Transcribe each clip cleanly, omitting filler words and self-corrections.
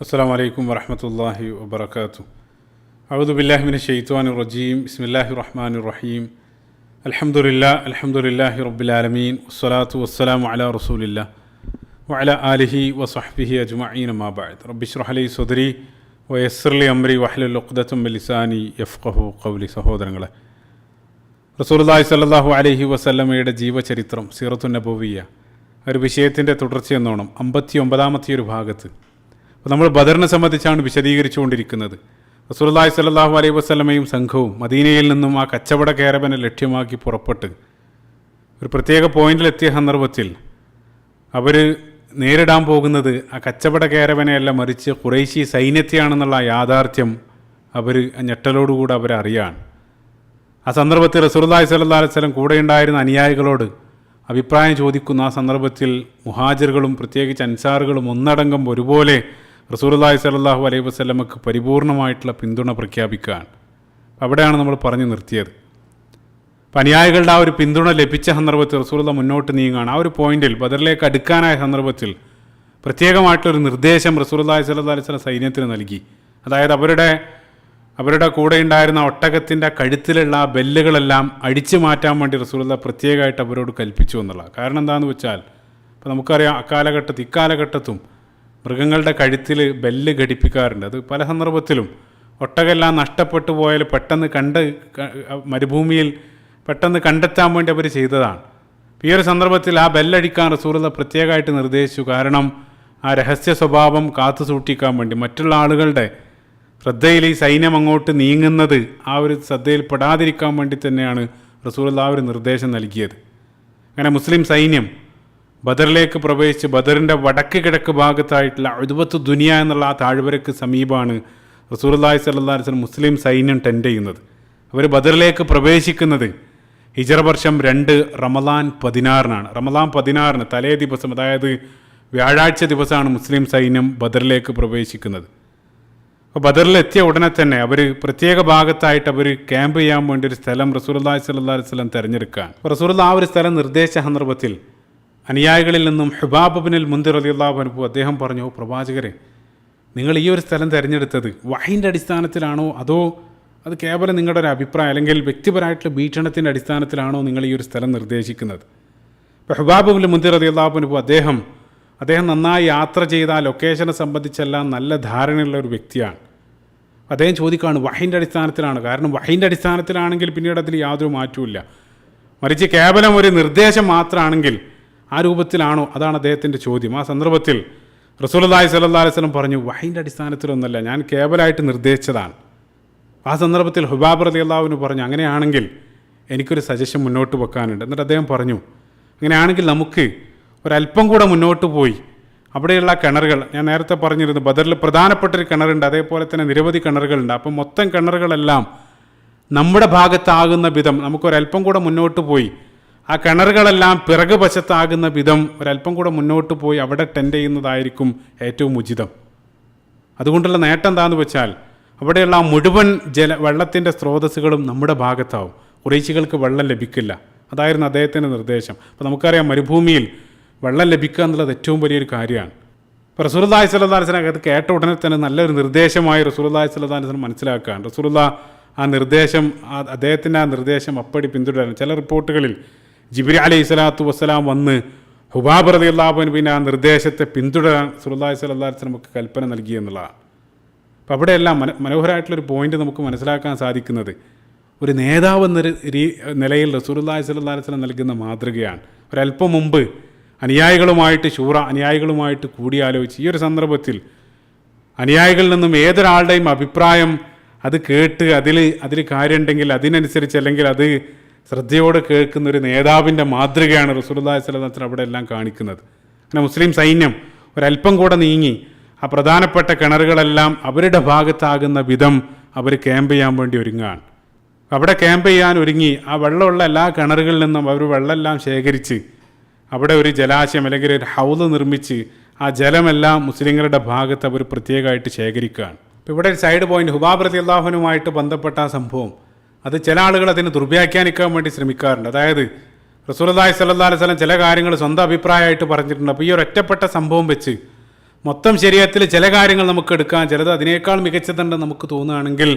അസ്സലാമു അലൈക്കും വറഹ്മത്തുള്ളാഹി വബറകാതുഹു. അഊദു ബില്ലാഹി മിനശ് ശൈത്വാനിർ റജീം. ബിസ്മില്ലാഹിർ റഹ്മാനിർ റഹീം. അൽഹംദുലില്ലാഹി റബ്ബിൽ ആലമീൻ. വസ്സലാത്തു വസ്സലാമു അലാ റസൂലില്ലാഹ് വഅലാ ആലിഹി വസഹ്ബിഹി അജ്മഈൻ. അമ്മാ ബഅദ്. റബ്ബി ഇശ്റഹ് ലി സദ്രി വയസ്സിർ ലി അംരി വഹ്ലുൽ ഉഖ്ദതം മിൻ ലിസാനി യഫ്ഖഹു ഖൗലി. സഹോദരങ്ങളെ, റസൂലുള്ളാഹി സ്വല്ലല്ലാഹു അലൈഹി വസല്ലമയുടെ ജീവചരിത്രം, സീറത്തുൻ നബവിയ്യ, ഒരു വിഷയത്തിൻ്റെ തുടർച്ചയെന്നോണം 59ാമത്തെ ഒരു ഭാഗത്ത് അപ്പോൾ നമ്മൾ ബദറിനെ സംബന്ധിച്ചാണ് വിശദീകരിച്ചുകൊണ്ടിരിക്കുന്നത്. റസൂലുള്ളാഹി സ്വല്ലല്ലാഹു അലൈഹി വസല്ലമയും സംഘവും മദീനയിൽ നിന്നും ആ കച്ചവട കാരവനെ ലക്ഷ്യമാക്കി പുറപ്പെട്ട് ഒരു പ്രത്യേക പോയിന്റിലെത്തിയ സന്ദർഭത്തിൽ അവർ നേരിടാൻ പോകുന്നത് ആ കച്ചവട കാരവനെയല്ല, മറിച്ച് ഖുറൈശി സൈന്യത്തെയാണെന്നുള്ള യാഥാർത്ഥ്യം അവർ ഞെട്ടലോടുകൂടെ അവരറിയാണ്. ആ സന്ദർഭത്തിൽ റസൂലുള്ളാഹി സ്വല്ലല്ലാഹു അലൈഹി വസല്ലം കൂടെ ഉണ്ടായിരുന്ന അനുയായികളോട് അഭിപ്രായം ചോദിക്കുന്ന ആ സന്ദർഭത്തിൽ മുഹാജിറുകളും പ്രത്യേകിച്ച് അൻസാറുകളും ഒന്നടങ്കം ഒരുപോലെ റസൂലുള്ളാഹി സ്വല്ലല്ലാഹു അലൈഹി വസല്ലമക്ക് പരിപൂർണമായിട്ടുള്ള പിന്തുണ പ്രഖ്യാപിക്കുകയാണ്. അവിടെയാണ് നമ്മൾ പറഞ്ഞു നിർത്തിയത്. അപ്പം അനുയായികളുടെ ആ ഒരു പിന്തുണ ലഭിച്ച സന്ദർഭത്തിൽ റസൂലുള്ളാഹി മുന്നോട്ട് നീങ്ങുകയാണ്. ആ ഒരു പോയിന്റിൽ ബദറിലേക്ക് അടുക്കാനായ സന്ദർഭത്തിൽ പ്രത്യേകമായിട്ടൊരു നിർദ്ദേശം റസൂലുള്ളാഹി സ്വല്ലല്ലാഹു അലൈഹി വസല്ലം സൈന്യത്തിന് നൽകി. അതായത് അവരുടെ കൂടെ ഉണ്ടായിരുന്ന ഒട്ടകത്തിൻ്റെ കഴുത്തിലുള്ള ആ ബെല്ലുകളെല്ലാം അടിച്ചു മാറ്റാൻ വേണ്ടി റസൂലുള്ളാഹി പ്രത്യേകമായിട്ട് അവരോട് കൽപ്പിച്ചു എന്നുള്ള. കാരണം എന്താണെന്ന് വെച്ചാൽ, ഇപ്പോൾ നമുക്കറിയാം ഇക്കാലഘട്ടത്തും മൃഗങ്ങളുടെ കഴുത്തിൽ ബെല്ല് ഘടിപ്പിക്കാറുണ്ട്. അത് പല സന്ദർഭത്തിലും ഒട്ടകമെല്ലാം നഷ്ടപ്പെട്ടു പോയാൽ മരുഭൂമിയിൽ പെട്ടെന്ന് കണ്ടെത്താൻ വേണ്ടി അവർ ചെയ്തതാണ്. ഈ ഒരു സന്ദർഭത്തിൽ ആ ബെല്ലടിക്കാൻ റസൂലുള്ളാഹി പ്രത്യേകമായിട്ട് നിർദ്ദേശിച്ചു. കാരണം ആ രഹസ്യ സ്വഭാവം കാത്തു സൂക്ഷിക്കാൻ വേണ്ടി, മറ്റുള്ള ആളുകളുടെ ശ്രദ്ധയിൽ ഈ സൈന്യം അങ്ങോട്ട് നീങ്ങുന്നത് ആ ഒരു ശ്രദ്ധയിൽ പെടാതിരിക്കാൻ വേണ്ടി തന്നെയാണ് റസൂലുള്ളാഹി ഒരു നിർദ്ദേശം നൽകിയത്. അങ്ങനെ മുസ്ലിം സൈന്യം ബദറിലേക്ക് പ്രവേശിച്ച് ബദറിൻ്റെ വടക്ക് കിഴക്ക് ഭാഗത്തായിട്ടുള്ള ഉദ്വത്തു ദുനിയ എന്നുള്ള ആ താഴ്വരയ്ക്ക് സമീപമാണ് റസൂലുള്ളാഹി സ്വല്ലല്ലാഹു അലൈഹി വസല്ലം മുസ്ലിം സൈന്യം ടെൻ്റ് ചെയ്യുന്നത്. അവർ ബദറിലേക്ക് പ്രവേശിക്കുന്നത് ഹിജ്റ വർഷം 2 റമളാൻ 16-നാണ്. റമളാൻ 16-ന് തലേ ദിവസം, അതായത് വ്യാഴാഴ്ച ദിവസമാണ് മുസ്ലിം സൈന്യം ബദറിലേക്ക് പ്രവേശിക്കുന്നത്. അപ്പോൾ ബദറിലെത്തിയ ഉടനെ തന്നെ അവർ പ്രത്യേക ഭാഗത്തായിട്ട് അവർ ക്യാമ്പ് ചെയ്യാൻ വേണ്ടി ഒരു സ്ഥലം റസൂലുള്ളാഹി സ്വല്ലല്ലാഹു അലൈഹി വസല്ലം തിരഞ്ഞെടുക്കുകയാണ്. റസൂലുള്ളാഹി ആ ഒരു സ്ഥലം നിർദ്ദേശിച്ച സന്ദർഭത്തിൽ അനുയായികളിൽ നിന്നും ഹുബാബ് ഇബ്നുൽ മുൻദിർ റളിയല്ലാഹു അൻഹു അദ്ദേഹം പറഞ്ഞു, പ്രവാചകരെ, നിങ്ങൾ ഈ ഒരു സ്ഥലം തിരഞ്ഞെടുത്തത് വഹീൻ്റെ അടിസ്ഥാനത്തിലാണോ അതോ അത് കേവലം നിങ്ങളുടെ ഒരു അഭിപ്രായം അല്ലെങ്കിൽ വ്യക്തിപരമായിട്ടുള്ള വീക്ഷണത്തിൻ്റെ അടിസ്ഥാനത്തിലാണോ നിങ്ങൾ ഈ ഒരു സ്ഥലം നിർദ്ദേശിക്കുന്നത്? ഇപ്പോൾ ഹുബാബ് ഇബ്നുൽ മുൻദിർ റളിയല്ലാഹു അൻഹു അദ്ദേഹം നന്നായി യാത്ര ചെയ്ത ആ ലൊക്കേഷനെ സംബന്ധിച്ചെല്ലാം നല്ല ധാരണയുള്ള ഒരു വ്യക്തിയാണ്. അദ്ദേഹം ചോദിക്കുകയാണ്, വഹീൻ്റെ അടിസ്ഥാനത്തിലാണ്? കാരണം വഹീൻ്റെ അടിസ്ഥാനത്തിലാണെങ്കിൽ പിന്നീട് അതിൽ യാതൊരു മാറ്റവുമില്ല, മറിച്ച് കേവലം ഒരു നിർദ്ദേശം മാത്രമാണെങ്കിൽ ആ രൂപത്തിലാണോ? അതാണ് അദ്ദേഹത്തിൻ്റെ ചോദ്യം. ആ സന്ദർഭത്തിൽ റസൂലുള്ളാഹി സ്വല്ലല്ലാഹു അലൈഹി വസല്ലം പറഞ്ഞു, വഹീൻ്റെ അടിസ്ഥാനത്തിലൊന്നല്ല, ഞാൻ കേവലമായിട്ട് നിർദ്ദേശിച്ചതാണ്. ആ സന്ദർഭത്തിൽ ഹുബാബ് റളിയല്ലാഹു അൻഹു പറഞ്ഞു, അങ്ങനെയാണെങ്കിൽ എനിക്കൊരു സജഷൻ മുന്നോട്ട് വെക്കാനുണ്ട്. എന്നിട്ട് അദ്ദേഹം പറഞ്ഞു, അങ്ങനെയാണെങ്കിൽ നമുക്ക് ഒരല്പം കൂടെ മുന്നോട്ട് പോയി അവിടെയുള്ള കിണറുകൾ, ഞാൻ നേരത്തെ പറഞ്ഞിരുന്നു ബദറിൽ പ്രധാനപ്പെട്ടൊരു കിണറുണ്ട്, അതേപോലെ തന്നെ നിരവധി കിണറുകളുണ്ട്. അപ്പം മൊത്തം കിണറുകളെല്ലാം നമ്മുടെ ഭാഗത്താകുന്ന വിധം നമുക്കൊരല്പം കൂടെ മുന്നോട്ട് പോയി ആ കിണറുകളെല്ലാം പിറകു വശത്താകുന്ന വിധം ഒരല്പം കൂടെ മുന്നോട്ട് പോയി അവിടെ ടെൻ്റ് ചെയ്യുന്നതായിരിക്കും ഏറ്റവും ഉചിതം. അതുകൊണ്ടുള്ള നേട്ടം എന്താണെന്ന് വെച്ചാൽ, അവിടെയുള്ള മുഴുവൻ വെള്ളത്തിൻ്റെ സ്രോതസ്സുകളും നമ്മുടെ ഭാഗത്താവും, ഖുറൈശികൾക്ക് വെള്ളം ലഭിക്കില്ല. അതായിരുന്നു അദ്ദേഹത്തിൻ്റെ നിർദ്ദേശം. അപ്പോൾ നമുക്കറിയാം മരുഭൂമിയിൽ വെള്ളം ലഭിക്കുക എന്നുള്ളത് ഏറ്റവും വലിയൊരു കാര്യമാണ്. ഇപ്പോൾ റസൂലുള്ളാഹി സ്വല്ലല്ലാഹു അലൈഹി വസല്ലം അത് കേട്ട ഉടനെ തന്നെ നല്ലൊരു നിർദ്ദേശമായി റസൂലുള്ളാഹി സ്വല്ലല്ലാഹു അലൈഹി വസല്ലം മനസ്സിലാക്കുകയാണ്. റസൂലുള്ളാഹി അദ്ദേഹത്തിൻ്റെ ആ നിർദ്ദേശം അപ്പടി പിന്തുടരാൻ ചില റിപ്പോർട്ടുകളിൽ ജിബ്രീൽ അലൈഹി സ്വലാത്തു വസ്സലാം വന്ന് ഹുബാബ് റളിയല്ലാഹു അൻഹുവിൻ്റെ ആ നിർദ്ദേശത്തെ പിന്തുടരാൻ റസൂലുള്ളാഹി സ്വല്ലല്ലാഹു അലൈഹി വസല്ലം നമുക്ക് കൽപ്പന നൽകി എന്നുള്ളതാണ്. അപ്പോൾ അവിടെയെല്ലാം മനോഹരമായിട്ടുള്ളൊരു പോയിന്റ് നമുക്ക് മനസ്സിലാക്കാൻ സാധിക്കുന്നത്, ഒരു നേതാവ് എന്ന നിലയിൽ റസൂലുള്ളാഹി സ്വല്ലല്ലാഹു അലൈഹി വസല്ലം നൽകുന്ന മാതൃകയാണ്. ഒരല്പം മുമ്പ് അനുയായികളുമായിട്ട് കൂടിയാലോചിച്ച് ഈ ഒരു സന്ദർഭത്തിൽ അനുയായികളിൽ നിന്നും ഏതൊരാളുടെയും അഭിപ്രായം അത് കേട്ട് അതിൽ കാര്യമുണ്ടെങ്കിൽ അതിനനുസരിച്ച്, അല്ലെങ്കിൽ അത് ശ്രദ്ധയോടെ കേൾക്കുന്ന ഒരു നേതാവിൻ്റെ മാതൃകയാണ് റസൂലുള്ളാഹി സ്വല്ലല്ലാഹു അലൈഹി വസല്ലം അവിടെ എല്ലാം കാണിക്കുന്നത്. അങ്ങനെ മുസ്ലിം സൈന്യം ഒരല്പം കൂടെ നീങ്ങി ആ പ്രധാനപ്പെട്ട കിണറുകളെല്ലാം അവരുടെ ഭാഗത്താകുന്ന വിധം അവർ ക്യാമ്പ് ചെയ്യാൻ വേണ്ടി ഒരുങ്ങുകയാണ്. അവിടെ ക്യാമ്പ് ചെയ്യാൻ ഒരുങ്ങി ആ വെള്ളമുള്ള എല്ലാ കിണറുകളിൽ നിന്നും അവർ വെള്ളമെല്ലാം ശേഖരിച്ച് അവിടെ ഒരു ജലാശയം അല്ലെങ്കിൽ ഒരു ഹൗദ് നിർമ്മിച്ച് ആ ജലമെല്ലാം മുസ്ലിങ്ങളുടെ ഭാഗത്ത് അവർ പ്രത്യേകമായിട്ട് ശേഖരിക്കുകയാണ്. ഇപ്പോൾ ഇവിടെ ഒരു സൈഡ് പോയിന്റ്, ഹുബാബ് റളിയല്ലാഹു അൻഹുവുമായിട്ട് ബന്ധപ്പെട്ട ആ സംഭവം, അത് ചില ആളുകൾ അതിന് ദുർവ്യാഖ്യാനിക്കാൻ വേണ്ടി ശ്രമിക്കാറുണ്ട്. അതായത് റസൂലുള്ളാഹി സ്വല്ലല്ലാഹു അലൈഹി വസല്ലം ചില കാര്യങ്ങൾ സ്വന്തം അഭിപ്രായമായിട്ട് പറഞ്ഞിട്ടുണ്ട്. അപ്പോൾ ഈ ഒരു ഒറ്റപ്പെട്ട സംഭവം വെച്ച് മൊത്തം ശരീരത്തിൽ ചില കാര്യങ്ങൾ നമുക്ക് എടുക്കാം, ചിലത് അതിനേക്കാൾ മികച്ചതുണ്ട് നമുക്ക് തോന്നുകയാണെങ്കിൽ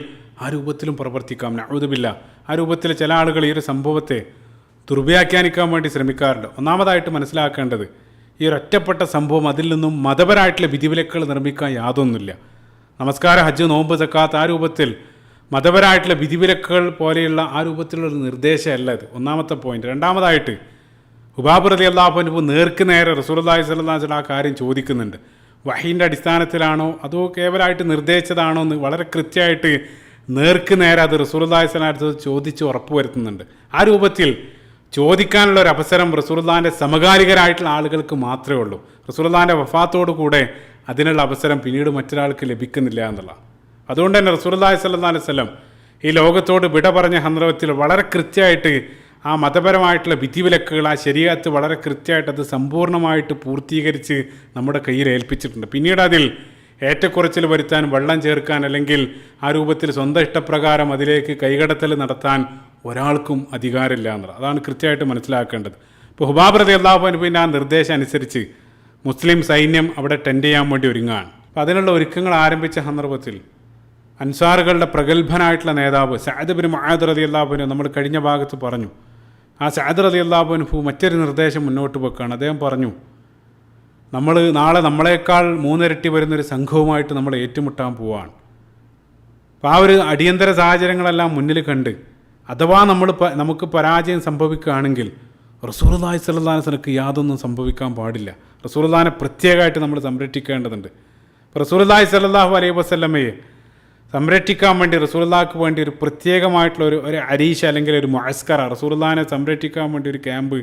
ആ രൂപത്തിലും പ്രവർത്തിക്കാം. നഊദുബില്ലാ. ആ രൂപത്തിൽ ചില ആളുകൾ ഈ ഒരു സംഭവത്തെ ദുർവ്യാഖ്യാനിക്കാൻ വേണ്ടി ശ്രമിക്കാറുണ്ട്. ഒന്നാമതായിട്ട് മനസ്സിലാക്കേണ്ടത്, ഈ ഒരു ഒറ്റപ്പെട്ട സംഭവം അതിൽ നിന്നും മതപരമായിട്ടുള്ള വിധിവിലക്കുകൾ നിർമ്മിക്കാൻ യാതൊന്നുമില്ല. നമസ്കാരം, ഹജ്ജ്, നോമ്പ്, സക്കാത്ത് ആ രൂപത്തിൽ മതപരമായിട്ടുള്ള വിധിവിലക്കുകൾ പോലെയുള്ള ആ രൂപത്തിലുള്ള നിർദ്ദേശമല്ല ഇത്. ഒന്നാമത്തെ പോയിന്റ്. രണ്ടാമതായിട്ട് ഹുബാബ് റളിയല്ലാഹു അൻഹു നേർക്ക് നേരെ റസൂലുള്ളാഹി സ്വല്ലല്ലാഹു അലൈഹി വസല്ലം ആ കാര്യം ചോദിക്കുന്നുണ്ട്. വഹീൻ്റെ അടിസ്ഥാനത്തിലാണോ അതോ കേവലമായിട്ട് നിർദ്ദേശിച്ചതാണോ എന്ന് വളരെ കൃത്യമായിട്ട് നേർക്ക് നേരെ അത് റസൂലുള്ളാഹി സ്വല്ലല്ലാഹു അലൈഹി വസല്ലം ചോദിച്ച് ഉറപ്പ് വരുത്തുന്നുണ്ട്. ആ രൂപത്തിൽ ചോദിക്കാനുള്ള ഒരു അവസരം റസൂലുള്ളാഹിൻ്റെ സമകാലികരായിട്ടുള്ള ആളുകൾക്ക് മാത്രമേ ഉള്ളൂ. റസൂലുള്ളാഹിൻ്റെ വഫാത്തോടു കൂടെ അതിനുള്ള അവസരം പിന്നീട് മറ്റൊരാൾക്ക് ലഭിക്കുന്നില്ല എന്നുള്ള. അതുകൊണ്ട് തന്നെ റസൂലുള്ളാഹി സ്വല്ലല്ലാഹു അലൈഹി വസല്ലം ഈ ലോകത്തോട് വിട പറഞ്ഞ സന്ദർഭത്തിൽ വളരെ കൃത്യമായിട്ട് ആ മതപരമായിട്ടുള്ള വിധിവിലക്കുകൾ, ആ ശരീഅത്ത് വളരെ കൃത്യമായിട്ട് അത് സമ്പൂർണ്ണമായിട്ട് പൂർത്തീകരിച്ച് നമ്മുടെ കയ്യിൽ ഏൽപ്പിച്ചിട്ടുണ്ട്. പിന്നീട് അതിൽ ഏറ്റക്കുറച്ചിൽ വരുത്താൻ, വെള്ളം ചേർക്കാൻ, അല്ലെങ്കിൽ ആ രൂപത്തിൽ സ്വന്തം ഇഷ്ടപ്രകാരം അതിലേക്ക് കൈകടത്തൽ നടത്താൻ ഒരാൾക്കും അധികാരമില്ല എന്നുള്ളത്. അതാണ് കൃത്യമായിട്ട് മനസ്സിലാക്കേണ്ടത്. ഇപ്പോൾ ഹുബാബ് റളിയല്ലാഹു അൻഹുവിൻ്റെ ആ നിർദ്ദേശം അനുസരിച്ച് മുസ്ലിം സൈന്യം അവിടെ ടെൻഡ് ചെയ്യാൻ വേണ്ടി ഒരുങ്ങുകയാണ്. അപ്പോൾ അതിനുള്ള ഒരുക്കങ്ങൾ ആരംഭിച്ച സന്ദർഭത്തിൽ അൻസാറുകളുടെ പ്രഗത്ഭനായിട്ടുള്ള നേതാവ് സഅദ് ബിൻ മുആദ് റളിയല്ലാഹു അൻഹു, നമ്മൾ കഴിഞ്ഞ ഭാഗത്ത് പറഞ്ഞു, ആ സഅദ് റളിയല്ലാഹു അൻഹു മറ്റൊരു നിർദ്ദേശം മുന്നോട്ട് വെക്കുകയാണ്. അദ്ദേഹം പറഞ്ഞു, നമ്മൾ നാളെ നമ്മളെക്കാൾ മൂന്നിരട്ടി വരുന്നൊരു സംഘവുമായിട്ട് നമ്മൾ ഏറ്റുമുട്ടാൻ പോവുകയാണ്. അപ്പോൾ ആ ഒരു അടിയന്തര സാഹചര്യങ്ങളെല്ലാം മുന്നിൽ കണ്ട് അഥവാ നമുക്ക് പരാജയം സംഭവിക്കുകയാണെങ്കിൽ റസൂലുള്ളാഹി സ്വല്ലല്ലാഹു അലൈഹി വസല്ലം യാതൊന്നും സംഭവിക്കാൻ പാടില്ല. റസൂലുള്ളാഹിനെ പ്രത്യേകമായിട്ട് നമ്മൾ സംരക്ഷിക്കേണ്ടതുണ്ട്. അപ്പോൾ റസൂലുള്ളാഹി സ്വല്ലല്ലാഹു അലൈഹി വസല്ലമയെ സംരക്ഷിക്കാൻ വേണ്ടി റസൂലുള്ളാഹിക്ക് വേണ്ടി ഒരു പ്രത്യേകമായിട്ടുള്ള ഒരു അരീഷ അല്ലെങ്കിൽ ഒരു മുഅസ്കറ, റസൂലുള്ളാഹിനെ സംരക്ഷിക്കാൻ വേണ്ടി ഒരു ക്യാമ്പ്,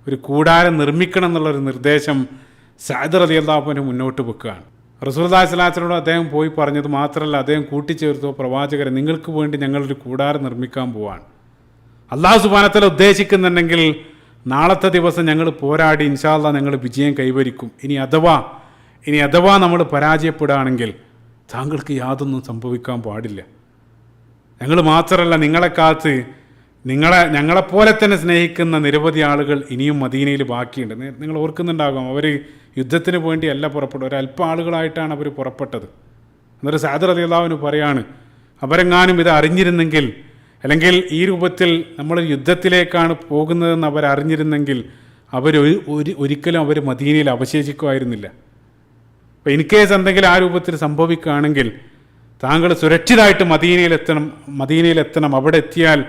ഒരു കൂടാരം നിർമ്മിക്കണം എന്നുള്ളൊരു നിർദ്ദേശം സഅദ് റളിയല്ലാഹു അൻഹു മുന്നോട്ട് വെക്കുകയാണ്. റസൂലുള്ളാഹി സ്വല്ലല്ലാഹു അലൈഹി വസല്ലം അദ്ദേഹം പോയി പറഞ്ഞത് മാത്രമല്ല, അദ്ദേഹം കൂട്ടിച്ചേർത്തു, പ്രവാചകരെ നിങ്ങൾക്ക് വേണ്ടി ഞങ്ങളൊരു കൂടാരം നിർമ്മിക്കാൻ പോവാണ്. അല്ലാഹു സുബ്ഹാനഹു വ തആല ഉദ്ദേശിക്കുന്നുണ്ടെങ്കിൽ നാളത്തെ ദിവസം ഞങ്ങൾ പോരാടി ഇൻഷാ അല്ലാഹ് ഞങ്ങൾ വിജയം കൈവരിക്കും. ഇനി അഥവാ നമ്മൾ പരാജയപ്പെടുകയാണെങ്കിൽ താങ്കൾക്ക് യാതൊന്നും സംഭവിക്കാൻ പാടില്ല. ഞങ്ങൾ മാത്രമല്ല, നിങ്ങളെ കാത്ത് ഞങ്ങളെപ്പോലെ തന്നെ സ്നേഹിക്കുന്ന നിരവധി ആളുകൾ ഇനിയും മദീനയിൽ ബാക്കിയുണ്ട്. നിങ്ങൾ ഓർക്കുന്നുണ്ടാകും, അവർ യുദ്ധത്തിന് വേണ്ടിയല്ല പുറപ്പെട്ടത്, ഒരല്പം ആളുകളായിട്ടാണ് അവർ പുറപ്പെട്ടത്. എന്നൊരു സഅദ് റളിയല്ലാഹു അൻഹു പറയാണ്, അവരെങ്ങാനും ഇത് അറിഞ്ഞിരുന്നെങ്കിൽ, അല്ലെങ്കിൽ ഈ രൂപത്തിൽ നമ്മൾ യുദ്ധത്തിലേക്കാണ് പോകുന്നതെന്ന് അവരറിഞ്ഞിരുന്നെങ്കിൽ ഒരിക്കലും അവർ മദീനയിൽ അവശേഷിക്കുമായിരുന്നില്ല. അപ്പോൾ ഇൻ കേസ് എന്തെങ്കിലും ആ രൂപത്തിൽ സംഭവിക്കുകയാണെങ്കിൽ താങ്കൾ സുരക്ഷിതമായിട്ട് മദീനയിലെത്തണം. അവിടെ എത്തിയാൽ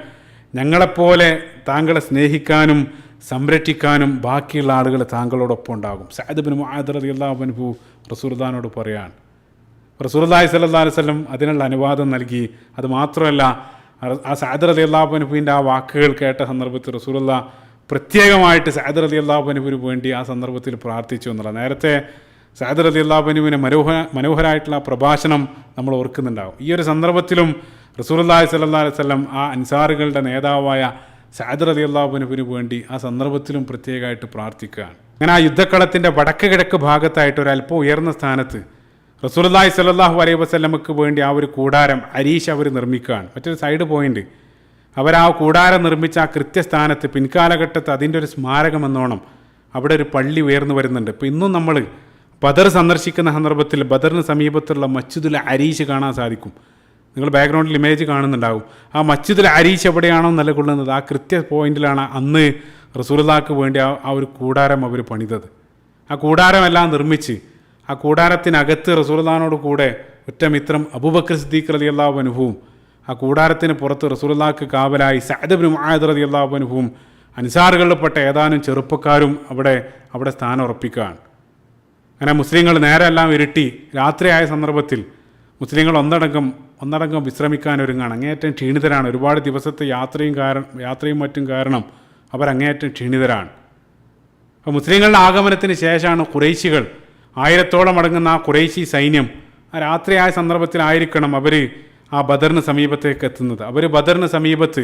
ഞങ്ങളെപ്പോലെ താങ്കളെ സ്നേഹിക്കാനും സംരക്ഷിക്കാനും ബാക്കിയുള്ള ആളുകൾ താങ്കളോടൊപ്പം ഉണ്ടാകും. സഅദ് ബിൻ മുആദ് റളിയല്ലാഹു അൻഹു റസൂലുള്ളാഹിനോട് പറയാണ്. റസൂലുള്ളാഹി സ്വല്ലല്ലാഹു അലൈഹി വസല്ലം അതിനുള്ള അനുവാദം നൽകി. അത് മാത്രമല്ല, ആ സഅദ് റളിയല്ലാഹു അൻഹുവിൻ്റെ ആ വാക്കുകൾ കേട്ട സന്ദർഭത്തിൽ റസൂലുള്ളാഹി പ്രത്യേകമായിട്ട് സഅദ് റളിയല്ലാഹു അൻഹുവിന് വേണ്ടി ആ സന്ദർഭത്തിൽ പ്രാർത്ഥിച്ചു എന്നുള്ളത്. നേരത്തെ സഅദ് റളിയല്ലാഹു അൻഹുവിനെ മനോഹരമായിട്ടുള്ള പ്രഭാഷണം നമ്മൾ ഓർക്കുന്നുണ്ടാകും. ഈ ഒരു സന്ദർഭത്തിലും റസൂലുള്ളാഹി സ്വല്ലല്ലാഹു അലൈഹി വസല്ലം ആ അൻസാറുകളുടെ നേതാവായ സഅദ് റളിയല്ലാഹു അൻഹുവിന് വേണ്ടി ആ സന്ദർഭത്തിലും പ്രത്യേകമായിട്ട് പ്രാർത്ഥിക്കുകയാണ്. അങ്ങനെ ആ യുദ്ധക്കളത്തിൻ്റെ വടക്ക് കിഴക്ക് ഭാഗത്തായിട്ട് ഒരല്പം ഉയർന്ന സ്ഥാനത്ത് റസൂലുള്ളാഹി സ്വല്ലല്ലാഹു അലൈഹി വസല്ലമക്ക് വേണ്ടി ആ ഒരു കൂടാരം അരീഷ് അവർ നിർമ്മിക്കുകയാണ്. മറ്റൊരു സൈഡ് പോയിന്റ്, അവർ ആ കൂടാരം നിർമ്മിച്ച ആ കൃത്യസ്ഥാനത്ത് പിൻകാലഘട്ടത്ത് അതിൻ്റെ ഒരു സ്മാരകമെന്നോണം അവിടെ ഒരു പള്ളി ഉയർന്നു വരുന്നുണ്ട്. ഇപ്പോൾ ഇന്നും നമ്മൾ ബദർ സന്ദർശിക്കുന്ന സന്ദർഭത്തിൽ ബദറിന് സമീപത്തുള്ള മസ്ജിദുൽ അരീഷ് കാണാൻ സാധിക്കും. നിങ്ങൾ ബാക്ക്ഗ്രൗണ്ടിൽ ഇമേജ് കാണുന്നുണ്ടാകും. ആ മസ്ജിദുൽ അരീഷ് എവിടെയാണോ നിലകൊള്ളുന്നത് ആ കൃത്യ പോയിന്റിലാണ് അന്ന് റസൂലുള്ളാഹിക്ക് വേണ്ടി ആ ഒരു കൂടാരം അവർ പണിതത്. ആ കൂടാരമെല്ലാം നിർമ്മിച്ച് ആ കൂടാരത്തിനകത്ത് റസൂലുള്ളാഹിനോട് കൂടെ ഉറ്റമിത്രം അബൂബക്കർ സിദ്ദീഖ് റളിയല്ലാഹു അൻഹുവും ആ കൂടാരത്തിന് പുറത്ത് റസൂലുള്ളാഹിക്ക് കാവലായി സഅദ് ബിൻ മുആദ് റളിയല്ലാഹു അൻഹുവും അൻസാറുകളിൽപ്പെട്ട ഏതാനും ചെറുപ്പക്കാരും അവിടെ സ്ഥാനം ഉറപ്പിക്കുകയാണ്. അങ്ങനെ മുസ്ലിങ്ങൾ നേരെ എല്ലാം ഇരുട്ടി രാത്രിയായ സന്ദർഭത്തിൽ മുസ്ലിങ്ങൾ ഒന്നടങ്കം വിശ്രമിക്കാനൊരുങ്ങാണ്. അങ്ങേയറ്റം ക്ഷീണിതരാണ്. ഒരുപാട് ദിവസത്തെ യാത്രയും മറ്റും കാരണം അവരങ്ങേയറ്റം ക്ഷീണിതരാണ്. അപ്പോൾ മുസ്ലിങ്ങളുടെ ആഗമനത്തിന് ശേഷമാണ് ഖുറൈശികൾ 1000-ഓളം അടങ്ങുന്ന ആ ഖുറൈശി സൈന്യം ആ രാത്രിയായ സന്ദർഭത്തിലായിരിക്കണം അവർ ആ ബദറിന് സമീപത്തേക്ക് എത്തുന്നത്. അവർ ബദറിന് സമീപത്ത്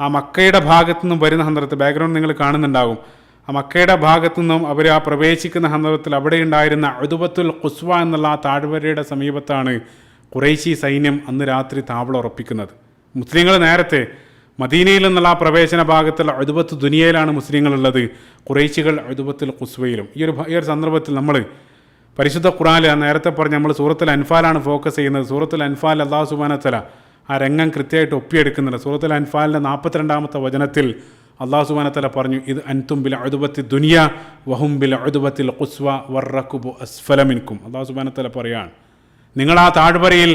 ആ മക്കയുടെ ഭാഗത്തു നിന്നും വരുന്ന സന്ദർഭത്തിൽ ബാക്ക്ഗ്രൗണ്ട് നിങ്ങൾ കാണുന്നുണ്ടാകും. ആ മക്കയുടെ ഭാഗത്തു നിന്നും അവർ ആ പ്രവേശിക്കുന്ന സന്ദർഭത്തിൽ അവിടെ ഉണ്ടായിരുന്ന ഉദ്ബത്തുൽ ഖുസ്വ എന്നുള്ള ആ താഴ്വരയുടെ സമീപത്താണ് ഖുറൈശി സൈന്യം അന്ന് രാത്രി താവളം ഉറപ്പിക്കുന്നത്. മുസ്ലിങ്ങൾ നേരത്തെ മദീനയിൽ നിന്നുള്ള ആ പ്രവേശന ഭാഗത്തുള്ള ഉദ്ബത്ത് ദുനിയയിലാണ് മുസ്ലിങ്ങളുള്ളത്, ഖുറൈശികൾ ഉദ്ബത്തുൽ ഖുസ്വയിലും. ഈ ഒരു സന്ദർഭത്തിൽ നമ്മൾ പരിശുദ്ധ ഖുർആനിൽ നേരത്തെ പറഞ്ഞ് നമ്മൾ സൂറത്തുൽ അൻഫാലാണ് ഫോക്കസ് ചെയ്യുന്നത്. സൂറത്തുൽ അൻഫാൽ അല്ലാഹു സുബ്ഹാനഹു വ തആല ആ രംഗം കൃത്യമായിട്ട് ഒപ്പിയെടുക്കുന്നുണ്ട്. സൂറത്തുൽ അൻഫാലിൻ്റെ 42-ാമത്തെ വചനത്തിൽ അല്ലാഹു സുബ്ഹാനഹു വ തആല പറഞ്ഞു, ഇത് അൻതും ബിൽ ഉദ്ബത്തി ദുനിയ വഹും ബിൽ ഉദ്ബത്തിൽ ഖുസ്വ വറകുബു അസ്ഫല മിൻകും. അല്ലാഹു സുബ്ഹാനഹു വ തആല പറയാണ്, നിങ്ങൾ ആ താഴ്വരയിൽ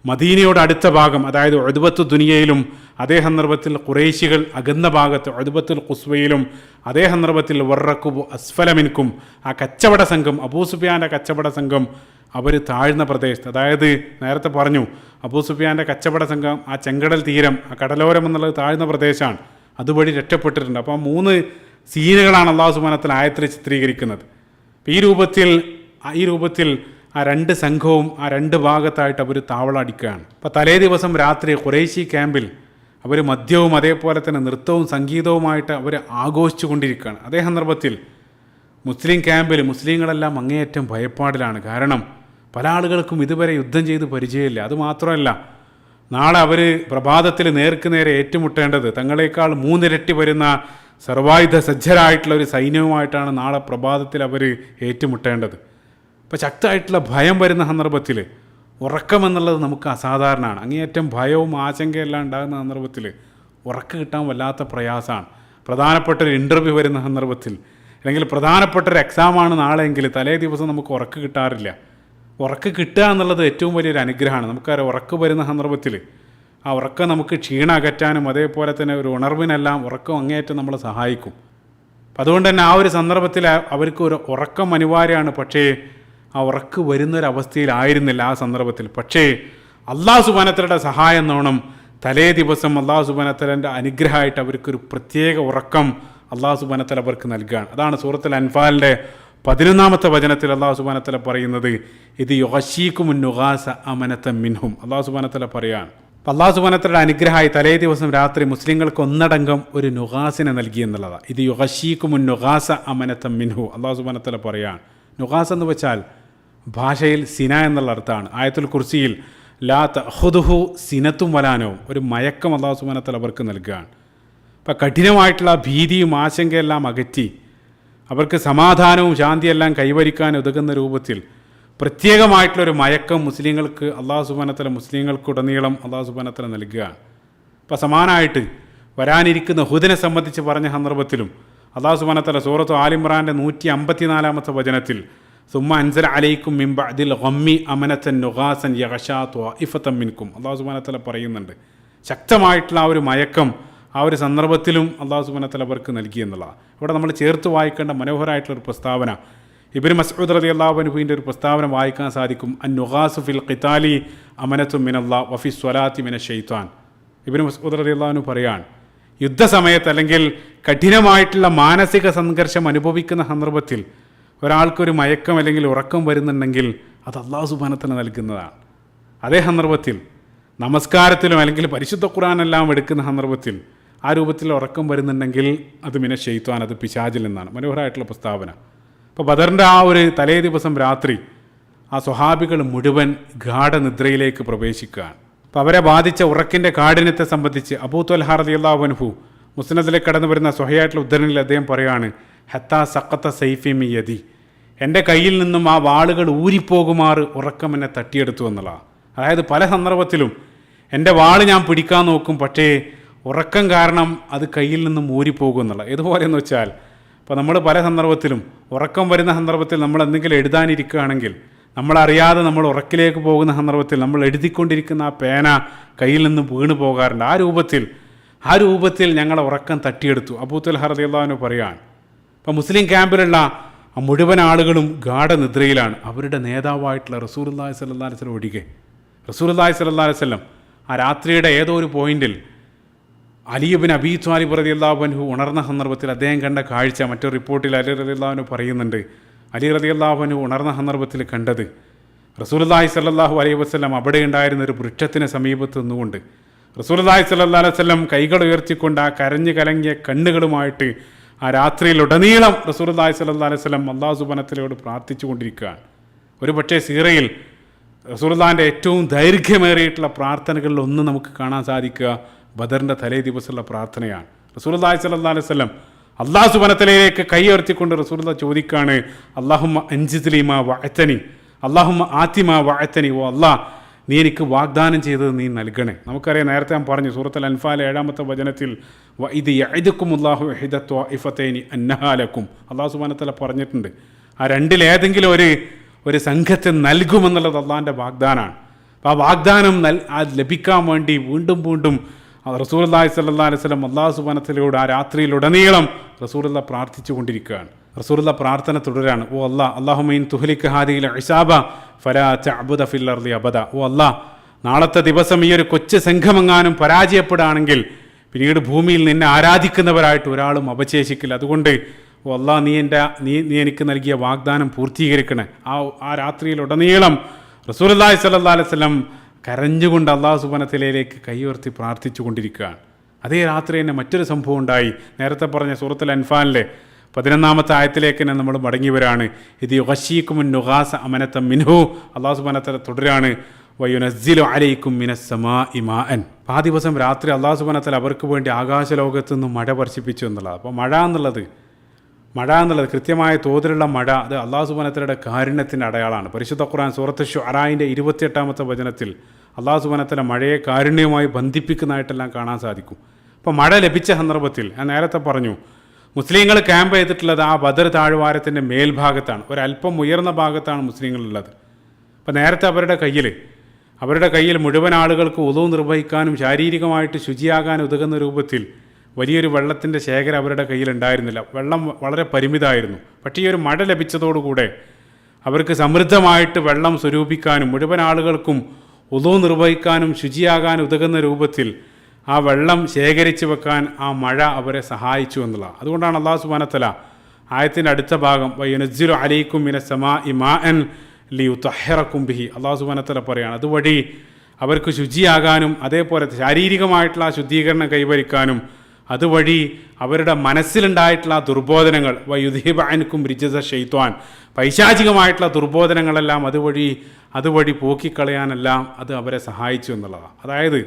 മദീനയോട് അടുത്ത ഭാഗം, അതായത് ഉദ്ബത്തു ദുനിയയിലും അതേ സന്ദർഭത്തിൽ ഖുറൈശികൾ അകന്ന ഭാഗത്ത് ഉദ്ബത്തുൽ ഖുസ്വയിലും അതേ സന്ദർഭത്തിൽ വറക്കുബു അസ്ഫല മിൻകും, ആ കച്ചവട സംഘം, അബൂ സുഫിയാൻ്റെ കച്ചവട സംഘം അവർ താഴ്ന്ന പ്രദേശത്ത്, അതായത് നേരത്തെ പറഞ്ഞു അബൂ സുഫിയാൻ്റെ കച്ചവട സംഘം ആ ചെങ്കടൽ തീരം, ആ കടലോരം എന്നുള്ളത് താഴ്ന്ന പ്രദേശമാണ്, അതുവഴി രക്ഷപ്പെട്ടിട്ടുണ്ട്. അപ്പോൾ 3 സീനുകളാണ് അല്ലാഹു സുബ്ഹാനഹു വ തആല ആയത്തിൽ ചിത്രീകരിക്കുന്നത്. ഈ രൂപത്തിൽ ആ 2 സംഘവും ആ 2 ഭാഗത്തായിട്ട് അവർ താവളം അടിക്കുകയാണ്. അപ്പോൾ തലേ ദിവസം രാത്രി ഖുറൈശി ക്യാമ്പിൽ അവർ മദ്യവും അതേപോലെ തന്നെ നൃത്തവും സംഗീതവുമായിട്ട് അവർ ആഘോഷിച്ചു കൊണ്ടിരിക്കുകയാണ്. അതേ സന്ദർഭത്തിൽ മുസ്ലിം ക്യാമ്പിൽ മുസ്ലിങ്ങളെല്ലാം അങ്ങേയറ്റം ഭയപ്പാടിലാണ്. കാരണം പല ആളുകൾക്കും ഇതുവരെ യുദ്ധം ചെയ്ത് പരിചയമില്ല. അതുമാത്രമല്ല, നാളെ അവർ പ്രഭാതത്തിൽ നേർക്ക് നേരെ ഏറ്റുമുട്ടേണ്ടത് തങ്ങളെക്കാൾ 3 ഇരട്ടി വരുന്ന സർവായുധ സജ്ജരായിട്ടുള്ള ഒരു സൈന്യവുമായിട്ടാണ് നാളെ പ്രഭാതത്തിൽ അവർ ഏറ്റുമുട്ടേണ്ടത്. അപ്പോൾ ശക്തമായിട്ടുള്ള ഭയം വരുന്ന സന്ദർഭത്തിൽ ഉറക്കമെന്നുള്ളത് നമുക്ക് അസാധാരണമാണ്. അങ്ങേയറ്റം ഭയവും ആശങ്കയെല്ലാം ഉണ്ടാകുന്ന സന്ദർഭത്തിൽ ഉറക്കം കിട്ടാൻ വല്ലാത്ത പ്രയാസമാണ്. പ്രധാനപ്പെട്ടൊരു ഇൻ്റർവ്യൂ വരുന്ന സന്ദർഭത്തിൽ അല്ലെങ്കിൽ പ്രധാനപ്പെട്ടൊരു എക്സാമാണ് നാളെയെങ്കിൽ തലേ ദിവസം നമുക്ക് ഉറക്കം കിട്ടാറില്ല. ഉറക്കം കിട്ടുക എന്നുള്ളത് ഏറ്റവും വലിയൊരു അനുഗ്രഹമാണ്. നമുക്കറിയാം, ഉറക്കം വരുന്ന സന്ദർഭത്തിൽ ആ ഉറക്കം നമുക്ക് ക്ഷീണം അകറ്റാനും അതേപോലെ തന്നെ ഒരു ഉണർവിനെല്ലാം ഉറക്കം അങ്ങേയറ്റം നമ്മളെ സഹായിക്കും. അതുകൊണ്ട് തന്നെ ആ ഒരു സന്ദർഭത്തിൽ അവർക്ക് ഒരു ഉറക്കം അനിവാര്യമാണ്. പക്ഷേ ആ ഉറക്ക് വരുന്നൊരവസ്ഥയിലായിരുന്നില്ല ആ സന്ദർഭത്തിൽ. പക്ഷേ അല്ലാഹു സുബ്ഹാനഹു വ തആലയുടെ സഹായം എന്നോണം തലേ ദിവസം അല്ലാഹു സുബ്ഹാനഹു വ തആലയുടെ അനുഗ്രഹമായിട്ട് അവർക്കൊരു പ്രത്യേക ഉറക്കം അല്ലാഹു സുബ്ഹാനഹു വ തആല അവർക്ക് നൽകുകയാണ്. അതാണ് സൂറത്തുൽ അൻഫാലിൻ്റെ 11-ാമത്തെ വചനത്തിൽ അല്ലാഹു സുബ്ഹാനഹു വ തആല പറയുന്നത്, ഇത് യുഗശീകുമുൻ നുഗാസ അമനതൻ മിൻഹും. അല്ലാഹു സുബ്ഹാനഹു വ തആല പറയാണ്, അല്ലാഹു സുബ്ഹാനഹു വ തആലയുടെ അനുഗ്രഹമായി തലേ ദിവസം രാത്രി മുസ്ലിങ്ങൾക്ക് ഒന്നടങ്കം ഒരു നുഗാസിനെ നൽകി എന്നുള്ളതാണ്. ഇത് യുഗശീകുമുൻ നുഗാസ അമനതൻ മിൻഹു. അല്ലാഹു സുബ്ഹാനഹു വ തആല പറയാണ്, നുഗാസ് എന്ന് വെച്ചാൽ ഭാഷയിൽ സിന എന്നുള്ള അർത്ഥമാണ്. ആയത്തുൽ കുർസിയിൽ ലാ തഖുദുഹു സിനത്തും വലാനവും, ഒരു മയക്കം അല്ലാഹു സുബ്ഹാനഹു വ തആല അവർക്ക് നൽകുകയാണ്. അപ്പം കഠിനമായിട്ടുള്ള ഭീതിയും ആശങ്കയെല്ലാം അകറ്റി അവർക്ക് സമാധാനവും ശാന്തിയെല്ലാം കൈവരിക്കാൻ ഉതകുന്ന രൂപത്തിൽ പ്രത്യേകമായിട്ടുള്ളൊരു മയക്കം മുസ്ലിങ്ങൾക്ക് അല്ലാഹു സുബ്ഹാനഹു വ തആല മുസ്ലിങ്ങൾക്കുടനീളം അല്ലാഹു സുബ്ഹാനഹു വ തആല നൽകുകയാണ്. അപ്പോൾ സമാനമായിട്ട് വരാനിരിക്കുന്ന ഹുദിനെ സംബന്ധിച്ച് പറഞ്ഞ സന്ദർഭത്തിലും അല്ലാഹു സുബ്ഹാനഹു വ തആല സൂറത്ത് ആൽ ഇംറാൻ്റെ 154-ാമത്തെ വചനത്തിൽ സുമ്മ അൻസല അലൈക്കും മിൻ ബഅദിൽ ഗമ്മി അമനതൻ നുഗാസൻ യഗ്ശാ ത്വാഇഫതൻ മിൻകും. അല്ലാഹു സുബ്ഹാനഹു വ തആല പറയുന്നുണ്ട്, ശക്തമായിട്ടുള്ള ആ ഒരു മയക്കം ആ ഒരു സന്ദർഭത്തിലും അല്ലാഹു സുബ്ഹാനഹു വ തആല അവർക്ക് നൽകി എന്നുള്ളതാണ്. ഇവിടെ നമ്മൾ ചേർത്ത് വായിക്കേണ്ട മനോഹരമായിട്ടുള്ളൊരു പ്രസ്താവന ഇബ്നു മസ്ഊദ് റളിയല്ലാഹു അൻഹുവിൻ്റെ ഒരു പ്രസ്താവന വായിക്കാൻ സാധിക്കും. അൻ നുഗാസു ഫിൽ ഖിതാലി അമനത്തുൻ മിനല്ലാഹ് വഫി സ്വലാത്തി മിനശ് ശൈത്താൻ. ഇബ്നു മസ്ഊദ് റളിയല്ലാഹു അൻഹു പറയാണ്, യുദ്ധസമയത്ത് അല്ലെങ്കിൽ കഠിനമായിട്ടുള്ള മാനസിക സംഘർഷം അനുഭവിക്കുന്ന സന്ദർഭത്തിൽ ഒരാൾക്കൊരു മയക്കം അല്ലെങ്കിൽ ഉറക്കം വരുന്നുണ്ടെങ്കിൽ അത് അല്ലാഹു സുബ്ഹാനഹു വ തആല നൽകുന്നതാണ്. അതേ സന്ദർഭത്തിൽ നമസ്കാരത്തിലും അല്ലെങ്കിൽ പരിശുദ്ധ ഖുർആനെല്ലാം എടുക്കുന്ന സന്ദർഭത്തിൽ ആ രൂപത്തിൽ ഉറക്കം വരുന്നുണ്ടെങ്കിൽ അത് മിന ശൈത്വാൻ, അത് പിശാചിൽ നിന്നാണ്. മനോഹരമായിട്ടുള്ള പ്രസ്താവന. അപ്പോൾ ബദറിൻ്റെ ആ ഒരു തലേ ദിവസം രാത്രി ആ സ്വഹാബികൾ മുഴുവൻ ഗാഠനിദ്രയിലേക്ക് പ്രവേശിക്കുകയാണ്. അപ്പോൾ അവരെ ബാധിച്ച ഉറക്കിൻ്റെ കാഠിന്യത്തെ സംബന്ധിച്ച് അബൂ ത്വൽഹ റളിയല്ലാഹു അൻഹു മുസ്നദിലേക്ക് കടന്നു വരുന്ന സ്വഹീഹായിട്ടുള്ള ഉദ്ധരണിയിൽ അദ്ദേഹം പറയാണ്, ഹത്താ സഖത്ത സൈഫി മിൻ യദി, എൻ്റെ കയ്യിൽ നിന്നും ആ വാളുകൾ ഊരിപ്പോകുമാറ് ഉറക്കം എന്നെ തട്ടിയെടുത്തു എന്നുള്ളതാണ്. അതായത് പല സന്ദർഭത്തിലും എൻ്റെ വാള് ഞാൻ പിടിക്കാൻ നോക്കും, പക്ഷേ ഉറക്കം കാരണം അത് കയ്യിൽ നിന്നും ഊരിപ്പോകും എന്നുള്ള. ഇതുപോലെയെന്ന് വെച്ചാൽ ഇപ്പോൾ നമ്മൾ പല സന്ദർഭത്തിലും ഉറക്കം വരുന്ന സന്ദർഭത്തിൽ നമ്മൾ എന്തെങ്കിലും എഴുതാനിരിക്കുകയാണെങ്കിൽ നമ്മളറിയാതെ നമ്മൾ ഉറക്കിലേക്ക് പോകുന്ന സന്ദർഭത്തിൽ നമ്മൾ എഴുതിക്കൊണ്ടിരിക്കുന്ന ആ പേന കയ്യിൽ നിന്ന് വീണ് പോകാറുണ്ട്. ആ രൂപത്തിൽ ഞങ്ങളെ ഉറക്കം തട്ടിയെടുത്തു. അബൂ ത്വൽഹ റളിയല്ലാഹു അൻഹു പറയാണ്. അപ്പോൾ മുസ്ലിം ക്യാമ്പിലുള്ള മുഴുവൻ ആളുകളും ഗാഠനിദ്രയിലാണ്. അവരുടെ നേതാവായിട്ടുള്ള റസൂലുള്ളാഹി സ്വല്ലല്ലാഹു അലൈഹി വസല്ലം ഒഴികെ. റസൂലുള്ളാഹി സ്വല്ലല്ലാഹു അലൈഹി വസല്ലം ആ രാത്രിയുടെ ഏതോ ഒരു പോയിന്റിൽ അലി ഇബ്നു അബീ ത്വാലിബ് റളിയല്ലാഹു അൻഹു ഉണർന്ന സന്ദർഭത്തിൽ അദ്ദേഹം കണ്ട കാഴ്ച മറ്റൊരു റിപ്പോർട്ടിൽ അലി റളിയല്ലാഹു അൻഹു പറയുന്നുണ്ട്. അലി റളിയല്ലാഹു അൻഹു ഉണർന്ന സന്ദർഭത്തിൽ കണ്ടത് റസൂലുള്ളാഹി സ്വല്ലല്ലാഹു അലൈഹി വസല്ലം അവിടെ ഉണ്ടായിരുന്ന ഒരു വൃക്ഷത്തിന് സമീപത്ത് നിന്നുകൊണ്ട് റസൂലുള്ളാഹി സ്വല്ലല്ലാഹു അലൈഹി വസല്ലം കൈകൾ ഉയർത്തിക്കൊണ്ട് ആ കരഞ്ഞു കലങ്ങിയ കണ്ണുകളുമായിട്ട് ആ രാത്രിയിലുടനീളം റസൂലുള്ളാഹി സ്വല്ലല്ലാഹു അലൈഹി വസല്ലം അല്ലാഹു സുബ്ഹാനഹു വ തആലയോട് പ്രാർത്ഥിച്ചു കൊണ്ടിരിക്കുകയാണ്. ഒരു പക്ഷേ സീറയിൽ റസൂലുള്ളാഹിൻ്റെ ഏറ്റവും ദൈർഘ്യമേറിയിട്ടുള്ള പ്രാർത്ഥനകളിൽ ഒന്ന് നമുക്ക് കാണാൻ സാധിക്കുക ബദറിൻ്റെ തലേ ദിവസമുള്ള പ്രാർത്ഥനയാണ്. റസൂലുള്ളാഹി സ്വല്ലല്ലാഹു അലൈഹി വസല്ലം അള്ളാഹു സുബ്ഹാനഹു കൈ ഉയർത്തിക്കൊണ്ട് റസൂലുള്ളാഹി ചോദിക്കാണ്, അല്ലാഹുമ്മ അൻജിസ്ലിമാ വഅതനി, അല്ലാഹുമ്മ ആതിമാ വഅതനി, ഓ അല്ലാഹ് നീ എനിക്ക് വാഗ്ദാനം ചെയ്തത് നീ നൽകണേ. നമുക്കറിയാം, നേരത്തെ ഞാൻ പറഞ്ഞു സൂറത്തുൽ അൻഫാൽ 7-ാമത്തെ വചനത്തിൽ വഇദ് യഇദുകുമുല്ലാഹു ഇഹ്ദ ത്വാഇഫതൈനി അന്നഹാ ലക്കും, അല്ലാഹു സുബ്ഹാനഹു വതആല പറഞ്ഞിട്ടുണ്ട് ആ രണ്ടിലേതെങ്കിലും ഒരു സംഘത്തെ നൽകുമെന്നുള്ളത് അള്ളാഹിൻ്റെ വാഗ്ദാനമാണ്. അപ്പോൾ ആ വാഗ്ദാനം ലഭിക്കാൻ വേണ്ടി വീണ്ടും വീണ്ടും റസൂലുള്ളാഹി സ്വല്ലല്ലാഹു അലൈഹി വസല്ലം അല്ലാഹു സുബ്ഹാനഹു വതആലയോട് ആ രാത്രിയിലുടനീളം റസൂലുള്ളാഹി പ്രാർത്ഥിച്ചു കൊണ്ടിരിക്കുകയാണ്. റസൂലുള്ളാഹി പ്രാർത്ഥന തുടരാണ്, ഓ അല്ലാഹ്, അല്ലാഹുമ്മ ഇൻ തുഹ്ലിക ഹാദിഹിൽ ഇസാബ ഫലാ തഅബുദ ഫിൽ അർളി അബദ, ഓ അല്ലാഹ് നാളത്തെ ദിവസം ഈ ഒരു കൊച്ചു സംഘമെങ്ങാനും പരാജയപ്പെടുകയാണെങ്കിൽ പിന്നീട് ഭൂമിയിൽ നിന്നെ ആരാധിക്കുന്നവരായിട്ട് ഒരാളും അവശേഷിക്കില്ല. അതുകൊണ്ട് ഓ അല്ലാഹ് നീ എനിക്ക് നൽകിയ വാഗ്ദാനം പൂർത്തീകരിക്കണേ. ആ രാത്രിയിലുടനീളം റസൂലുള്ളാഹി സ്വല്ലല്ലാഹു അലൈഹി വസല്ലം കരഞ്ഞുകൊണ്ട് അല്ലാഹു സുബ്ഹാനഹു വതആലയിലേക്ക് കൈയുയർത്തി പ്രാർത്ഥിച്ചു കൊണ്ടിരിക്കുകയാണ്. അതേ രാത്രി തന്നെ മറ്റൊരു സംഭവം ഉണ്ടായി. നേരത്തെ പറഞ്ഞ സൂറത്തുൽ അൻഫാലിലെ 11-ാമത്തെ ആയത്തിലേക്ക് തന്നെ നമ്മൾ മടങ്ങിയവരാണ്. ഇത് യുഗശീക്കുമുൻ നുഗാസ അമനത്തം മിൻഹു, അല്ലാഹു സുബ്ഹാനഹു വതആല തുടരാണ്, വയുനസ്സിലു അലൈക്കും മിനസ് സമാഇ മാഅൻ. ആ ദിവസം രാത്രി അല്ലാഹു സുബ്ഹാനഹു വതആല അവർക്ക് വേണ്ടി ആകാശലോകത്ത് നിന്ന് മഴ വർഷിപ്പിച്ചു എന്നുള്ളത്. അപ്പോൾ മഴ എന്നുള്ളത് കൃത്യമായ തോതിലുള്ള മഴ, അത് അല്ലാഹു സുബ്ഹാനഹു വതആലയുടെ കാരുണ്യത്തിൻ്റെ അടയാളമാണ്. പരിശുദ്ധ ഖുർആൻ സൂറത്ത് ശുഅറായിൻ്റെ 28-ാമത്തെ വചനത്തിൽ അല്ലാഹു സുബ്ഹാനഹു വതആല മഴയെ കാരുണ്യവുമായി ബന്ധിപ്പിക്കുന്നതായിട്ടെല്ലാം കാണാൻ സാധിക്കും. അപ്പോൾ മഴ ലഭിച്ച സന്ദർഭത്തിൽ ഞാൻ നേരത്തെ പറഞ്ഞു, മുസ്ലിങ്ങൾ ക്യാമ്പ് ചെയ്തിട്ടുള്ളത് ആ ബദർ താഴ്വാരത്തിൻ്റെ മേൽഭാഗത്താണ്, ഒരല്പം ഉയർന്ന ഭാഗത്താണ് മുസ്ലിങ്ങളുള്ളത്. അപ്പോൾ നേരത്തെ അവരുടെ കയ്യിൽ മുഴുവൻ ആളുകൾക്ക് ഉളു നിർവഹിക്കാനും ശാരീരികമായിട്ട് ശുചിയാകാൻ ഉതകുന്ന രൂപത്തിൽ വലിയൊരു വെള്ളത്തിൻ്റെ ശേഖരം അവരുടെ കയ്യിലുണ്ടായിരുന്നില്ല. വെള്ളം വളരെ പരിമിതമായിരുന്നു. പക്ഷേ ഈ ഒരു മഴ ലഭിച്ചതോടുകൂടെ അവർക്ക് സമൃദ്ധമായിട്ട് വെള്ളം സ്വരൂപിക്കാനും മുഴുവൻ ആളുകൾക്കും ഉളു നിർവഹിക്കാനും ശുചിയാകാൻ ഉതകുന്ന രൂപത്തിൽ ആ വെള്ളം ശേഖരിച്ച് വെക്കാൻ ആ മഴ അവരെ സഹായിച്ചു എന്നുള്ളതാണ്. അതുകൊണ്ടാണ് അല്ലാഹു സുബ്ഹാനഹു വതആല ആയത്തിൻ്റെ അടുത്ത ഭാഗം വയുനസ്സിലു അലൈക്കും മിനസ് സമാഇ മാഅൻ ലിയുതഹിറക്കും ബിഹി, അല്ലാഹു സുബ്ഹാനഹു വതആല പറയുകയാണ്, അതുവഴി അവർക്ക് ശുചിയാകാനും അതേപോലെ ശാരീരികമായിട്ടുള്ള ആ ശുദ്ധീകരണം കൈവരിക്കാനും അതുവഴി അവരുടെ മനസ്സിലുണ്ടായിട്ടുള്ള ദുർബോധനങ്ങൾ വയുദ്ഹിബ അൻകും റിജസ ശൈത്വാൻ, പൈശാചികമായിട്ടുള്ള ദുർബോധനങ്ങളെല്ലാം അതുവഴി പോക്കിക്കളയാനെല്ലാം അത് അവരെ സഹായിച്ചു എന്നുള്ളതാണ്. അതായത്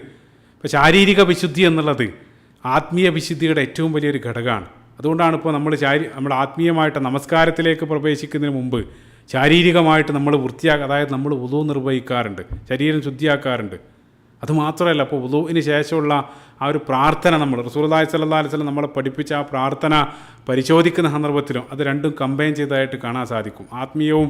ഇപ്പോൾ ശാരീരിക വിശുദ്ധി എന്നുള്ളത് ആത്മീയ വിശുദ്ധിയുടെ ഏറ്റവും വലിയൊരു ഘടകമാണ്. അതുകൊണ്ടാണ് ഇപ്പോൾ നമ്മൾ ആത്മീയമായിട്ട് നമസ്കാരത്തിലേക്ക് പ്രവേശിക്കുന്നതിന് മുമ്പ് ശാരീരികമായിട്ട് നമ്മൾ അതായത് നമ്മൾ വുളു നിർവഹിക്കാറുണ്ട്, ശരീരം ശുദ്ധിയാക്കാറുണ്ട്. അതുമാത്രമല്ല, അപ്പോൾ വുളുവിന് ശേഷമുള്ള ആ ഒരു പ്രാർത്ഥന നമ്മൾ റസൂലുള്ളാഹി സ്വല്ലല്ലാഹു അലൈഹി വസല്ലം നമ്മളെ പഠിപ്പിച്ച ആ പ്രാർത്ഥന പരിശോധിക്കുന്ന സന്ദർഭത്തിലും അത് രണ്ടും കമ്പൈൻ ചെയ്തതായിട്ട് കാണാൻ സാധിക്കും. ആത്മീയവും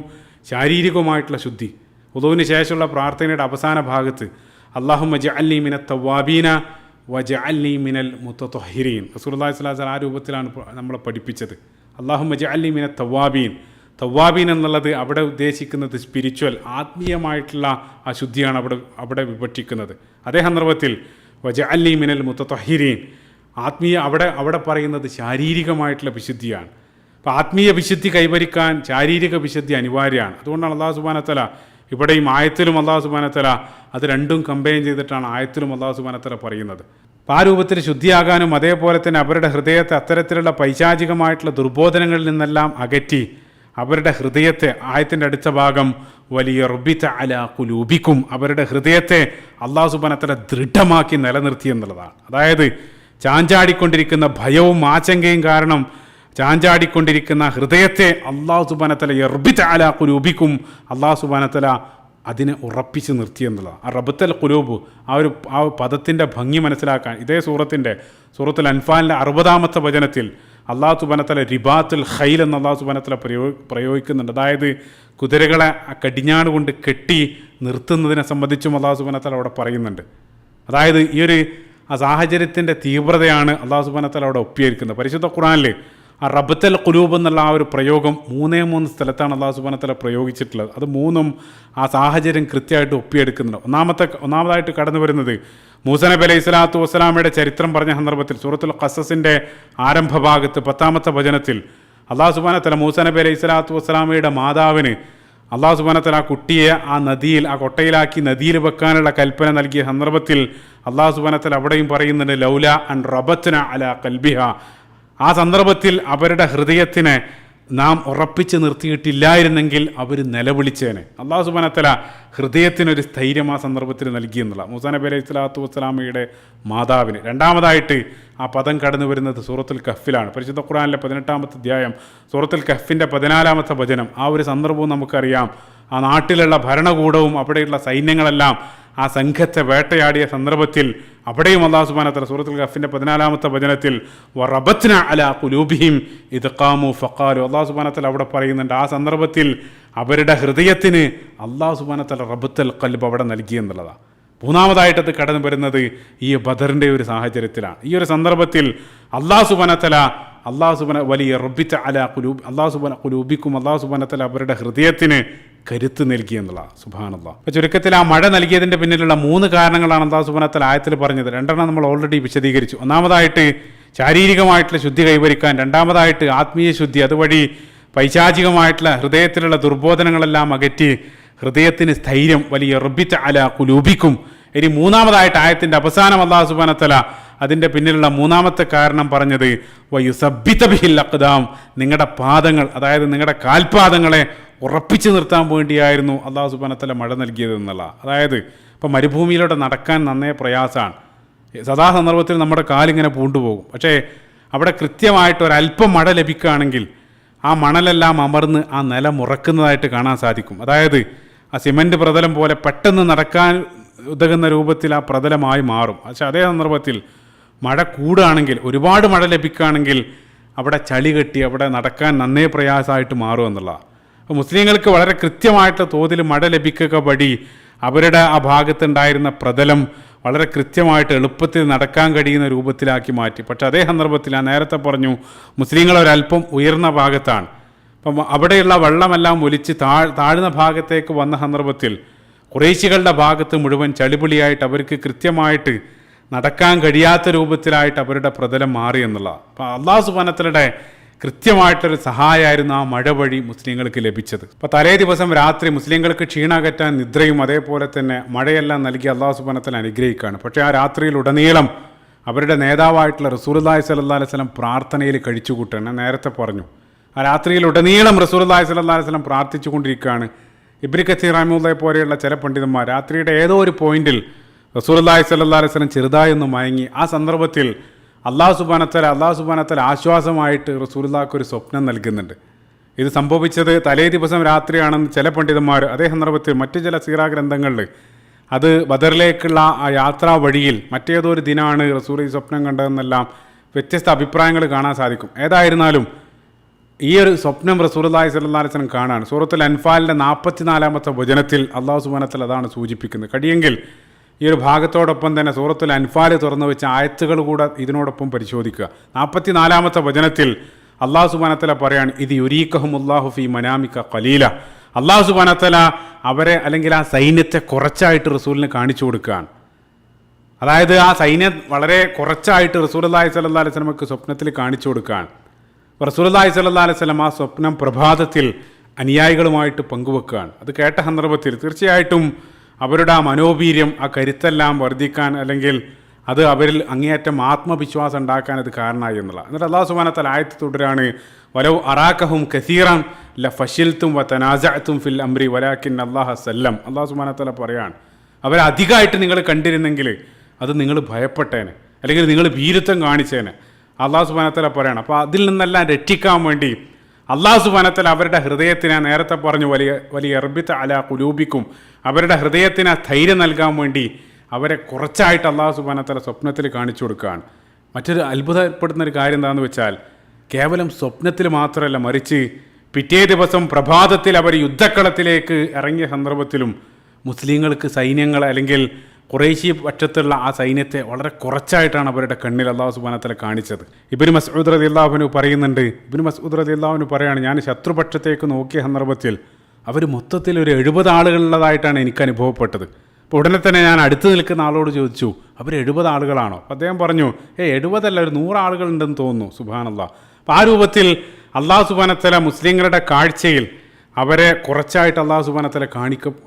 ശാരീരികവുമായിട്ടുള്ള ശുദ്ധി. വുളുവിന് ശേഷമുള്ള പ്രാർത്ഥനയുടെ അവസാന ഭാഗത്ത് അല്ലാഹുമ്മ ജഅൽനി മിനത്ത് തവ്വാബീന വജഅൽനി മിനൽ മുത്തത്വഹിരീൻ, റസൂലുള്ളാഹി സ്വല്ലല്ലാഹു അലൈഹി വസല്ലം ആ രൂപത്തിലാണ് നമ്മളെ പഠിപ്പിച്ചത്. അല്ലാഹുമ്മ ജഅൽനി മിനത്ത് തവ്വാബീൻ എന്നുള്ളത് അവിടെ ഉദ്ദേശിക്കുന്നത് സ്പിരിച്വൽ ആത്മീയമായിട്ടുള്ള ആ ശുദ്ധിയാണ് അവിടെ വിവക്ഷിക്കുന്നത്. അതേ സന്ദർഭത്തിൽ വജഅൽനി മിനൽ മുത്തത്വഹിരീൻ അവിടെ പറയുന്നത് ശാരീരികമായിട്ടുള്ള വിശുദ്ധിയാണ്. അപ്പോൾ ആത്മീയ വിശുദ്ധി കൈവരിക്കാൻ ശാരീരിക വിശുദ്ധി അനിവാര്യമാണ്. അതുകൊണ്ടാണ് അല്ലാഹു സുബ്ഹാനഹു വതആല ഇവിടെയും ആയത്തിലും അല്ലാഹു സുബ്ഹാനഹു വതആല അത് രണ്ടും കമ്പൈൻ ചെയ്തിട്ടാണ് ആയത്തിലും അല്ലാഹു സുബ്ഹാനഹു വതആല പറയുന്നത്. അപ്പോൾ ആ രൂപത്തിൽ ശുദ്ധിയാകാനും അതേപോലെ തന്നെ അവരുടെ ഹൃദയത്തെ അത്തരത്തിലുള്ള പൈശാചികമായിട്ടുള്ള ദുർബോധനങ്ങളിൽ നിന്നെല്ലാം അകറ്റി അവരുടെ ഹൃദയത്തെ, ആയത്തിൻ്റെ അടുത്ത ഭാഗം വലിയർബിത അലാ ഖുലൂബിക്കും, അവരുടെ ഹൃദയത്തെ അല്ലാഹു സുബ്ഹാനഹു വതആല ദൃഢമാക്കി നിലനിർത്തി എന്നുള്ളതാണ്. അതായത് ചാഞ്ചാടിക്കൊണ്ടിരിക്കുന്ന ഭയവും ആശങ്കയും കാരണം ചാഞ്ചാടിക്കൊണ്ടിരിക്കുന്ന ഹൃദയത്തെ അല്ലാഹു സുബ്ഹാനഹു വതആല യർബിത അലാ ഖുലൂബിക്കും, അല്ലാഹു സുബ്ഹാനഹു വതആല അതിനെ ഉറപ്പിച്ച് നിർത്തി എന്നുള്ളതാണ്. ആ റബത്തൽ ഖുലൂബ് ആ പദത്തിൻ്റെ ഭംഗി മനസ്സിലാക്കാൻ ഇതേ സൂറത്തുൽ അൻഫാലിൻ്റെ 60-ാമത്തെ വചനത്തിൽ അല്ലാഹു സുബ്ഹാനഹു വതആല റിബാത്തുൽ ഖൈൽ എന്ന് അല്ലാഹു സുബ്ഹാനഹു വതആല പ്രയോഗിക്കുന്നുണ്ട്. അതായത് കുതിരകളെ കടിഞ്ഞാണ് കൊണ്ട് കെട്ടി നിർത്തുന്നതിനെ സംബന്ധിച്ചും അല്ലാഹു സുബ്ഹാനഹു വതആല അവിടെ പറയുന്നുണ്ട്. അതായത് ഈ ഒരു ആ സാഹചര്യത്തിൻ്റെ തീവ്രതയാണ് അല്ലാഹു സുബ്ഹാനഹു വതആല അവിടെ ഒപ്പിയിരിക്കുന്നത്. പരിശുദ്ധ ഖുർആനിൽ ആ റബ്ബത്തൽ ഖുലൂബ് എന്നുള്ള ആ ഒരു പ്രയോഗം 3 സ്ഥലത്താണ് അല്ലാഹു സുബ്ഹാനഹു വതആല പ്രയോഗിച്ചിട്ടുള്ളത്. അത് 3 ആ സാഹചര്യം കൃത്യമായിട്ട് ഒപ്പിയെടുക്കുന്നുണ്ട്. ഒന്നാമതായിട്ട് കടന്നു വരുന്നത് മൂസാ നബി അലൈഹി സ്വലാത്തു വസ്സലാമയുടെ ചരിത്രം പറഞ്ഞ സന്ദർഭത്തിൽ സൂറത്തുൽ ഖസസിൻ്റെ ആരംഭ ഭാഗത്ത് 10-ാമത്തെ വചനത്തിൽ അല്ലാഹു സുബ്ഹാനഹു വതആല മൂസാ നബി അലൈഹി സ്വലാത്തു വസ്സലാമയുടെ മാതാവിന് അല്ലാഹു സുബ്ഹാനഹു വതആല ആ കുട്ടിയെ ആ കൊട്ടയിലാക്കി നദിയിൽ വെക്കാനുള്ള കൽപ്പന നൽകിയ സന്ദർഭത്തിൽ അല്ലാഹു സുബ്ഹാനഹു വതആല അവിടെയും പറയുന്നുണ്ട് ലൗല അൻ റബത്ന അലാ ഖൽബിഹ, ആ സന്ദർഭത്തിൽ അവരുടെ ഹൃദയത്തിനെ നാം ഉറപ്പിച്ച് നിർത്തിയിട്ടില്ലായിരുന്നെങ്കിൽ അവർ നിലവിളിച്ചേനെ. അള്ളാഹു സുബ്ഹാനഹു വ തആല ഹൃദയത്തിനൊരു സ്ഥൈര്യം ആ സന്ദർഭത്തിൽ നൽകിയെന്നുള്ള മൂസാ നബി അലൈഹി സ്വലാത്തു വസ്സലാമയുടെ മാതാവിന്. രണ്ടാമതായിട്ട് ആ പദം കടന്നു വരുന്നത് സൂറത്തുൽ കഹ്ഫിലാണ്. പരിശുദ്ധ ഖുർആനിലെ 18-ാമത്തെ അധ്യായം സൂറത്തുൽ കഹ്ഫിൻ്റെ 14-ാമത്തെ വചനം. ആ ഒരു സന്ദർഭവും നമുക്കറിയാം. ആ നാട്ടിലുള്ള ഭരണകൂടവും അവിടെയുള്ള സൈന്യങ്ങളെല്ലാം ആ സംഘത്തെ വേട്ടയാടിയ സന്ദർഭത്തിൽ അവിടെയും അല്ലാഹു സുബ്ഹാനഹു വ തആല സൂറത്തുൽ കഹ്ഫിൻ്റെ 14-ാമത്തെ വചനത്തിൽ വറബത്ന അലാ ഖുലൂബിഹിം ഇദ് ഖാമു ഫഖാലു, അല്ലാഹു സുബ്ഹാനഹു വ തആല അവിടെ പറയുന്നുണ്ട് ആ സന്ദർഭത്തിൽ അവരുടെ ഹൃദയത്തിന് അല്ലാഹു സുബ്ഹാനഹു വ തആല റബ്ത്തുൽ ഖൽബ് അവിടെ നൽകി എന്നുള്ളതാണ്. മൂന്നാമതായിട്ടത് കടന്നു വരുന്നത് ഈ ബദറിൻ്റെ ഒരു സാഹചര്യത്തിലാണ്. ഈ ഒരു സന്ദർഭത്തിൽ അല്ലാഹു സുബ്ഹാനഹു വ തആല വലിയ റബ്ബിത അലാ ഖുലൂബ് അല്ലാഹു സുബ്ഹാനഹു ഖുലൂബിക്കും അല്ലാഹു സുബ്ഹാനഹു വ തആല അവരുടെ ഹൃദയത്തിന് കരുത്ത് നൽകി എന്നുള്ളതാണ്. സുബ്ഹാനല്ലാഹ്. അപ്പോൾ ചുരുക്കത്തിൽ ആ മഴ നൽകിയതിൻ്റെ പിന്നിലുള്ള 3 കാരണങ്ങളാണ് അല്ലാഹു സുബ്ഹാനഹു വ തആല ആയത്തിൽ പറഞ്ഞത്. 2 നമ്മൾ ഓൾറെഡി വിശദീകരിച്ചു. ഒന്നാമതായിട്ട് ശാരീരികമായിട്ടുള്ള ശുദ്ധി കൈവരിക്കാൻ, രണ്ടാമതായിട്ട് ആത്മീയ ശുദ്ധി, അതുവഴി പൈശാചികമായിട്ടുള്ള ഹൃദയത്തിലുള്ള ദുർബോധനങ്ങളെല്ലാം അകറ്റി ഹൃദയത്തിന് സ്ഥൈര്യം, വലിയ റബ്ബിത അലാ ഖുലൂബിക്കും. ഇനി മൂന്നാമതായിട്ട് ആയത്തിൻ്റെ അവസാനം അല്ലാഹു സുബ്ഹാനഹു വ തആല അതിൻ്റെ പിന്നിലുള്ള 3-ാമത്തെ കാരണം പറഞ്ഞത് വയുസബ്ബിത ബിഹിൽ അഖ്ദാം, നിങ്ങളുടെ പാദങ്ങൾ, അതായത് നിങ്ങളുടെ കാൽപാദങ്ങളെ ഉറപ്പിച്ചു നിർത്താൻ വേണ്ടിയായിരുന്നു അല്ലാഹു സുബ്ഹാനഹു വ തആല മഴ നൽകിയത് എന്നുള്ള. അതായത് ഇപ്പോൾ മരുഭൂമിയിലൂടെ നടക്കാൻ നന്നേ പ്രയാസമാണ്. സദാ സന്ദർഭത്തിൽ നമ്മുടെ കാലിങ്ങനെ പൂണ്ടുപോകും. പക്ഷേ അവിടെ കൃത്യമായിട്ട് ഒരല്പം മഴ ലഭിക്കുകയാണെങ്കിൽ ആ മണലെല്ലാം അമർന്ന് ആ നിലം ഉറക്കുന്നതായിട്ട് കാണാൻ സാധിക്കും. അതായത് ആ സിമൻറ്റ് പ്രതലം പോലെ പെട്ടെന്ന് നടക്കാൻ ഉതകുന്ന രൂപത്തിൽ ആ പ്രതലമായി മാറും. പക്ഷേ അതേ സന്ദർഭത്തിൽ മഴ കൂടുകയാണെങ്കിൽ, ഒരുപാട് മഴ ലഭിക്കുകയാണെങ്കിൽ അവിടെ ചളി കെട്ടി അവിടെ നടക്കാൻ നന്നേ പ്രയാസമായിട്ട് മാറും എന്നുള്ളതാണ്. അപ്പോൾ മുസ്ലിങ്ങൾക്ക് വളരെ കൃത്യമായിട്ടുള്ള തോതിൽ മഴ ലഭിക്കുക വഴി അവരുടെ ആ ഭാഗത്തുണ്ടായിരുന്ന പ്രതലം വളരെ കൃത്യമായിട്ട് എളുപ്പത്തിൽ നടക്കാൻ കഴിയുന്ന രൂപത്തിലാക്കി മാറ്റി. പക്ഷേ അതേ സന്ദർഭത്തിൽ ഞാൻ നേരത്തെ പറഞ്ഞു മുസ്ലിങ്ങൾ ഒരല്പം ഉയർന്ന ഭാഗത്താണ്. അപ്പം അവിടെയുള്ള വെള്ളമെല്ലാം ഒലിച്ച് താഴ്ന്ന ഭാഗത്തേക്ക് വന്ന സന്ദർഭത്തിൽ ഖുറൈശികളുടെ ഭാഗത്ത് മുഴുവൻ ചളിപിളിയായിട്ട് അവർക്ക് കൃത്യമായിട്ട് നടക്കാൻ കഴിയാത്ത രൂപത്തിലായിട്ട് അവരുടെ പ്രതലം മാറി എന്നുള്ളതാണ്. അപ്പോൾ അല്ലാഹു സുബ്ഹാനഹു വ തആലയുടെ കൃത്യമായിട്ടൊരു സഹായമായിരുന്നു ആ മഴ വഴി മുസ്ലിങ്ങൾക്ക് ലഭിച്ചത്. അപ്പോൾ തലേ ദിവസം രാത്രി മുസ്ലിങ്ങൾക്ക് ക്ഷീണകറ്റാൻ നിദ്രയും അതേപോലെ തന്നെ മഴയെല്ലാം നൽകി അല്ലാഹു സുബ്ഹാനഹു വ തആല അനുഗ്രഹിക്കുകയാണ്. പക്ഷേ ആ രാത്രിയിലുടനീളം അവരുടെ നേതാവായിട്ടുള്ള റസൂലുള്ളാഹി സ്വല്ലല്ലാഹി അലൈഹി വസല്ലം പ്രാർത്ഥനയിൽ കഴിച്ചുകൂട്ടുകയാണ്. ഞാൻ നേരത്തെ പറഞ്ഞു ആ രാത്രിയിലുടനീളം റസൂലുള്ളാഹി സ്വല്ലല്ലാഹി അലൈഹി വസല്ലം പ്രാർത്ഥിച്ചു കൊണ്ടിരിക്കുകയാണ്. ഇബ്നു കസീർ റഹിമഹുല്ലാഹി പോലെയുള്ള ചില പണ്ഡിതന്മാർ രാത്രിയുടെ ഏതോ ഒരു പോയിന്റിൽ റസൂലുള്ളാഹി സ്വല്ലല്ലാഹി അലൈഹി വസല്ലം ചെറുതായി ഒന്ന് മയങ്ങി. ആ സന്ദർഭത്തിൽ അല്ലാഹു സുബ്ഹാനഹു വ തആല ആശ്വാസമായിട്ട് റസൂലുള്ളാഹിക്ക് ഒരു സ്വപ്നം നൽകുന്നുണ്ട്. ഇത് സംഭവിച്ചത് തലേ ദിവസം രാത്രിയാണെന്ന് ചില പണ്ഡിതന്മാർ, അതേ സന്ദർഭത്തിൽ മറ്റു ചില സീറാ ഗ്രന്ഥങ്ങളിൽ അത് ബദറിലേക്കുള്ള ആ യാത്രാ വഴിയിൽ മറ്റേതോ ഒരു ദിനമാണ് റസൂൽ ഈ സ്വപ്നം കണ്ടതെന്നെല്ലാം വ്യത്യസ്ത അഭിപ്രായങ്ങൾ കാണാൻ സാധിക്കും. ഏതായിരുന്നാലും ഈ ഒരു സ്വപ്നം റസൂലുള്ളാഹി സ്വല്ലല്ലാഹി അലൈഹി വസല്ലം കാണാണ്. സൂറത്തുൽ അൻഫാലിൻ്റെ 44-ാമത്തെ വചനത്തിൽ അല്ലാഹു സുബ്ഹാനഹു വ തആല അതാണ് സൂചിപ്പിക്കുന്നത്. കഴിയെങ്കിൽ ഈ ഒരു ഭാഗത്തോടൊപ്പം തന്നെ സൂറത്തുൽ അൻഫാൽ തുറന്നു വെച്ച ആയത്തുകൾ കൂടെ ഇതിനോടൊപ്പം പരിശോധിക്കുക. 44-ാമത്തെ വചനത്തിൽ അല്ലാഹു സുബ്ഹാനഹു വ തആല പറയാണ്, ഇത് യുരീകഹുമുല്ലാഹു ഫീ മനാമിക ഖലീല. അല്ലാഹു സുബ്ഹാനഹു വ തആല അവരെ അല്ലെങ്കിൽ ആ സൈന്യത്തെ കുറച്ചായിട്ട് റസൂലിന് കാണിച്ചു കൊടുക്കുകയാണ്. അതായത് ആ സൈന്യം വളരെ കുറച്ചായിട്ട് റസൂലുള്ളാഹി സ്വല്ലല്ലാഹി അലൈഹി വസല്ലമക്ക് സ്വപ്നത്തിൽ കാണിച്ചു കൊടുക്കുകയാണ്. റസൂലുള്ളാഹി സ്വല്ലല്ലാഹി അലൈഹി വസല്ലം ആ സ്വപ്നം പ്രഭാതത്തിൽ അനുയായികളുമായിട്ട് പങ്കുവെക്കുകയാണ്. അത് കേട്ട സന്ദർഭത്തിൽ തീർച്ചയായിട്ടും അവരുടെ ആ മനോവീര്യം, ആ കരുത്തെല്ലാം വർദ്ധിക്കാൻ, അല്ലെങ്കിൽ അത് അവരിൽ അങ്ങേയറ്റം ആത്മവിശ്വാസം ഉണ്ടാക്കാൻ അത് കാരണമായി എന്നുള്ള. എന്നിട്ട് അല്ലാഹു സുബ്ഹാനഹു വ തആല ആയത്ത് തുടരാണ്, വലൗ അറാകഹും കസീറൻ ലഫശിൽതും വതനാസഅതും ഫിൽ അംരി വലാകിൻ അല്ലാഹ സല്ലം. അല്ലാഹു സുബ്ഹാനഹു വ തആല പറയാണ്, അവരെ അധികമായിട്ട് നിങ്ങൾ കണ്ടിരുന്നെങ്കിൽ അത് നിങ്ങൾ ഭയപ്പെട്ടേനെ, അല്ലെങ്കിൽ നിങ്ങൾ ഭീരുത്വം കാണിച്ചേനെ. അല്ലാഹു സുബ്ഹാനഹു വ തആല പറയാണ്. അപ്പോൾ അതിൽ നിന്നെല്ലാം രക്ഷിക്കാൻ വേണ്ടി അല്ലാഹു സുബ്ഹാനഹു വ തആല അവരുടെ ഹൃദയത്തിന്, നേരത്തെ പറഞ്ഞു വലിയ റബ്ബിത അലാ ഖുലൂബിക്കും, അവരുടെ ഹൃദയത്തിന് ധൈര്യം നൽകാൻ വേണ്ടി അവരെ കുറച്ചായിട്ട് അല്ലാഹു സുബ്ഹാനഹു വ തആല സ്വപ്നത്തിൽ കാണിച്ചു കൊടുക്കുകയാണ്. മറ്റൊരു അത്ഭുതപ്പെടുന്ന ഒരു കാര്യം എന്താണെന്ന് വെച്ചാൽ, കേവലം സ്വപ്നത്തിൽ മാത്രമല്ല, മറിച്ച് പിറ്റേ ദിവസം പ്രഭാതത്തിൽ അവർ യുദ്ധക്കളത്തിലേക്ക് ഇറങ്ങിയ സന്ദർഭത്തിലും മുസ്ലിങ്ങൾക്ക് സൈന്യങ്ങൾ അല്ലെങ്കിൽ ഖുറൈശി പക്ഷത്തുള്ള ആ സൈന്യത്തെ വളരെ കുറച്ചായിട്ടാണ് അവരുടെ കണ്ണിൽ അല്ലാഹു സുബ്ഹാനഹു വ തആല കാണിച്ചത്. ഇബ്നു മസ്ഊദ് റളിയല്ലാഹു അൻഹു പറയുന്നുണ്ട്, ഇബ്നു മസ്ഊദ് റളിയല്ലാഹു അൻഹു പറയാണ്, ഞാൻ ശത്രുപക്ഷത്തേക്ക് നോക്കിയ സന്ദർഭത്തിൽ അവർ മൊത്തത്തിൽ ഒരു 70 ആളുകളുള്ളതായിട്ടാണ് എനിക്ക് അനുഭവപ്പെട്ടത്. അപ്പോൾ ഉടനെ തന്നെ ഞാൻ അടുത്ത് നിൽക്കുന്ന ആളോട് ചോദിച്ചു, അവർ 70 ആളുകളാണോ? അപ്പോൾ അദ്ദേഹം പറഞ്ഞു, 70 അല്ല, ഒരു 100 ആളുകളുണ്ടെന്ന് തോന്നുന്നു. സുബ്ഹാനല്ലാഹ്. അപ്പോൾ ആ രൂപത്തിൽ അല്ലാഹു സുബ്ഹാനഹു വ തആല മുസ്ലിങ്ങളുടെ കാഴ്ചയിൽ അവരെ കുറച്ചായിട്ട് അല്ലാഹു സുബ്ഹാനഹു വ തആല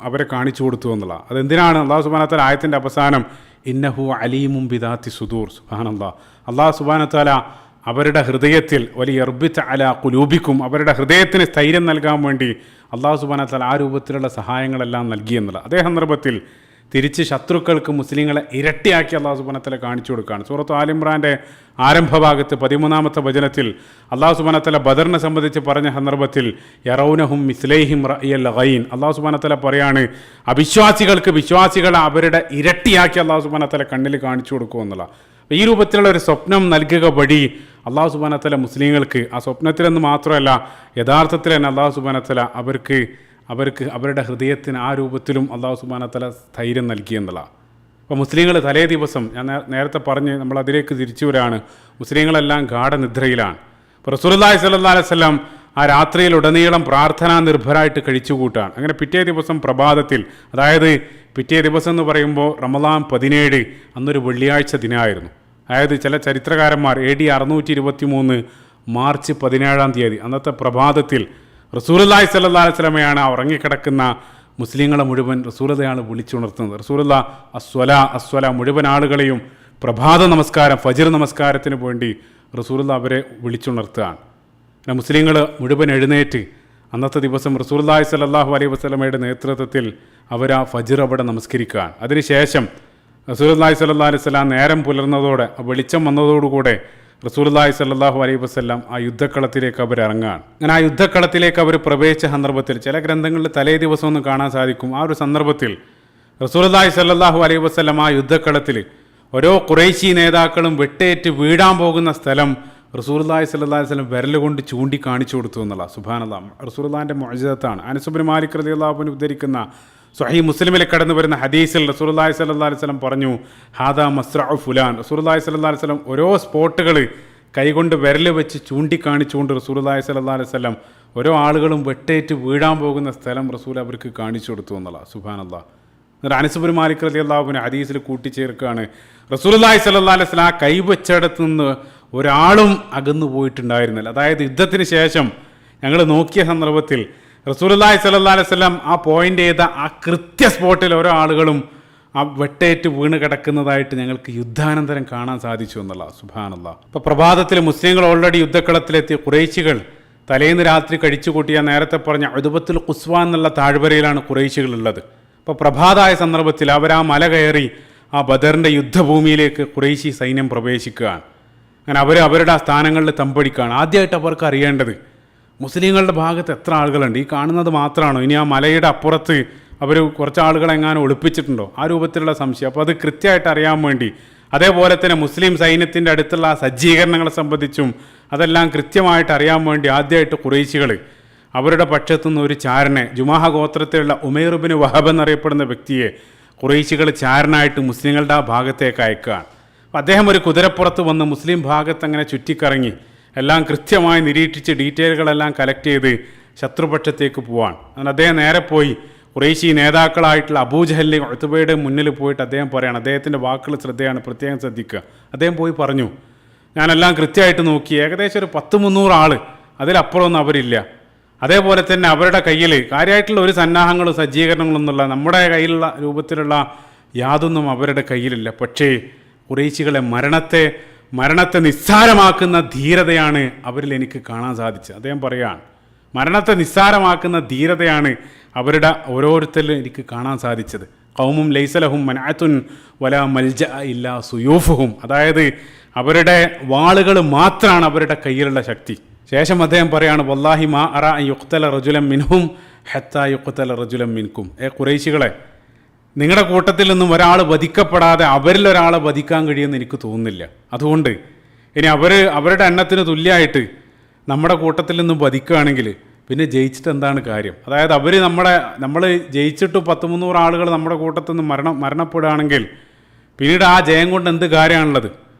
അവരെ കാണിച്ചു കൊടുത്തു എന്നുള്ള. അതെന്തിനാണ്? അല്ലാഹു സുബ്ഹാനഹു വ തആല ആയത്തിൻ്റെ അവസാനം ഇന്നഹു അലീമും ബിദാത്തി സുദൂർ. സുബ്ഹാനല്ലാഹ്. അല്ലാഹു സുബ്ഹാനഹു വ തആല അവരുടെ ഹൃദയത്തിൽ വലിയ എർബിത്ത് അല കുലൂബിക്കും, അവരുടെ ഹൃദയത്തിന് സ്ഥൈര്യം നൽകാൻ വേണ്ടി അള്ളാഹു സുബ്ഹാനഹു വ തആല ആ രൂപത്തിലുള്ള സഹായങ്ങളെല്ലാം നൽകിയെന്നുള്ള അതേ സന്ദർഭത്തിൽ തിരിച്ച് ശത്രുക്കൾക്ക് മുസ്ലിങ്ങളെ ഇരട്ടിയാക്കി അള്ളാഹു സുബ്ഹാനഹു വ തആല കാണിച്ചു കൊടുക്കുകയാണ്. സൂറത്ത് ആൽ ഇംറാൻ്റെ ആരംഭഭാഗത്ത് 13-ാമത്തെ വചനത്തിൽ അള്ളാഹു സുബ്ഹാനഹു വ തആല ബദറിനെ സംബന്ധിച്ച് പറഞ്ഞ സന്ദർഭത്തിൽ യറൗനഹും മിസ്ലൈഹിം റഅയൽ ഗൈൻ, അള്ളാഹു സുബ്ഹാനഹു വ തആല പറയാണ് അവിശ്വാസികൾക്ക് വിശ്വാസികളെ അവരുടെ ഇരട്ടിയാക്കി അള്ളാഹു സുബ്ഹാനഹു വ തആല കണ്ണിൽ കാണിച്ചു കൊടുക്കുമെന്നുള്ള ഈ രൂപത്തിലുള്ള ഒരു സ്വപ്നം നൽകുക വഴി അള്ളാഹു സുബ്ഹാനഹു വ തആല മുസ്ലിങ്ങൾക്ക് ആ സ്വപ്നത്തിലെന്ന് മാത്രമല്ല യഥാർത്ഥത്തിൽ തന്നെ അള്ളാഹു സുബ്ഹാനഹു വ തആല അവർക്ക് അവരുടെ ഹൃദയത്തിന് ആ രൂപത്തിലും അള്ളാഹു സുബ്ഹാനഹു വ തആല സ്ഥൈര്യം നൽകിയെന്നുള്ള. അപ്പോൾ മുസ്ലിങ്ങൾ തലേ ദിവസം ഞാൻ നേരത്തെ പറഞ്ഞ് നമ്മൾ അതിലേക്ക് തിരിച്ചു വരാണ്, മുസ്ലിങ്ങളെല്ലാം ഗാഠനിദ്രയിലാണ്. അപ്പോൾ റസൂലുള്ളാഹി സ്വല്ലല്ലാഹു അലൈഹി വസല്ലം ആ രാത്രിയിലുടനീളം പ്രാർത്ഥനാ നിർഭരായിട്ട് കഴിച്ചുകൂട്ടാണ്. അങ്ങനെ പിറ്റേ ദിവസം പ്രഭാതത്തിൽ, അതായത് പിറ്റേ ദിവസം എന്ന് പറയുമ്പോൾ റമളാൻ 17 അന്നൊരു വെള്ളിയാഴ്ച ദിനമായിരുന്നു. അതായത് ചില ചരിത്രകാരന്മാർ AD 623 മാർച്ച് 17 അന്നത്തെ പ്രഭാതത്തിൽ റസൂലുള്ളാഹി സ്വല്ലല്ലാഹു അലൈഹി വസല്ലമയാണ് ഉറങ്ങിക്കിടക്കുന്ന മുസ്ലിങ്ങളെ മുഴുവൻ റസൂലുള്ളാഹിയാണ് വിളിച്ചുണർത്തുന്നത്. റസൂലുള്ളാഹി അസ്വല മുഴുവൻ ആളുകളെയും പ്രഭാത നമസ്കാരം ഫജ്ർ നമസ്കാരത്തിന് വേണ്ടി റസൂലുള്ളാഹി അവരെ വിളിച്ചുണർത്തുകയാണ്. പിന്നെ മുസ്ലിങ്ങൾ മുഴുവൻ എഴുന്നേറ്റ് അന്നത്തെ ദിവസം റസൂലുള്ളാഹി സ്വല്ലല്ലാഹു അലൈഹി വസല്ലമയുടെ നേതൃത്വത്തിൽ അവർ ആ ഫജ്ർ അവിടെ നമസ്കരിക്കുകയാണ്. അതിനുശേഷം റസൂലുള്ളാഹി സ്വല്ലല്ലാഹു അലൈഹി വസല്ലം നേരം പുലർന്നതോടെ വെളിച്ചം വന്നതോടുകൂടെ റസൂലുള്ളാഹി സ്വല്ലല്ലാഹു അലൈഹി വസല്ലം ആ യുദ്ധക്കളത്തിലേക്ക് അവർ ഇറങ്ങുകയാണ്. അങ്ങനെ ആ യുദ്ധക്കളത്തിലേക്ക് അവർ പ്രവേശിച്ച സന്ദർഭത്തിൽ ചില ഗ്രന്ഥങ്ങളിൽ തലേ ദിവസം ഒന്ന് കാണാൻ സാധിക്കും. ആ ഒരു സന്ദർഭത്തിൽ റസൂലുള്ളാഹി സ്വല്ലല്ലാഹു അലൈഹി വസല്ലം ആ യുദ്ധക്കളത്തിൽ ഓരോ ഖുറൈശി നേതാക്കളും വെട്ടേറ്റ് വീഴാൻ പോകുന്ന സ്ഥലം റസൂലുള്ളാഹി സ്വല്ലല്ലാഹു അലൈഹി വസല്ലം വിരൽ കൊണ്ട് ചൂണ്ടി കാണിച്ചു കൊടുത്തു എന്നുള്ള സുബ്ഹാനല്ലാഹ് റസൂലുള്ളാഹിൻ്റെ മുഅ്ജിസത്താണ്. അനസ് ഇബ്നു മാലിക് റളിയല്ലാഹു അൻഹു ഉദ്ധരിക്കുന്ന സ്വഹീഹ് മുസ്ലിമിൽ കടന്നു വരുന്ന ഹദീസിൽ റസൂലുള്ളാഹി സ്വല്ലല്ലാഹു അലൈഹി വസല്ലം പറഞ്ഞു ഹാദാ മസ്റഉ ഫുലാൻ. റസൂലുള്ളാഹി സ്വല്ലല്ലാഹു അലൈഹി വസല്ലം ഓരോ സ്പോട്ടുകൾ കൈകൊണ്ട് വിരൽ വെച്ച് ചൂണ്ടിക്കാണിച്ചുകൊണ്ട് റസൂലുള്ളാഹി സ്വല്ലല്ലാഹു അലൈഹി വസല്ലം ഓരോ ആളുകളും വെട്ടേറ്റ് വീഴാൻ പോകുന്ന സ്ഥലം റസൂൽ അവർക്ക് കാണിച്ചു കൊടുത്തു എന്നുള്ള സുബ്ഹാനല്ലാഹ്. എന്നിട്ട് അനസ് ഇബ്നു മാലിക് റളിയല്ലാഹു അൻഹു ഹദീസിൽ കൂട്ടിച്ചേർക്കുകയാണ് റസൂലുള്ളാഹി സ്വല്ലല്ലാഹു അലൈഹി വസല്ലം ആ കൈവച്ചിടത്തു നിന്ന് ഒരാളും അകന്നു പോയിട്ടുണ്ടായിരുന്നില്ല. അതായത് യുദ്ധത്തിന് ശേഷം ഞങ്ങൾ നോക്കിയ സന്ദർഭത്തിൽ റസൂലുള്ളാഹി സ്വല്ലല്ലാഹു അലൈഹി വസല്ലം ആ പോയിന്റ് ചെയ്ത ആ കൃത്യ സ്പോട്ടിൽ ഓരോ ആളുകളും ആ വെട്ടേറ്റ് വീണ് കിടക്കുന്നതായിട്ട് ഞങ്ങൾക്ക് യുദ്ധാനന്തരം കാണാൻ സാധിച്ചു എന്നുള്ള സുബ്ഹാനല്ലാഹ്. ഇപ്പോൾ പ്രഭാതത്തിൽ മുസ്ലിങ്ങൾ ഓൾറെഡി യുദ്ധക്കളത്തിലെത്തിയ ഖുറൈശികൾ തലേന്ന് രാത്രി കഴിച്ചു കൂട്ടിയ നേരത്തെ പറഞ്ഞ ഉദ്ബത്തുൽ ഖുസ്വ എന്നുള്ള താഴ്വരയിലാണ് ഖുറൈശികൾ ഉള്ളത്. അപ്പോൾ പ്രഭാതമായ സന്ദർഭത്തിൽ അവർ ആ മല കയറി ആ ബദറിൻ്റെ യുദ്ധഭൂമിയിലേക്ക് ഖുറൈശി സൈന്യം പ്രവേശിക്കുകയാണ്. അങ്ങനെ അവരുടെ ആ സ്ഥാനങ്ങളിൽ തമ്പടിക്കുകയാണ്. ആദ്യമായിട്ട് അവർക്ക് അറിയേണ്ടത് മുസ്ലിങ്ങളുടെ ഭാഗത്ത് എത്ര ആളുകളുണ്ട്, ഈ കാണുന്നത് മാത്രമാണോ, ഇനി ആ മലയുടെ അപ്പുറത്ത് അവർ കുറച്ച് ആളുകളെങ്ങാനും ഒളിപ്പിച്ചിട്ടുണ്ടോ, ആ രൂപത്തിലുള്ള സംശയം. അപ്പോൾ അത് കൃത്യമായിട്ട് അറിയാൻ വേണ്ടി അതേപോലെ തന്നെ മുസ്ലിം സൈന്യത്തിൻ്റെ അടുത്തുള്ള സജ്ജീകരണങ്ങളെ സംബന്ധിച്ചും അതെല്ലാം കൃത്യമായിട്ട് അറിയാൻ വേണ്ടി ആദ്യമായിട്ട് ഖുറൈശികൾ അവരുടെ പക്ഷത്തുനിന്ന് ഒരു ചാരനെ, ജുമാഹ ഗോത്രത്തിലുള്ള ഉമൈർ ഇബ്നു വഹബ് എന്നറിയപ്പെടുന്ന വ്യക്തിയെ ഖുറൈശികൾ ചാരനായിട്ട് മുസ്ലിങ്ങളുടെ ആ ഭാഗത്തേക്ക് അയക്കുകയാണ്. അപ്പോൾ അദ്ദേഹം ഒരു കുതിരപ്പുറത്ത് വന്ന് മുസ്ലിം ഭാഗത്ത് അങ്ങനെ ചുറ്റിക്കറങ്ങി എല്ലാം കൃത്യമായി നിരീക്ഷിച്ച് ഡീറ്റെയിലുകളെല്ലാം കളക്ട് ചെയ്ത് ശത്രുപക്ഷത്തേക്ക് പോവാണ്. അങ്ങനെ അദ്ദേഹം നേരെ പോയി ഖുറൈശി നേതാക്കളായിട്ടുള്ള അബൂജഹലിൻ്റെ ഉത്ബയുടെ മുന്നിൽ പോയിട്ട് അദ്ദേഹം പറയാണ്, അദ്ദേഹത്തിൻ്റെ വാക്കുകൾ ശ്രദ്ധയാണ്, പ്രത്യേകം ശ്രദ്ധിക്കുക. അദ്ദേഹം പോയി പറഞ്ഞു, ഞാനെല്ലാം കൃത്യമായിട്ട് നോക്കി, ഏകദേശം ഒരു 100-300 ആൾ, അതിലപ്പുറമൊന്നും അവരില്ല. അതേപോലെ തന്നെ അവരുടെ കയ്യിൽ കാര്യമായിട്ടുള്ള ഒരു സന്നാഹങ്ങളും സജ്ജീകരണങ്ങളൊന്നുമില്ല, നമ്മുടെ കയ്യിലുള്ള രൂപത്തിലുള്ള യാതൊന്നും അവരുടെ കയ്യിലില്ല. പക്ഷേ ഖുറൈശികളെ മരണത്തെ നിസ്സാരമാക്കുന്ന ധീരതയാണ് അവരിൽ എനിക്ക് കാണാൻ സാധിച്ചത്. അദ്ദേഹം പറയുകയാണ്, മരണത്തെ നിസ്സാരമാക്കുന്ന ധീരതയാണ് അവരുടെ ഓരോരുത്തരിലും എനിക്ക് കാണാൻ സാധിച്ചത്. ഖൗമും ലൈസലഹും മനാത്തുൻ വല മൽജ ഇല്ലാ സുയൂഫുഹും, അതായത് അവരുടെ വാളുകൾ മാത്രമാണ് അവരുടെ കയ്യിലുള്ള ശക്തി. ശേഷം അദ്ദേഹം പറയാണ്, വല്ലാഹി മാ അറ യുഖ്തല റജുലൻ മിൻഹും ഹത്താ യുഖ്തല റജുലൻ മിൻകും. ഖുറൈശികളെ, നിങ്ങളുടെ കൂട്ടത്തിൽ നിന്നും ഒരാൾ വധിക്കപ്പെടാതെ അവരിൽ ഒരാളെ വധിക്കാൻ കഴിയുമെന്ന് എനിക്ക് തോന്നുന്നില്ല. അതുകൊണ്ട് ഇനി അവരുടെ എണ്ണത്തിന് തുല്യമായിട്ട് നമ്മുടെ കൂട്ടത്തിൽ നിന്നും വധിക്കുകയാണെങ്കിൽ പിന്നെ ജയിച്ചിട്ട് എന്താണ് കാര്യം? അതായത് നമ്മൾ ജയിച്ചിട്ട് 100-300 ആളുകൾ നമ്മുടെ കൂട്ടത്തിൽ നിന്ന് മരണപ്പെടുകയാണെങ്കിൽ പിന്നീട് ആ ജയം കൊണ്ട് എന്ത് കാര്യമാണുള്ളത്?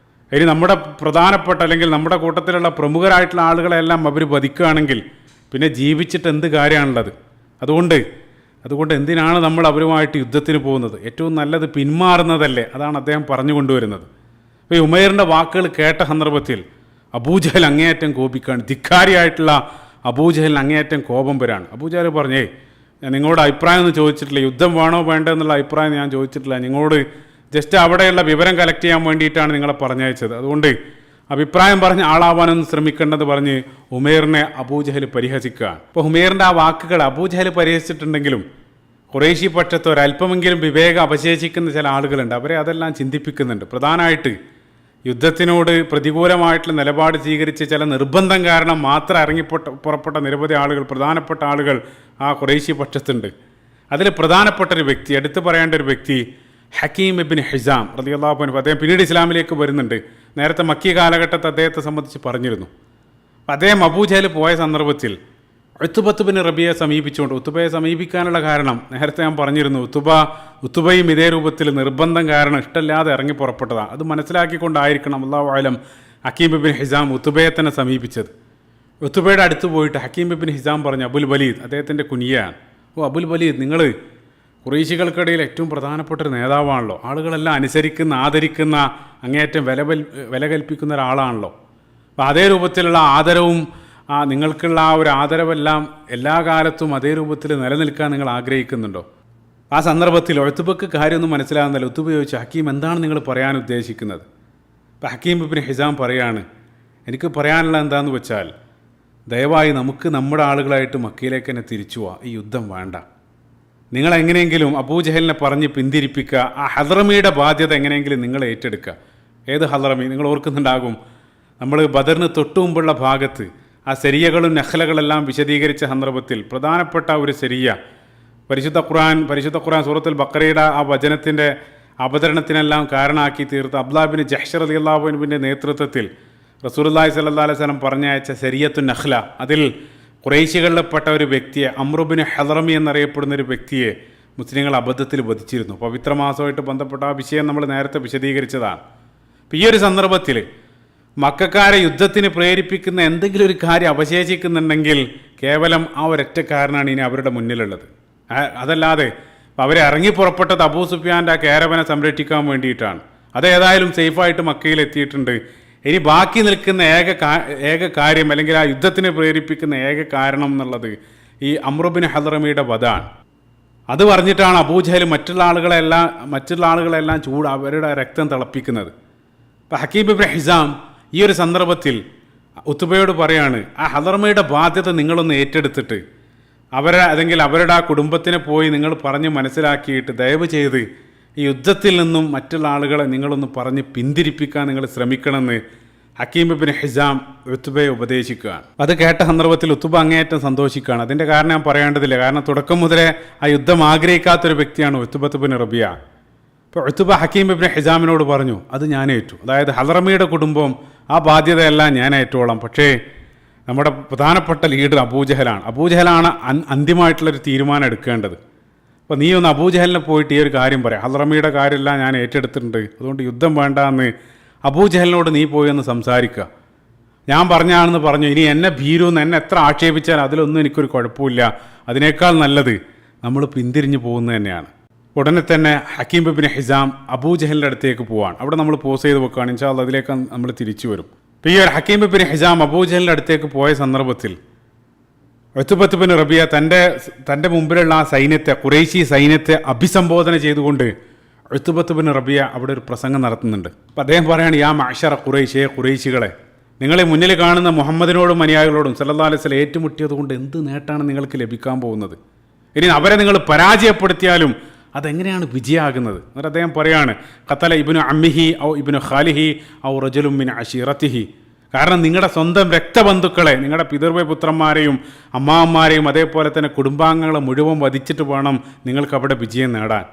ഇനി നമ്മുടെ പ്രധാനപ്പെട്ട അല്ലെങ്കിൽ നമ്മുടെ കൂട്ടത്തിലുള്ള പ്രമുഖരായിട്ടുള്ള ആളുകളെല്ലാം അവർ വധിക്കുകയാണെങ്കിൽ പിന്നെ ജീവിച്ചിട്ട് എന്ത് കാര്യമാണുള്ളത്? അതുകൊണ്ട് എന്തിനാണ് നമ്മൾ അവരുമായിട്ട് യുദ്ധത്തിന് പോകുന്നത്? ഏറ്റവും നല്ലത് പിന്മാറുന്നതല്ലേ? അതാണ് അദ്ദേഹം പറഞ്ഞു കൊണ്ടുവരുന്നത്. അപ്പോൾ ഈ ഉമൈറിൻ്റെ വാക്കുകൾ കേട്ട സന്ദർഭത്തിൽ അബൂജഹൽ അങ്ങേയറ്റം കോപിക്കുകയാണ്. ധിക്കാരിയായിട്ടുള്ള അബൂജഹലിന് അങ്ങേയറ്റം കോപം വരാണ്. അബൂജഹൽ പറഞ്ഞേ, ഞാൻ നിങ്ങളോട് അഭിപ്രായം ഒന്നും ചോദിച്ചിട്ടില്ല, യുദ്ധം വേണോ വേണ്ടോ എന്നുള്ള അഭിപ്രായം ഞാൻ ചോദിച്ചിട്ടില്ല, നിങ്ങളോട് ജസ്റ്റ് അവിടെയുള്ള വിവരം കളക്ട് ചെയ്യാൻ വേണ്ടിയിട്ടാണ് നിങ്ങളെ പറഞ്ഞയച്ചത്. അതുകൊണ്ട് അഭിപ്രായം പറഞ്ഞ് ആളാവാനൊന്നും ശ്രമിക്കേണ്ടത് പറഞ്ഞ് ഉമേറിനെ അബൂജഹൽ പരിഹസിക്കുക. ഇപ്പോൾ ഉമേറിൻ്റെ ആ വാക്കുകൾ അബൂജഹൽ പരിഹസിച്ചിട്ടുണ്ടെങ്കിലും ഖുറൈശി പക്ഷത്ത് ഒരല്പമെങ്കിലും വിവേകം അവശേഷിക്കുന്ന ചില ആളുകളുണ്ട്. അവരെ അതെല്ലാം ചിന്തിപ്പിക്കുന്നുണ്ട്. പ്രധാനമായിട്ട് യുദ്ധത്തിനോട് പ്രതികൂലമായിട്ടുള്ള നിലപാട് സ്വീകരിച്ച് ചില നിർബന്ധം കാരണം മാത്രം പുറപ്പെട്ട നിരവധി ആളുകൾ, പ്രധാനപ്പെട്ട ആളുകൾ ആ ഖുറൈശി പക്ഷത്തുണ്ട്. അതിൽ പ്രധാനപ്പെട്ട ഒരു വ്യക്തി, എടുത്തു പറയേണ്ട ഒരു വ്യക്തി ഹക്കീം ഇബ്നു ഹിസാം റളിയല്ലാഹു അൻഹു. അദ്ദേഹം പിന്നീട് ഇസ്ലാമിലേക്ക് വരുന്നുണ്ട്. നേരത്തെ മക്കി കാലഘട്ടത്തെ അദ്ദേഹത്തെ സംബന്ധിച്ച് പറഞ്ഞിരുന്നു. അദ്ദേഹം അബൂജഹൽ പോയ സന്ദർഭത്തിൽ ഉത്ബത്ത് ബിൻ റബിയെ സമീപിച്ചുകൊണ്ട്, ഉത്ബയെ സമീപിക്കാനുള്ള കാരണം നേരത്തെ ഞാൻ പറഞ്ഞിരുന്നു, ഉത്ബയും ഇതേ രൂപത്തിൽ നിർബന്ധം കാരണം ഇഷ്ടമില്ലാതെ ഇറങ്ങി പുറപ്പെട്ടതാണ്. അത് മനസ്സിലാക്കിക്കൊണ്ടായിരിക്കണം അല്ലാഹു അഅലം ഹക്കീം ഇബ്നു ഹിസാം ഉത്ബയെ തന്നെ സമീപിച്ചത്. ഉത്ബയുടെ അടുത്ത് പോയിട്ട് ഹക്കീം ഇബ്നു ഹിസാം പറഞ്ഞു, അബുൽ വലീദ്, അദ്ദേഹത്തിൻ്റെ കുനിയാണ്, ഓ അബുൽ വലീദ്, നിങ്ങൾ ഖുറൈശികൾക്കിടയിൽ ഏറ്റവും പ്രധാനപ്പെട്ട ഒരു നേതാവാണല്ലോ, ആളുകളെല്ലാം അനുസരിക്കുന്ന ആദരിക്കുന്ന അങ്ങേയറ്റം വില കൽപ്പിക്കുന്ന ഒരാളാണല്ലോ. അപ്പോൾ അതേ രൂപത്തിലുള്ള ആദരവും നിങ്ങൾക്കുള്ള ആ ഒരു ആദരവെല്ലാം എല്ലാ കാലത്തും അതേ രൂപത്തിൽ നിലനിൽക്കാൻ നിങ്ങൾ ആഗ്രഹിക്കുന്നുണ്ടോ? ആ സന്ദർഭത്തിൽ ഉത്ബക്ക് കാര്യമൊന്നും മനസ്സിലാകുന്നില്ല. ഉത്ബ ചോദിച്ചു, ഹക്കീം എന്താണ് നിങ്ങൾ പറയാൻ ഉദ്ദേശിക്കുന്നത്? അപ്പോൾ ഹക്കീം ഇബ്നു ഹിസാം പറയാണ്, എനിക്ക് പറയാനുള്ള എന്താണെന്ന് വെച്ചാൽ ദയവായി നമുക്ക് നമ്മുടെ ആളുകളായിട്ട് മക്കയിലേക്ക് തന്നെ തിരിച്ചു പോവാം, ഈ യുദ്ധം വേണ്ട. നിങ്ങൾ എങ്ങനെയെങ്കിലും അബൂജഹലിനെ പറഞ്ഞ് പിന്തിരിപ്പിക്കുക, ആ ഹദ്റമിയുടെ ബാധ്യത എങ്ങനെയെങ്കിലും നിങ്ങൾ ഏറ്റെടുക്കുക. ഏത് ഹദ്റമി? നിങ്ങൾ ഓർക്കുന്നുണ്ടാകും, നമ്മൾ ബദറിന് തൊട്ടു മുമ്പുള്ള ഭാഗത്ത് ആ സെരിയകളും നഖ്ലകളെല്ലാം വിശദീകരിച്ച സന്ദർഭത്തിൽ പ്രധാനപ്പെട്ട ഒരു സെരിയ പരിശുദ്ധ ഖുർആൻ സൂറത്തുൽ ബഖറയുടെ ആ വചനത്തിൻ്റെ അവതരണത്തിനെല്ലാം കാരണമാക്കി തീർത്ത അബ്ദുല്ലാഹ് ബിൻ ജഹ്ഷ് റളിയല്ലാഹു അൻഹുവിൻ്റെ നേതൃത്വത്തിൽ റസൂലുള്ളാഹി സ്വല്ലല്ലാഹു അലൈഹി വസല്ലം പറഞ്ഞയച്ച സെരിയത്തു നഖ്ല, അതിൽ ഖുറൈശികളിൽപ്പെട്ട ഒരു വ്യക്തിയെ, അംറു ബിൻ ഹദ്റമി എന്നറിയപ്പെടുന്ന ഒരു വ്യക്തിയെ മുസ്ലിങ്ങൾ അബദ്ധത്തിൽ വധിച്ചിരുന്നു. പവിത്രമാസമായിട്ട് ബന്ധപ്പെട്ട ആ വിഷയം നമ്മൾ നേരത്തെ വിശദീകരിച്ചതാണ്. അപ്പോൾ ഈ ഒരു സന്ദർഭത്തിൽ മക്കക്കാരെ യുദ്ധത്തിന് പ്രേരിപ്പിക്കുന്ന എന്തെങ്കിലും ഒരു കാര്യം അവശേഷിക്കുന്നുണ്ടെങ്കിൽ കേവലം ആ ഒരൊറ്റ കാരണമാണ് ഇനി അവരുടെ മുന്നിലുള്ളത്. അതല്ലാതെ അവരെ ഇറങ്ങി പുറപ്പെട്ടത് അബൂ സുഫിയാൻ്റെ ആ കാരവനെ സംരക്ഷിക്കാൻ വേണ്ടിയിട്ടാണ്. അതേതായാലും സേഫായിട്ട് മക്കയിൽ എത്തിയിട്ടുണ്ട്. ഇനി ബാക്കി നിൽക്കുന്ന ഏക കാര്യം, അല്ലെങ്കിൽ ആ യുദ്ധത്തിന് പ്രേരിപ്പിക്കുന്ന ഏക കാരണം എന്നുള്ളത് ഈ അംറു ബിൻ ഹദ്റമിയുടെ വധാണ്. അത് പറഞ്ഞിട്ടാണ് അബൂജഹൽ മറ്റുള്ള ആളുകളെല്ലാം അവരുടെ രക്തം തിളപ്പിക്കുന്നത്. അപ്പോൾ ഹക്കീം ഇബ്നു ഹിസാം ഈ ഒരു സന്ദർഭത്തിൽ ഉത്ബയോട് പറയാണ്, ആ ഹദ്റമിയുടെ ബാധ്യത നിങ്ങളൊന്ന് ഏറ്റെടുത്തിട്ട് അവരുടെ ആ കുടുംബത്തിനെ പോയി നിങ്ങൾ പറഞ്ഞ് മനസ്സിലാക്കിയിട്ട് ദയവ് ചെയ്ത് ഈ യുദ്ധത്തിൽ നിന്നും മറ്റുള്ള ആളുകളെ നിങ്ങളൊന്ന് പറഞ്ഞ് പിന്തിരിപ്പിക്കാൻ നിങ്ങൾ ശ്രമിക്കണമെന്ന് ഹക്കീം ഇബ്നു ഹിസാം ഉത്ബയെ ഉപദേശിക്കുകയാണ്. അത് കേട്ട സന്ദർഭത്തിൽ ഉത്ബ അങ്ങേയറ്റം സന്തോഷിക്കുകയാണ്. അതിൻ്റെ കാരണം ഞാൻ പറയേണ്ടതില്ല, കാരണം തുടക്കം മുതലേ ആ യുദ്ധം ആഗ്രഹിക്കാത്തൊരു വ്യക്തിയാണ് ഉത്ബത്ത് ബിൻ റബിയ. അപ്പോൾ ഉത്ബ ഹക്കീം ഇബ്നു ഹിസാമിനോട് പറഞ്ഞു, അത് ഞാൻ ഏറ്റു, അതായത് ഹദ്റമിയുടെ കുടുംബം ആ ബാധ്യതയെല്ലാം ഞാൻ ഏറ്റോളാം. പക്ഷേ നമ്മുടെ പ്രധാനപ്പെട്ട ലീഡർ അബൂജഹലാണ് അന്തിമമായിട്ടുള്ളൊരു തീരുമാനം എടുക്കേണ്ടത്. അപ്പോൾ നീ ഒന്ന് അബൂജഹലിനെ പോയിട്ട് ഈ ഒരു കാര്യം പറയാം, ഹദ്റമിയുടെ കാര്യമെല്ലാം ഞാൻ ഏറ്റെടുത്തിട്ടുണ്ട്, അതുകൊണ്ട് യുദ്ധം വേണ്ട എന്ന് അബൂജഹലിനോട് നീ പോയി ഒന്ന് സംസാരിക്കുക. ഞാൻ പറഞ്ഞാണെന്ന് പറഞ്ഞു, ഇനി എന്നെ ഭീരുന്ന് എന്നെ എത്ര ആക്ഷേപിച്ചാൽ അതിലൊന്നും എനിക്കൊരു കുഴപ്പമില്ല, അതിനേക്കാൾ നല്ലത് നമ്മൾ പിന്തിരിഞ്ഞു പോകുന്നത് തന്നെയാണ്. ഉടനെ തന്നെ ഹക്കീം ഇബ്നു ഹിസാം അബൂജഹലിൻ്റെ അടുത്തേക്ക് പോവാണ്. അവിടെ നമ്മൾ പോസ് ചെയ്ത് വെക്കുകയാണ്. ഇൻഷാ അല്ലാഹ് അതിലേക്ക് നമ്മൾ തിരിച്ചു വരും. ഇപ്പോൾ ഈ ഒരു ഹക്കീം ഇബ്നു ഹിസാം അബൂജഹലിൻ്റെ അടുത്തേക്ക് പോയ സന്ദർഭത്തിൽ ഉത്ബത്ത് ബിൻ റബിയ തൻ്റെ മുമ്പിലുള്ള ആ സൈന്യത്തെ, ഖുറൈശി സൈന്യത്തെ അഭിസംബോധന ചെയ്തുകൊണ്ട് ഉത്ബത്ത് ബിൻ റബിയ അവിടെ ഒരു പ്രസംഗം നടത്തുന്നുണ്ട്. അപ്പോൾ അദ്ദേഹം പറയാണ്, യാ മഅ്ശറ ഖുറൈശ്, ഖുറൈശികളെ, നിങ്ങളെ മുന്നിൽ കാണുന്ന മുഹമ്മദിനോടും അനുയായികളോടും സല്ലല്ലാഹു അലൈഹി വസല്ലം ഏറ്റുമുട്ടിയത് കൊണ്ട് എന്ത് നേട്ടമാണ് നിങ്ങൾക്ക് ലഭിക്കാൻ പോകുന്നത്? ഇനി അവരെ നിങ്ങൾ പരാജയപ്പെടുത്തിയാലും അതെങ്ങനെയാണ് വിജയമാകുന്നത്? എന്നിട്ട് അദ്ദേഹം പറയാണ്, ഖതല ഇബ്നു അമ്മിഹി ഔ ഇബ്നു ഖാലിഹി ഔ റജുലുൻ മിൻ അശീറത്തിഹി. കാരണം നിങ്ങളുടെ സ്വന്തം രക്തബന്ധുക്കളെ, നിങ്ങളുടെ പിതൃവ്യപുത്രന്മാരെയും അമ്മാവന്മാരെയും അതേപോലെ തന്നെ കുടുംബാംഗങ്ങളെ മുഴുവൻ വധിച്ചിട്ട് വേണം നിങ്ങൾക്ക് അവിടെ വിജയം നേടാൻ.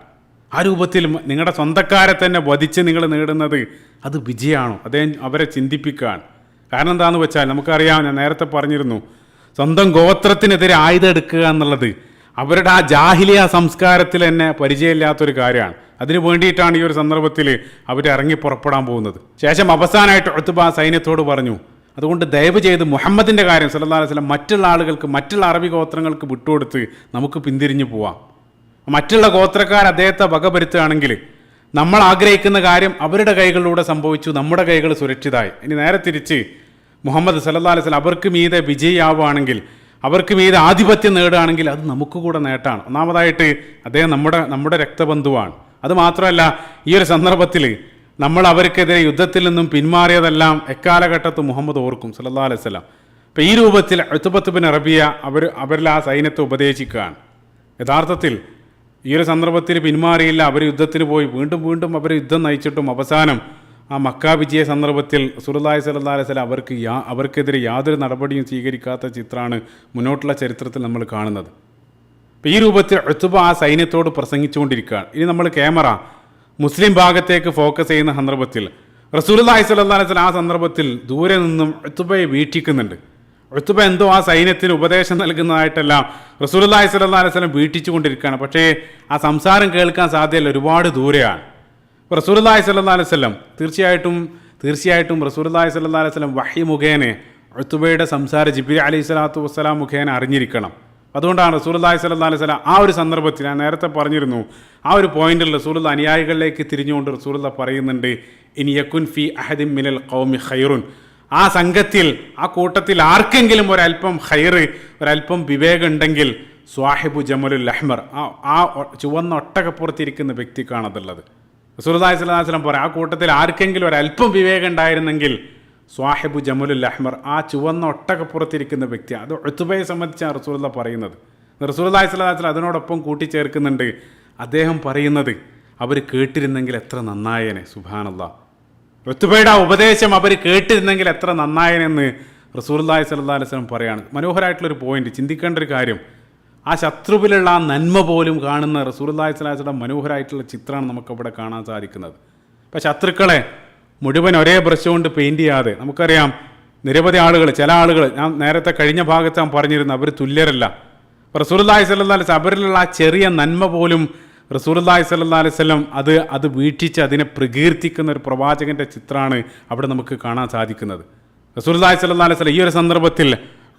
ആ രൂപത്തിൽ നിങ്ങളുടെ സ്വന്തക്കാരെ തന്നെ വധിച്ച് നിങ്ങൾ നേടുന്നത് അത് വിജയമാണോ? അദ്ദേഹം അവരെ ചിന്തിപ്പിക്കാൻ. കാരണം എന്താണെന്ന് വെച്ചാൽ നമുക്കറിയാം, ഞാൻ നേരത്തെ പറഞ്ഞിരുന്നു, സ്വന്തം ഗോത്രത്തിനെതിരെ ആയുധം എടുക്കുക എന്നുള്ളത് അവരുടെ ആ ജാഹിലിയ സംസ്കാരത്തിൽ തന്നെ പരിചയമില്ലാത്തൊരു കാര്യമാണ്. അതിനു വേണ്ടിയിട്ടാണ് ഈ ഒരു സന്ദർഭത്തിൽ അവർ ഇറങ്ങി പുറപ്പെടാൻ പോകുന്നത്. ശേഷം അവസാനമായിട്ട് ഉത്ബ സൈന്യത്തോട് പറഞ്ഞു, അതുകൊണ്ട് ദയവ് ചെയ്ത് മുഹമ്മദിൻ്റെ കാര്യം സല്ലല്ലാഹു അലൈഹി വസല്ലം മറ്റുള്ള ആളുകൾക്ക്, മറ്റുള്ള അറബി ഗോത്രങ്ങൾക്ക് വിട്ടുകൊടുത്ത് നമുക്ക് പിന്തിരിഞ്ഞു പോവാം. മറ്റുള്ള ഗോത്രക്കാർ അദ്ദേഹത്തെ വകപരുത്തുകയാണെങ്കിൽ നമ്മൾ ആഗ്രഹിക്കുന്ന കാര്യം അവരുടെ കൈകളിലൂടെ സംഭവിച്ചു, നമ്മുടെ കൈകൾ സുരക്ഷിതമായി. ഇനി നേരെ തിരിച്ച് മുഹമ്മദ് സല്ലല്ലാഹു അലൈഹി വസല്ലം അവർക്ക് മീതെ വിജയിയാവുകയാണെങ്കിൽ, അവർക്ക് മീതെ ആധിപത്യം നേടുകയാണെങ്കിൽ അത് നമുക്ക് കൂടെ നേട്ടമാണ്. ഒന്നാമതായിട്ട് അദ്ദേഹം നമ്മുടെ രക്തബന്ധുവാണ്. അതുമാത്രമല്ല, ഈ ഒരു സന്ദർഭത്തിൽ നമ്മൾ അവർക്കെതിരെ യുദ്ധത്തിൽ നിന്നും പിന്മാറിയതെല്ലാം എക്കാലഘട്ടത്ത് മുഹമ്മദ് ഓർക്കും സല്ലല്ലാഹു അലൈഹി വസല്ലം. അപ്പം ഈ രൂപത്തിൽ ഉത്ബത്ത് ബിൻ റബിയ അവരിൽ ആ സൈന്യത്തെ ഉപദേശിക്കുകയാണ്. യഥാർത്ഥത്തിൽ ഈ ഒരു സന്ദർഭത്തിൽ പിന്മാറിയില്ല, അവർ യുദ്ധത്തിന് പോയി, വീണ്ടും വീണ്ടും അവർ യുദ്ധം നയിച്ചിട്ടും അവസാനം ആ മക്ക വിജയ സന്ദർഭത്തിൽ റസൂലുള്ളാഹി സ്വല്ലല്ലാഹു അലൈഹി വസല്ലം അവർക്കെതിരെ യാതൊരു നടപടിയും സ്വീകരിക്കാത്ത ചിത്രമാണ് മുന്നോട്ടുള്ള ചരിത്രത്തിൽ നമ്മൾ കാണുന്നത്. അപ്പോൾ ഈ രൂപത്തിൽ ഉത്ബ ആ സൈന്യത്തോട് പ്രസംഗിച്ചുകൊണ്ടിരിക്കുകയാണ്. ഇനി നമ്മൾ ക്യാമറ മുസ്ലിം ഭാഗത്തേക്ക് ഫോക്കസ് ചെയ്യുന്ന സന്ദർഭത്തിൽ റസൂലുള്ളാഹി സ്വല്ലല്ലാഹു അലൈഹി വസല്ലം ആ സന്ദർഭത്തിൽ ദൂരെ നിന്നും ഉത്ബയെ വീക്ഷിക്കുന്നുണ്ട്. ഉത്ബ എന്തോ ആ സൈന്യത്തിന് ഉപദേശം നൽകുന്നതായിട്ടെല്ലാം റസൂലുള്ളാഹി സ്വല്ലല്ലാഹു അലൈഹി വസല്ലം വീക്ഷിച്ചുകൊണ്ടിരിക്കുകയാണ്. പക്ഷേ ആ സംസാരം കേൾക്കാൻ സാധ്യമല്ല, ഒരുപാട് ദൂരെയാണ്. റസൂലുള്ളാഹി സ്വല്ലല്ലാഹു അലൈഹി വസല്ലം തീർച്ചയായിട്ടും റസൂലുള്ളാഹി സ്വല്ലല്ലാഹു അലൈഹി വസല്ലം വഹി മുഖേന ഉത്ബയുടെ സംസാരം ജിബ്രീൽ അലൈഹി സ്വലാത്തു വസ്സലാം മുഖേന അറിഞ്ഞിരിക്കണം. അതുകൊണ്ടാണ് റസൂലുള്ളാഹി സ്വല്ലല്ലാഹു അലൈഹി വസല്ലം ആ ഒരു സന്ദർഭത്തിൽ, ഞാൻ നേരത്തെ പറഞ്ഞിരുന്നു, ആ ഒരു പോയിന്റിൽ റസൂലുള്ള അനുയായികളിലേക്ക് തിരിഞ്ഞുകൊണ്ട് റസൂലുള്ള പറയുന്നുണ്ട്, ഇനി യകുൻ ഫി അഹദിൻ മിനൽ ഖൗമി ഖൈറുൻ, ആ സംഘത്തിൽ ആ കൂട്ടത്തിൽ ആർക്കെങ്കിലും ഒരല്പം ഖൈറ്, ഒരല്പം വിവേകം ഉണ്ടെങ്കിൽ സ്വാഹിബു ജമലുൽ അഹ്മർ, ആ ചുവന്ന ഒട്ടകപ്പുറത്തിരിക്കുന്ന വ്യക്തിക്കാണതുള്ളത്. റസൂലുള്ളാഹി സ്വല്ലല്ലാഹു അലൈഹി വസല്ലം പറയും, ആ കൂട്ടത്തിൽ ആർക്കെങ്കിലും ഒരല്പം വിവേകം ഉണ്ടായിരുന്നെങ്കിൽ സ്വാഹിബു ജമലുൽ അഹ്മർ, ആ ചുവന്ന ഒട്ടകപ്പുറത്തിരിക്കുന്ന വ്യക്തി. അത് ഉത്ബയെ സംബന്ധിച്ചാണ് റസൂലുള്ള പറയുന്നത്. റസൂലുള്ളാഹി സ്വല്ലല്ലാഹു അലൈഹി വസല്ലം അതിനോടൊപ്പം കൂട്ടിച്ചേർക്കുന്നുണ്ട്, അദ്ദേഹം പറയുന്നത് അവർ കേട്ടിരുന്നെങ്കിൽ എത്ര നന്നായേനെ. സുബ്ഹാനല്ലാഹ്, ഉത്ബയുടെ ആ ഉപദേശം അവർ കേട്ടിരുന്നെങ്കിൽ എത്ര നന്നായനെന്ന് റസൂലുള്ളാഹി സ്വല്ലല്ലാഹു അലൈഹി വസല്ലം പറയാണ്. മനോഹരമായിട്ടുള്ളൊരു പോയിന്റ്, ചിന്തിക്കേണ്ട ഒരു കാര്യം. ആ ശത്രുവിലുള്ള ആ നന്മ പോലും കാണുന്ന റസൂലുള്ളാഹി സ്വല്ലല്ലാഹു അലൈഹി വസല്ലം മനോഹരമായിട്ടുള്ള ചിത്രമാണ് നമുക്കവിടെ കാണാൻ സാധിക്കുന്നത്. അപ്പോൾ ശത്രുക്കളെ മുഴുവൻ ഒരേ ബ്രഷ് കൊണ്ട് പെയിൻറ്റ് ചെയ്യാതെ, നമുക്കറിയാം നിരവധി ആളുകൾ, ചില ആളുകൾ, ഞാൻ നേരത്തെ കഴിഞ്ഞ ഭാഗത്ത് ഞാൻ പറഞ്ഞിരുന്നു, അവർ തുല്യരല്ല. റസൂലുള്ളാഹി സ്വല്ലല്ലാഹു അലൈഹി വസല്ലം അവരിലുള്ള ആ ചെറിയ നന്മ പോലും റസൂലുള്ളാഹി സ്വല്ലല്ലാഹു അലൈഹി വസല്ലം അത് വീക്ഷിച്ച് അതിനെ പ്രകീർത്തിക്കുന്ന ഒരു പ്രവാചകൻ്റെ ചിത്രമാണ് അവിടെ നമുക്ക് കാണാൻ സാധിക്കുന്നത്. റസൂലുള്ളാഹി സ്വല്ലല്ലാഹു അലൈഹി വസല്ലം ഈ ഒരു സന്ദർഭത്തിൽ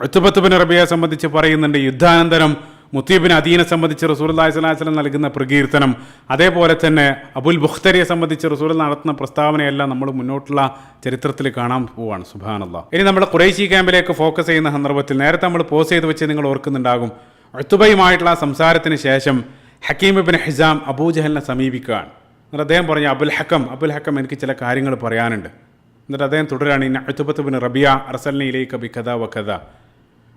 ഉത്ബത്ത് ബിൻ റബിയയെ സംബന്ധിച്ച് പറയുന്നുണ്ട്, യുദ്ധാനന്തരം മുത്തീബിൻ അദീനെ സംബന്ധിച്ച് റസൂലുള്ളാഹി സ്വല്ലല്ലാഹു അലൈഹി വസല്ലം നൽകുന്ന പ്രകീർത്തനം, അതേപോലെ തന്നെ അബുൽ ബുഖ്തരിയെ സംബന്ധിച്ച് റസൂൽ നടത്തുന്ന പ്രസ്താവനയെല്ലാം നമ്മൾ മുന്നോട്ടുള്ള ചരിത്രത്തിൽ കാണാൻ പോവുകയാണ്. സുബ്ഹാനല്ലാഹ്. ഇനി നമ്മൾ ഖുറൈശി ക്യാമ്പിലേക്ക് ഫോക്കസ് ചെയ്യുന്ന സന്ദർഭത്തിൽ നേരത്തെ നമ്മൾ പോസ് ചെയ്ത് വെച്ച് നിങ്ങൾ ഓർക്കുന്നുണ്ടാകും, ഉത്ബയുമായിട്ടുള്ള സംസാരത്തിന് ശേഷം ഹക്കീം ഇബ്നു ഹിസാം അബൂജഹലിനെ സമീപിക്കുകയാണ്. എന്നിട്ട് അദ്ദേഹം പറഞ്ഞു, അബുൽ ഹക്കം എനിക്ക് ചില കാര്യങ്ങൾ പറയാനുണ്ട്. എന്നിട്ട് അദ്ദേഹം തുടരാണ്, ഇന്ന ഉത്ബത്ത് ബിൻ റബിയ അർസൽനി ഇലൈക ബികദാ വകദാ,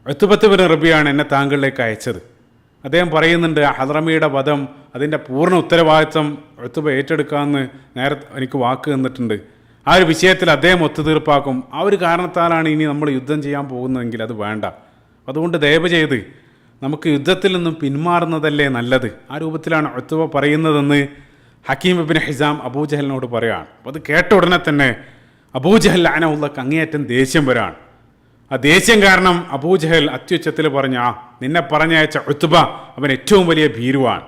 ഉത്ബത്ത് ബിൻ റബിയാണ് എന്നെ താങ്കളിലേക്ക് അയച്ചത്. അദ്ദേഹം പറയുന്നുണ്ട്, ഹദ്റമിയുടെ വധം അതിൻ്റെ പൂർണ്ണ ഉത്തരവാദിത്വം ഉത്ബ ഏറ്റെടുക്കാമെന്ന് നേരത്തെ എനിക്ക് വാക്ക് തന്നിട്ടുണ്ട്. ആ ഒരു വിഷയത്തിൽ അദ്ദേഹം ഒത്തുതീർപ്പാക്കും. ആ ഒരു കാരണത്താലാണ് ഇനി നമ്മൾ യുദ്ധം ചെയ്യാൻ പോകുന്നതെങ്കിൽ അത് വേണ്ട. അതുകൊണ്ട് ദയവ് ചെയ്ത് നമുക്ക് യുദ്ധത്തിൽ നിന്നും പിന്മാറുന്നതല്ലേ നല്ലത്. ആ രൂപത്തിലാണ് ഉത്ബ പറയുന്നതെന്ന് ഹക്കീം ഇബ്നു ഹിസാം അബൂജഹലിനോട് പറയുകയാണ്. അപ്പോൾ അത് കേട്ട ഉടനെ തന്നെ അബൂജഹൽ ലഅനഹുല്ലാഹ് അങ്ങേയറ്റം ദേഷ്യം വരാണ്. ആ ദേഷ്യം കാരണം അബൂജഹൽ അത്യുച്ചത്തിൽ പറഞ്ഞ, നിന്നെ പറഞ്ഞയച്ച ഉത്ബ അവൻ ഏറ്റവും വലിയ ഭീരുവാണ്.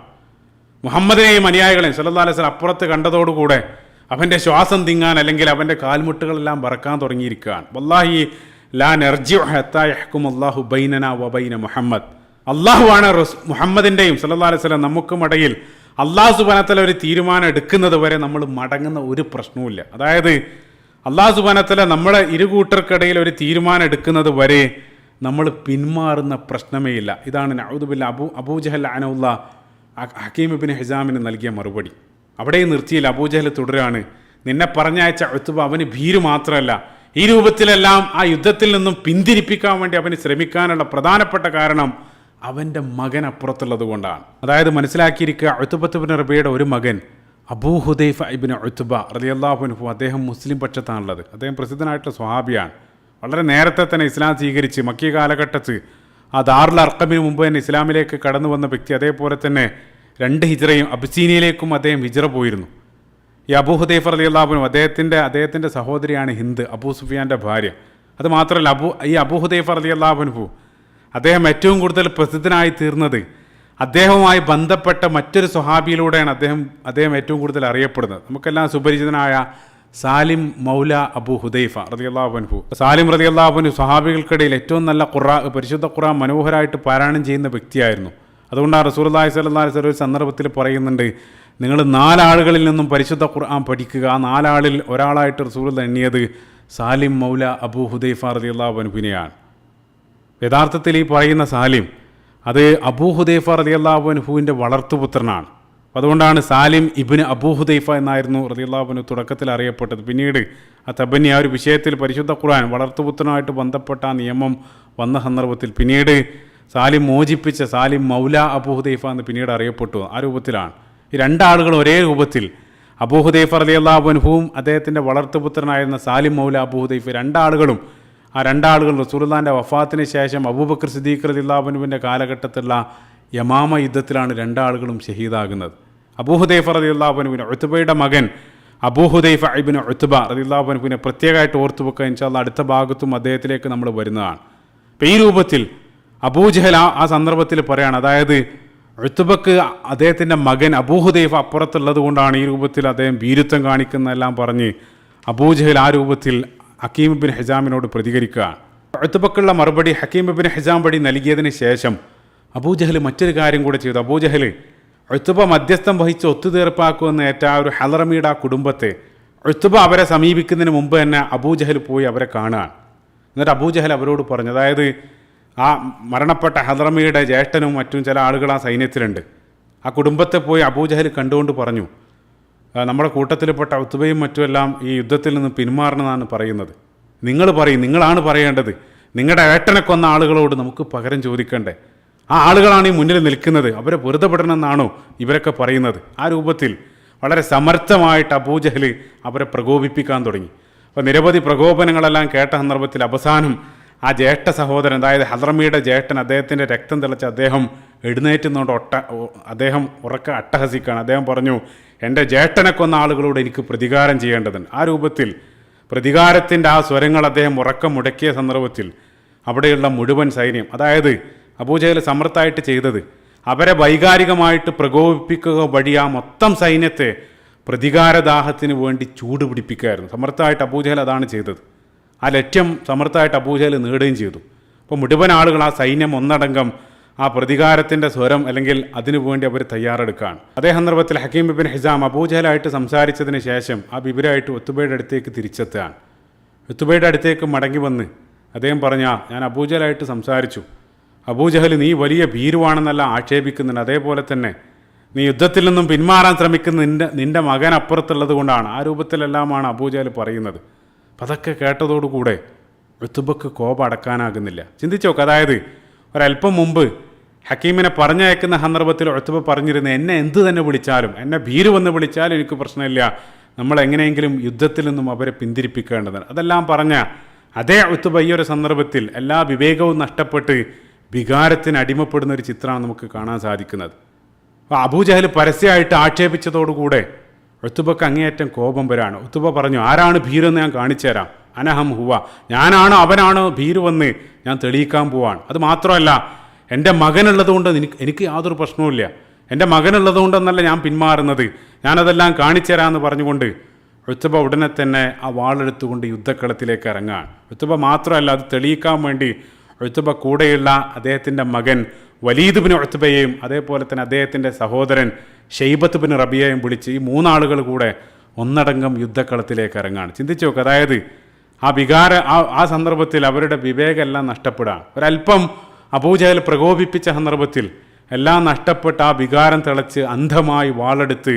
മുഹമ്മദിനെയും അനുയായികളെയും സല്ലല്ലാഹു അലൈഹി വസല്ലം അപ്പുറത്ത് കണ്ടതോടുകൂടെ അവൻ്റെ ശ്വാസം തിങ്ങാൻ, അല്ലെങ്കിൽ അവൻ്റെ കാൽമുട്ടുകളെല്ലാം വറക്കാൻ തുടങ്ങിയിരിക്കുകയാണ്. വല്ലാഹി ലാ നർജിഉ ഹത്താ യഹ്കുമല്ലാഹു ബൈനനാ വബൈന മുഹമ്മദ്, അള്ളാഹുവാണ് മുഹമ്മദിൻ്റെയും സല്ലല്ലാഹു അലൈഹി വസല്ലം നമുക്കും ഇടയിൽ അള്ളാഹു സുബ്ഹാനഹു വ തആല ഒരു തീരുമാനം എടുക്കുന്നത് വരെ നമ്മൾ മടങ്ങുന്ന ഒരു പ്രശ്നവുമില്ല. അതായത് അള്ളാഹു സുബ്ഹാനഹു വ തആല നമ്മളെ ഇരുകൂട്ടർക്കിടയിൽ ഒരു തീരുമാനം എടുക്കുന്നത് വരെ നമ്മൾ പിന്മാറുന്ന പ്രശ്നമേ ഇല്ല. ഇതാണ് നഊദു ബില്ലാഹ് അബൂജഹൽ ലഅനഹുല്ലാഹ് ഹക്കീം ഇബ്നു ഹിസാമിന് നൽകിയ മറുപടി. അവിടെയും നിർത്തിയില്ല, അബൂജഹൽ തുടരുകയാണ്, നിന്നെ പറഞ്ഞയച്ച ഉത്ബ അവന് ഭീരു മാത്രമല്ല, ഈ രൂപത്തിലെല്ലാം ആ യുദ്ധത്തിൽ നിന്നും പിന്തിരിപ്പിക്കാൻ വേണ്ടി അവന് ശ്രമിക്കാനുള്ള പ്രധാനപ്പെട്ട കാരണം അവൻ്റെ മകൻ അപ്പുറത്തുള്ളത് കൊണ്ടാണ്. അതായത് മനസ്സിലാക്കിയിരിക്കുക, ഉത്ബത്ത് ബിൻ റബിയയുടെ ഒരു മകൻ അബൂ ഹുദൈഫ ഇബ്നു ഉത്ബ റളിയല്ലാഹു അൻഹു, അദ്ദേഹം മുസ്ലിം പക്ഷത്താണുള്ളത്. അദ്ദേഹം പ്രസിദ്ധനായിട്ടുള്ള സ്വഹാബിയാണ്. വളരെ നേരത്തെ തന്നെ ഇസ്ലാം സ്വീകരിച്ച് മക്കി കാലഘട്ടത്ത് ആ ദാറുൽ അർഖമിന് മുമ്പ് തന്നെ ഇസ്ലാമിലേക്ക് കടന്നു വന്ന വ്യക്തി. അതേപോലെ തന്നെ 2 ഹിജ്റയും അബ്സീനിയയിലേക്കും അദ്ദേഹം ഹിജ്റ പോയിരുന്നു. ഈ അബൂ ഹുദൈഫ റളിയല്ലാഹു അൻഹു അദ്ദേഹത്തിൻ്റെ സഹോദരിയാണ് ഹിന്ദ്, അബൂ സുഫിയാൻ്റെ ഭാര്യ. അത് മാത്രമല്ല, ഈ അബൂ ഹുദൈഫ റളിയല്ലാഹു അൻഹു അദ്ദേഹം ഏറ്റവും കൂടുതൽ പ്രസിദ്ധനായി തീർന്നത് അദ്ദേഹവുമായി ബന്ധപ്പെട്ട മറ്റൊരു സ്വഹാബിയിലൂടെയാണ്. അദ്ദേഹം ഏറ്റവും കൂടുതൽ അറിയപ്പെടുന്നത് നമുക്കെല്ലാം സുപരിചിതനായ സാലിം മൗല അബൂ ഹുദൈഫ റളിയല്ലാഹു അൻഹു. സാലിം റളിയല്ലാഹു അൻഹു സ്വഹാബികൾക്കിടയിൽ ഏറ്റവും നല്ല പരിശുദ്ധ ഖുർആൻ മനോഹരമായിട്ട് പാരായണം ചെയ്യുന്ന വ്യക്തിയായിരുന്നു. അതുകൊണ്ടാണ് റസൂലുള്ളാഹി സ്വല്ലല്ലാഹു അലൈഹി വസല്ലം ഒരു സന്ദർഭത്തിൽ പറയുന്നുണ്ട്, നിങ്ങൾ 4 ആളുകളിൽ നിന്നും പരിശുദ്ധ ഖുർആൻ പഠിക്കുക. ആ 4 ആളിൽ ഒരാളായിട്ട് റസൂൽ എണ്ണിയത് സാലിം മൗല അബൂ ഹുദൈഫ റളിയല്ലാഹു അൻഹുവിനെയാണ്. യഥാർത്ഥത്തിൽ ഈ പറയുന്ന സാലിം അത് അബൂ ഹുദൈഫ റളിയല്ലാഹു അൻഹുവിൻ്റെ വളർത്തുപുത്രനാണ്. അതുകൊണ്ടാണ് സാലിം ഇബ്നു അബൂ ഹുദൈഫ എന്നായിരുന്നു റളിയല്ലാഹു അൻഹു തുടക്കത്തിൽ അറിയപ്പെട്ടത്. പിന്നീട് ആ തബന്നി ആ ഒരു വിഷയത്തിൽ പരിശുദ്ധ ഖുർആൻ വളർത്തുപുത്രനുമായിട്ട് ബന്ധപ്പെട്ട ആ നിയമം വന്ന സന്ദർഭത്തിൽ പിന്നീട് സാലിം മോചിപ്പിച്ച സാലിം മൗല അബൂ ഹുദൈഫ എന്ന് പിന്നീട് അറിയപ്പെട്ടു. ആ രൂപത്തിലാണ് ഈ രണ്ടാളുകൾ ഒരേ രൂപത്തിൽ അബൂ ഹുദൈഫ റളിയല്ലാഹു അൻഹുവും അദ്ദേഹത്തിൻ്റെ വളർത്തുപുത്രനായിരുന്ന സാലിം മൗല അബൂ ഹുദൈഫ ആ രണ്ടാളുകൾ റസൂലുള്ളാഹിൻ്റെ വഫാത്തിന് ശേഷം അബൂബക്കർ സിദ്ദീഖ് റളിയല്ലാഹു അൻഹുവിൻ്റെ കാലഘട്ടത്തിലുള്ള യമാമ യുദ്ധത്തിലാണ് രണ്ടാളുകളും ഷഹീദാകുന്നത്. അബൂ ഹുദൈഫ റളിയല്ലാഹു അൻഹുവിന് ഉത്ബയുടെ മകൻ അബൂ ഹുദൈഫ ഇബ്നു ഉത്ബ റളിയല്ലാഹു അൻഹുവിനെ പ്രത്യേകമായിട്ട് ഓർത്തു വെക്കുക. ഇൻഷാ അല്ലാഹ് അടുത്ത ഭാഗത്തും അദ്ദേഹത്തിലേക്ക് നമ്മൾ വരുന്നതാണ്. അപ്പോൾ ഈ രൂപത്തിൽ അബൂജഹൽ ആ സന്ദർഭത്തിൽ പറയാണ്, അതായത് ഉത്ബക്ക് അദ്ദേഹത്തിൻ്റെ മകൻ അബൂ ഹുദൈഫ അപ്പുറത്തുള്ളത് കൊണ്ടാണ് ഈ രൂപത്തിൽ അദ്ദേഹം വീരുത്വം കാണിക്കുന്നതെല്ലാം പറഞ്ഞ് അബൂജഹൽ ആ രൂപത്തിൽ ഹക്കീം ബിൻ ഹിസാമിനോട് പ്രതികരിക്കുകയാണ്. ഉത്ബക്കുള്ള മറുപടി ഹക്കീം ബിൻ ഹിസാം വഴി നൽകിയതിന് ശേഷം അബൂജഹൽ മറ്റൊരു കാര്യം കൂടെ ചെയ്തു. അബൂജഹൽ ഉത്ബ മധ്യസ്ഥം വഹിച്ച് ഒത്തുതീർപ്പാക്കുമെന്ന് ഏറ്റ ആ ഒരു ഹലറമിയുടെ ആ കുടുംബത്തെ ഉത്ബ അവരെ സമീപിക്കുന്നതിന് മുമ്പ് തന്നെ അബൂജഹൽ പോയി അവരെ കാണുകയാണ്. എന്നിട്ട് അബൂജഹൽ അവരോട് പറഞ്ഞു, അതായത് ആ മരണപ്പെട്ട ഹലറമിയുടെ ജ്യേഷ്ഠനും മറ്റും ചില ആളുകൾ ആ സൈന്യത്തിലുണ്ട്. ആ കുടുംബത്തെ പോയി അബൂജഹൽ കണ്ടുകൊണ്ട് പറഞ്ഞു, നമ്മുടെ കൂട്ടത്തിൽപ്പെട്ട ഉത്ബയും മറ്റുമെല്ലാം ഈ യുദ്ധത്തിൽ നിന്ന് പിന്മാറണമെന്നാണ് പറയുന്നത്. നിങ്ങളാണ് പറയേണ്ടത്. നിങ്ങളുടെ ഏട്ടനെ കൊന്ന ആളുകളോട് നമുക്ക് പകരം ചോദിക്കണ്ടേ? ആ ആളുകളാണ് ഈ മുന്നിൽ നിൽക്കുന്നത്, അവരെ വെറുതെ പെടണമെന്നാണോ ഇവരൊക്കെ പറയുന്നത്? ആ രൂപത്തിൽ വളരെ സമർത്ഥമായിട്ട് അബൂജഹൽ അവരെ പ്രകോപിപ്പിക്കാൻ തുടങ്ങി. അപ്പോൾ നിരവധി പ്രകോപനങ്ങളെല്ലാം കേട്ട സന്ദർഭത്തിൽ അവസാനം ആ ജ്യേഷ്ഠ സഹോദരൻ, അതായത് ഹദ്റമിയുടെ ജ്യേഷ്ഠൻ, അദ്ദേഹത്തിൻ്റെ രക്തം തിളച്ച് അദ്ദേഹം എഴുന്നേറ്റുന്നതുകൊണ്ട് അദ്ദേഹം ഉറക്കെ അട്ടഹസിക്കുകയാണ്. അദ്ദേഹം പറഞ്ഞു, എൻ്റെ ജ്യേഷ്ഠനെ കൊന്ന ആളുകളോട് എനിക്ക് പ്രതികാരം ചെയ്യേണ്ടതുണ്ട്. ആ രൂപത്തിൽ പ്രതികാരത്തിൻ്റെ ആ സ്വരങ്ങൾ അദ്ദേഹം ഉറക്കം മുടക്കിയ സന്ദർഭത്തിൽ അവിടെയുള്ള മുഴുവൻ സൈന്യം, അതായത് അബൂജഹൽ സമർത്ഥമായിട്ട് ചെയ്തത് അവരെ വൈകാരികമായിട്ട് പ്രകോപിപ്പിക്കുക വഴി ആ മൊത്തം സൈന്യത്തെ പ്രതികാരദാഹത്തിന് വേണ്ടി ചൂട് പിടിപ്പിക്കുകയായിരുന്നു. സമർത്ഥമായിട്ട് അബൂജഹൽ അതാണ് ചെയ്തത്. ആ ലക്ഷ്യം സമർത്ഥമായിട്ട് അബൂജഹൽ നേടുകയും ചെയ്തു. അപ്പോൾ മുഴുവൻ ആളുകൾ ആ സൈന്യം ഒന്നടങ്കം ആ പ്രതികാരത്തിൻ്റെ സ്വരം അല്ലെങ്കിൽ അതിനു വേണ്ടി അവർ തയ്യാറെടുക്കുകയാണ്. അതേ സന്ദർഭത്തിൽ ഹക്കീം ഇബ്നു ഹിസാം അബൂജഹലായിട്ട് സംസാരിച്ചതിന് ശേഷം ആ വിവരമായിട്ട് ഉത്ബയുടെ അടുത്തേക്ക് തിരിച്ചെത്തുകയാണ്. ഉത്ബയുടെ അടുത്തേക്ക് മടങ്ങി വന്ന് അദ്ദേഹം പറഞ്ഞ, ഞാൻ അബൂജഹലായിട്ട് സംസാരിച്ചു. അബൂജഹൽ നീ വലിയ ഭീരുവാണെന്നല്ല ആക്ഷേപിക്കുന്നുണ്ട്. അതേപോലെ തന്നെ നീ യുദ്ധത്തിൽ നിന്നും പിന്മാറാൻ ശ്രമിക്കുന്ന നിൻ്റെ മകൻ അപ്പുറത്തുള്ളത് കൊണ്ടാണ്. ആ രൂപത്തിലെല്ലാമാണ് അബൂജഹൽ പറയുന്നത്. അപ്പം അതൊക്കെ കേട്ടതോടുകൂടെ ഉത്ബക്ക് കോപം അടക്കാനാകുന്നില്ല. ചിന്തിച്ചു നോക്ക്, അതായത് ഒരല്പം മുമ്പ് ഹക്കീമിനെ പറഞ്ഞയക്കുന്ന സന്ദർഭത്തിൽ ഉത്ബ പറഞ്ഞിരുന്നു, എന്നെ എന്ത് തന്നെ വിളിച്ചാലും, എന്നെ ഭീരുവെന്ന് വിളിച്ചാലും എനിക്ക് പ്രശ്നമില്ല, നമ്മൾ എങ്ങനെയെങ്കിലും യുദ്ധത്തിൽ നിന്നും അവരെ പിന്തിരിപ്പിക്കേണ്ടതാണ്. അതെല്ലാം പറഞ്ഞ അതേ ഉത്ബ ഈ ഒരു സന്ദർഭത്തിൽ എല്ലാ വിവേകവും നഷ്ടപ്പെട്ട് വികാരത്തിന് അടിമപ്പെടുന്ന ഒരു ചിത്രമാണ് നമുക്ക് കാണാൻ സാധിക്കുന്നത്. അപ്പോൾ അബൂജഹൽ പരസ്യമായിട്ട് ആക്ഷേപിച്ചതോടുകൂടെ ഉത്ബക്ക് അങ്ങേയറ്റം കോപം വരാണ്. ഉത്ബ പറഞ്ഞു, ആരാണ് ഭീരുവെന്ന് ഞാൻ കാണിച്ചു തരാം. അനഹം ഹുവ, ഞാനാണോ അവനാണോ ഭീരുവെന്ന് ഞാൻ തെളിയിക്കാൻ പോവാണ്. അത് മാത്രമല്ല, എൻ്റെ മകനുള്ളത് കൊണ്ട് എനിക്ക് യാതൊരു പ്രശ്നവുമില്ല. എൻ്റെ മകനുള്ളത് കൊണ്ടെന്നല്ല ഞാൻ പിന്മാറുന്നത്, ഞാനതെല്ലാം കാണിച്ചു തരാമെന്ന് പറഞ്ഞുകൊണ്ട് ഉത്ബ ഉടനെ തന്നെ ആ വാളെടുത്തുകൊണ്ട് യുദ്ധക്കളത്തിലേക്ക് ഇറങ്ങാൻ. ഉത്ബ മാത്രമല്ല, അത് തെളിയിക്കാൻ വേണ്ടി ഉത്ബ കൂടെയുള്ള അദ്ദേഹത്തിൻ്റെ മകൻ വലീദ് ബിൻ ഉത്ബയെയും അതേപോലെ തന്നെ അദ്ദേഹത്തിൻ്റെ സഹോദരൻ ഷെയ്ബത്ത് ബിൻ റബിയയും വിളിച്ച് ഈ മൂന്നാളുകൾ കൂടെ ഒന്നടങ്കം യുദ്ധക്കളത്തിലേക്ക് ഇറങ്ങാണ്. ചിന്തിച്ചു നോക്ക്, അതായത് ആ സന്ദർഭത്തിൽ അവരുടെ വിവേകമെല്ലാം നഷ്ടപ്പെടാണ്. ഒരല്പം അബൂജഹൽ പ്രകോപിപ്പിച്ച സന്ദർഭത്തിൽ എല്ലാം നഷ്ടപ്പെട്ട് ആ വികാരം തിളച്ച് അന്ധമായി വാളെടുത്ത്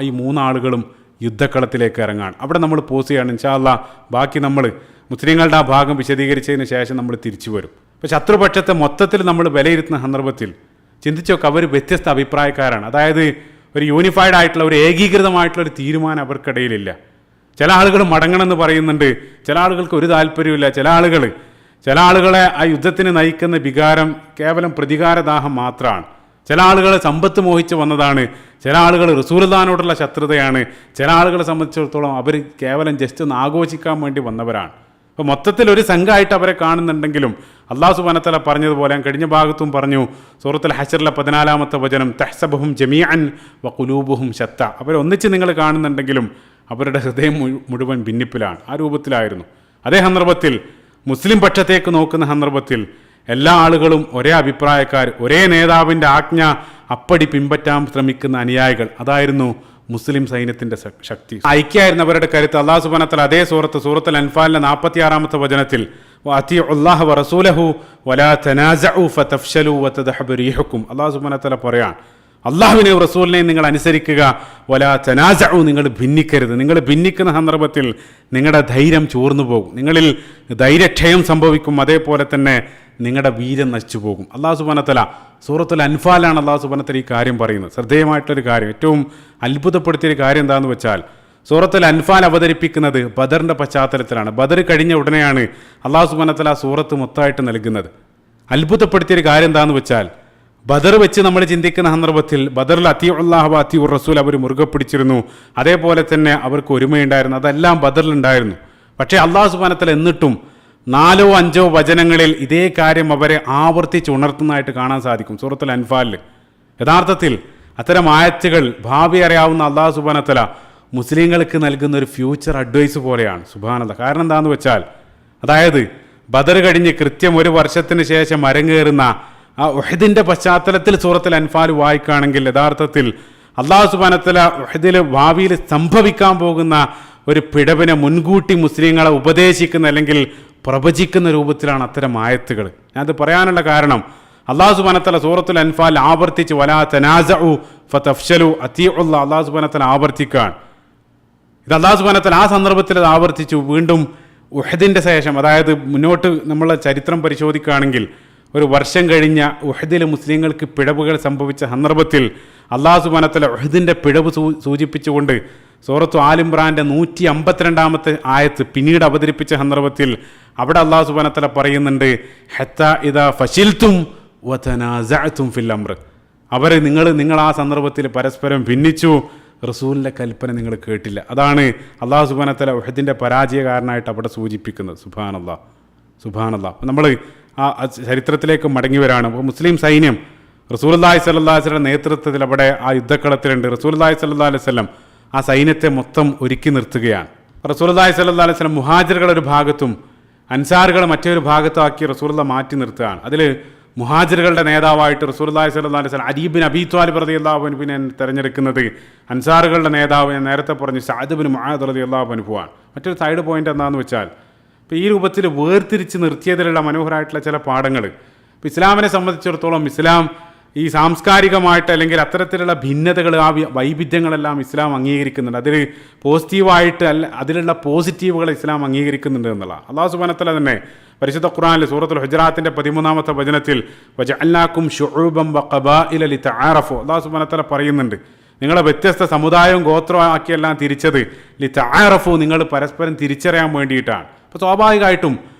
ഈ മൂന്നാളുകളും യുദ്ധക്കളത്തിലേക്ക് ഇറങ്ങാണ്. അവിടെ നമ്മൾ പോസ് ചെയ്യാണ്. ഇൻഷാ അല്ലാഹ് ബാക്കി നമ്മൾ മുസ്ലിങ്ങളുടെ ആ ഭാഗം വിശദീകരിച്ചതിന് ശേഷം നമ്മൾ തിരിച്ചു വരും. അപ്പോൾ ശത്രുപക്ഷത്തെ മൊത്തത്തിൽ നമ്മൾ വിലയിരുത്തുന്ന സന്ദർഭത്തിൽ ചിന്തിച്ചൊക്കെ അവർ വ്യത്യസ്ത അഭിപ്രായക്കാരാണ്. അതായത് ഒരു യൂണിഫൈഡ് ആയിട്ടുള്ള ഒരു ഏകീകൃതമായിട്ടുള്ള ഒരു തീരുമാനം അവർക്കിടയിലില്ല. ചില ആളുകൾ മടങ്ങണമെന്ന് പറയുന്നുണ്ട്, ചില ആളുകൾക്ക് ഒരു താല്പര്യമില്ല. ചില ആളുകളെ ആ യുദ്ധത്തിന് നയിക്കുന്ന വികാരം കേവലം പ്രതികാരദാഹം മാത്രമാണ്. ചില ആളുകൾ സമ്പത്ത് മോഹിച്ച് വന്നതാണ്, ചില ആളുകൾ റസൂലുള്ളാഹിനോടുള്ള ശത്രുതയാണ്, ചില ആളുകളെ സംബന്ധിച്ചിടത്തോളം അവർ കേവലം ജസ്റ്റ് ഒന്ന് ആഘോഷിക്കാൻ വേണ്ടി വന്നവരാണ്. അപ്പോൾ മൊത്തത്തിൽ ഒരു സംഘമായിട്ട് അവരെ കാണുന്നുണ്ടെങ്കിലും അല്ലാഹു സുബ്ഹാനഹു വ തആല പറഞ്ഞതുപോലെ ഞാൻ കഴിഞ്ഞ ഭാഗത്തും പറഞ്ഞു, സൂറത്തുൽ ഹശ്റിലെ 14-ാമത്തെ വചനം, തഹ്സബുഹും ജമീഅൻ വഖുലൂബുഹും ശത്ത, അവരെ ഒന്നിച്ച് നിങ്ങൾ കാണുന്നുണ്ടെങ്കിലും അവരുടെ ഹൃദയം മുഴുവൻ ഭിന്നിപ്പിലാണ്. ആ രൂപത്തിലായിരുന്നു. അതേ സന്ദർഭത്തിൽ മുസ്ലിം പക്ഷത്തേക്ക് നോക്കുന്ന സന്ദർഭത്തിൽ എല്ലാ ആളുകളും ഒരേ അഭിപ്രായക്കാർ, ഒരേ നേതാവിൻ്റെ ആജ്ഞ അപ്പടി പിൻപറ്റാൻ ശ്രമിക്കുന്ന അനുയായികൾ, അതായിരുന്നു മുസ്ലിം സൈന്യത്തിൻ്റെ ശക്തി. ഐക്യമായിരുന്നു അവരുടെ കരുത്ത്. അല്ലാഹു സുബ്ഹാനഹു വ തആല അതേ സൂറത്തുൽ അൻഫാലിലെ 46-ാമത്തെ വചനത്തിൽ വഅതിഉല്ലാഹ വറസൂലഹു വലാ തനാസഉ ഫതഫ്ശലു വതദ്ഹബു റീഹുക്കും, അല്ലാഹു സുബ്ഹാനഹു വ തആല പറയാൻ, അള്ളാഹുവിനെയും റസൂലിനെയും നിങ്ങൾ അനുസരിക്കുക. വലാ തനാസഉ, നിങ്ങൾ ഭിന്നിക്കരുത്. നിങ്ങൾ ഭിന്നിക്കുന്ന സന്ദർഭത്തിൽ നിങ്ങളുടെ ധൈര്യം ചോർന്നു പോകും, നിങ്ങളിൽ ധൈര്യക്ഷയം സംഭവിക്കും, അതേപോലെ തന്നെ നിങ്ങളുടെ വീര്യം നശിച്ചു പോകും. അള്ളാഹു സുബ്ഹാനഹു വ തആല സൂറത്തുൽ അൻഫാലാണ് അള്ളാഹു സുബ്ഹാനഹു വ തആല ഈ കാര്യം പറയുന്നത്. ശ്രദ്ധേയമായിട്ടൊരു കാര്യം, ഏറ്റവും അത്ഭുതപ്പെടുത്തിയൊരു കാര്യം എന്താണെന്ന് വെച്ചാൽ, സൂറത്തുൽ അൻഫാൽ അവതരിപ്പിക്കുന്നത് ബദറിൻ്റെ പശ്ചാത്തലത്തിലാണ്. ബദർ കഴിഞ്ഞ ഉടനെയാണ് അള്ളാഹു സുബ്ഹാനഹു വ തആല സൂറത്ത് മൊത്തമായിട്ട് നൽകുന്നത്. അത്ഭുതപ്പെടുത്തിയൊരു കാര്യം എന്താണെന്ന് വെച്ചാൽ, ബദർ വെച്ച് നമ്മൾ ചിന്തിക്കുന്ന സന്ദർഭത്തിൽ ബദറിൽ അത്തിഉല്ലാഹ വ അത്തിഉർ റസൂൽ അവർ മുറുകെ പിടിച്ചിരുന്നു, അതേപോലെ തന്നെ അവർക്ക് ഒരുമയുണ്ടായിരുന്നു, അതെല്ലാം ബദറിലുണ്ടായിരുന്നു. പക്ഷേ അള്ളാഹു സുബ്ഹാനഹു വ തആല എന്നിട്ടും 4 or 5 വചനങ്ങളിൽ ഇതേ കാര്യം അവരെ ആവർത്തിച്ച് ഉണർത്തുന്നതായിട്ട് കാണാൻ സാധിക്കും സൂറത്തുൽ അൻഫാലിൽ. യഥാർത്ഥത്തിൽ അത്തരം ആയത്തുകൾ ഭാവി അറിയാവുന്ന അള്ളാഹു സുബ്ഹാനഹു വ തആല മുസ്ലിങ്ങൾക്ക് നൽകുന്ന ഒരു ഫ്യൂച്ചർ അഡ്വൈസ് പോലെയാണ്. സുബ്ഹാനല്ലാഹ്. കാരണം എന്താണെന്ന് വെച്ചാൽ, അതായത് ബദർ കഴിഞ്ഞ് കൃത്യം 1 വർഷത്തിന് ശേഷം അരങ്ങേറുന്ന ആ ഉഹദിൻ്റെ പശ്ചാത്തലത്തിൽ സൂറത്തുൽ അൻഫാൽ വായിക്കുകയാണെങ്കിൽ യഥാർത്ഥത്തിൽ അള്ളാഹു സുബ്ഹാനഹു വ തആല ഉഹദിൽ ഭാവിയിൽ സംഭവിക്കാൻ പോകുന്ന ഒരു പിഴവിനെ മുൻകൂട്ടി മുസ്ലിങ്ങളെ ഉപദേശിക്കുന്ന അല്ലെങ്കിൽ പ്രവചിക്കുന്ന രൂപത്തിലാണ് അത്തരം ആയത്തുകൾ. ഞാനത് പറയാനുള്ള കാരണം, അള്ളാഹു സുബ്ഹാനഹു വ തആല സൂറത്തുൽ അൻഫാൽ ആവർത്തിച്ച് വലാ തനാസഉ ഫതഫ്ശലു അത്തിഉല്ലാഹ് അള്ളാഹു സുബ്ഹാനഹു വ തആല ആവർത്തിക്കുകയാണ്. ഇത് അള്ളാഹു സുബ്ഹാനഹു വ തആല ആ സന്ദർഭത്തിൽ അത് ആവർത്തിച്ചു. വീണ്ടും ഉഹദിൻ്റെ ശേഷം, അതായത് മുന്നോട്ട് നമ്മൾ ചരിത്രം പരിശോധിക്കുകയാണെങ്കിൽ 1 വർഷം കഴിഞ്ഞ ഉഹദിൽ മുസ്ലിങ്ങൾക്ക് പിഴവുകൾ സംഭവിച്ച സന്ദർഭത്തിൽ അള്ളാഹു സുബ്ഹാനഹു വ തആല ഉഹദിൻ്റെ പിഴവ് സൂചിപ്പിച്ചുകൊണ്ട് സൂറത്തു ആൽ ഇംറാന്റെ 152-ാമത്തെ ആയത്ത് പിന്നീട് അവതരിപ്പിച്ച സന്ദർഭത്തിൽ അവിടെ അള്ളാഹു സുബ്ഹാനഹു വ തആല പറയുന്നുണ്ട്, ഹത്താ ഇദാ ഫശിൽതും വതനാസഅതും ഫിൽ അംർ, അവർ നിങ്ങൾ ആ സന്ദർഭത്തിൽ പരസ്പരം ഭിന്നിച്ചു, റസൂലിൻ്റെ കൽപ്പന നിങ്ങൾ കേട്ടില്ല. അതാണ് അള്ളാഹു സുബ്ഹാനഹു വ തആല ഉഹദിൻ്റെ പരാജയകാരനായിട്ട് അവിടെ സൂചിപ്പിക്കുന്നത്. സുബ്ഹാനല്ലാഹ്, സുബ്ഹാനല്ലാഹ്. നമ്മൾ ആ ചരിത്രത്തിലേക്ക് മടങ്ങി വരാണ്. അപ്പോൾ മുസ്ലിം സൈന്യം റസൂലുള്ളാഹി സ്വല്ലല്ലാഹു അലൈഹി വസല്ലം നേതൃത്വത്തിൽ അവിടെ ആ യുദ്ധക്കളത്തിലുണ്ട്. റസൂലുള്ളാഹി സ്വല്ലല്ലാഹു അലൈഹി വസല്ലം ആ സൈന്യത്തെ മൊത്തം ഒരുക്കി നിർത്തുകയാണ്. റസൂലുള്ളാഹി സ്വല്ലല്ലാഹു അലൈഹി വസല്ലം മുഹാജിറുകൾ ഒരു ഭാഗത്തും അൻസാറുകൾ മറ്റൊരു ഭാഗത്തും ആക്കി റസൂലുള്ളാഹി മാറ്റി നിർത്തുകയാണ്. അതിൽ മുഹാജിറുകളുടെ നേതാവായിട്ട് റസൂലുള്ളാഹി സ്വല്ലല്ലാഹു അലൈഹി വസല്ലം അലി ബിൻ അബീ ത്വാലിബ് റളിയല്ലാഹു അൻഹുവിനെ തിരഞ്ഞെടുക്കുന്നത്. അൻസാറുകളുടെ നേതാവ് ഞാൻ നേരത്തെ പറഞ്ഞു സഅദ് ബിൻ മുആദ് റളിയല്ലാഹു അൻഹുവാണ്. മറ്റൊരു സൈഡ് പോയിന്റ് എന്താണെന്ന് വെച്ചാൽ, ഇപ്പോൾ ഈ രൂപത്തിൽ വേർതിരിച്ച് നിർത്തിയതിലുള്ള മനോഹരമായിട്ടുള്ള ചില പാഠങ്ങൾ, ഇപ്പോൾ ഇസ്ലാമിനെ സംബന്ധിച്ചിടത്തോളം ഇസ്ലാം ഈ സാംസ്കാരികമായിട്ട് അല്ലെങ്കിൽ അത്തരത്തിലുള്ള ഭിന്നതകൾ, ആ വൈവിധ്യങ്ങളെല്ലാം ഇസ്ലാം അംഗീകരിക്കുന്നുണ്ട്. അതിൽ പോസിറ്റീവായിട്ട് അതിലുള്ള പോസിറ്റീവുകൾ ഇസ്ലാം അംഗീകരിക്കുന്നുണ്ട് എന്നുള്ള അല്ലാഹു സുബ്ഹാനഹു വ തആല തന്നെ പരിശുദ്ധ ഖുർആനിൽ സൂറത്തുൽ ഹുജറാത്തിൻ്റെ 13-ാമത്തെ വചനത്തിൽ വജഅൽനാകും ശുഊബൻ വഖബാഇല ലിതആറഫു അല്ലാഹു സുബ്ഹാനഹു വ തആല പറയുന്നുണ്ട്, നിങ്ങളെ വ്യത്യസ്ത സമുദായവും ഗോത്രവും ആക്കിയെല്ലാം തിരിച്ചത് ലിതആറഫു, നിങ്ങൾ പരസ്പരം തിരിച്ചറിയാൻ വേണ്ടിയിട്ടാണ്. അപ്പോൾ സ്വാഭാവികമായിട്ടും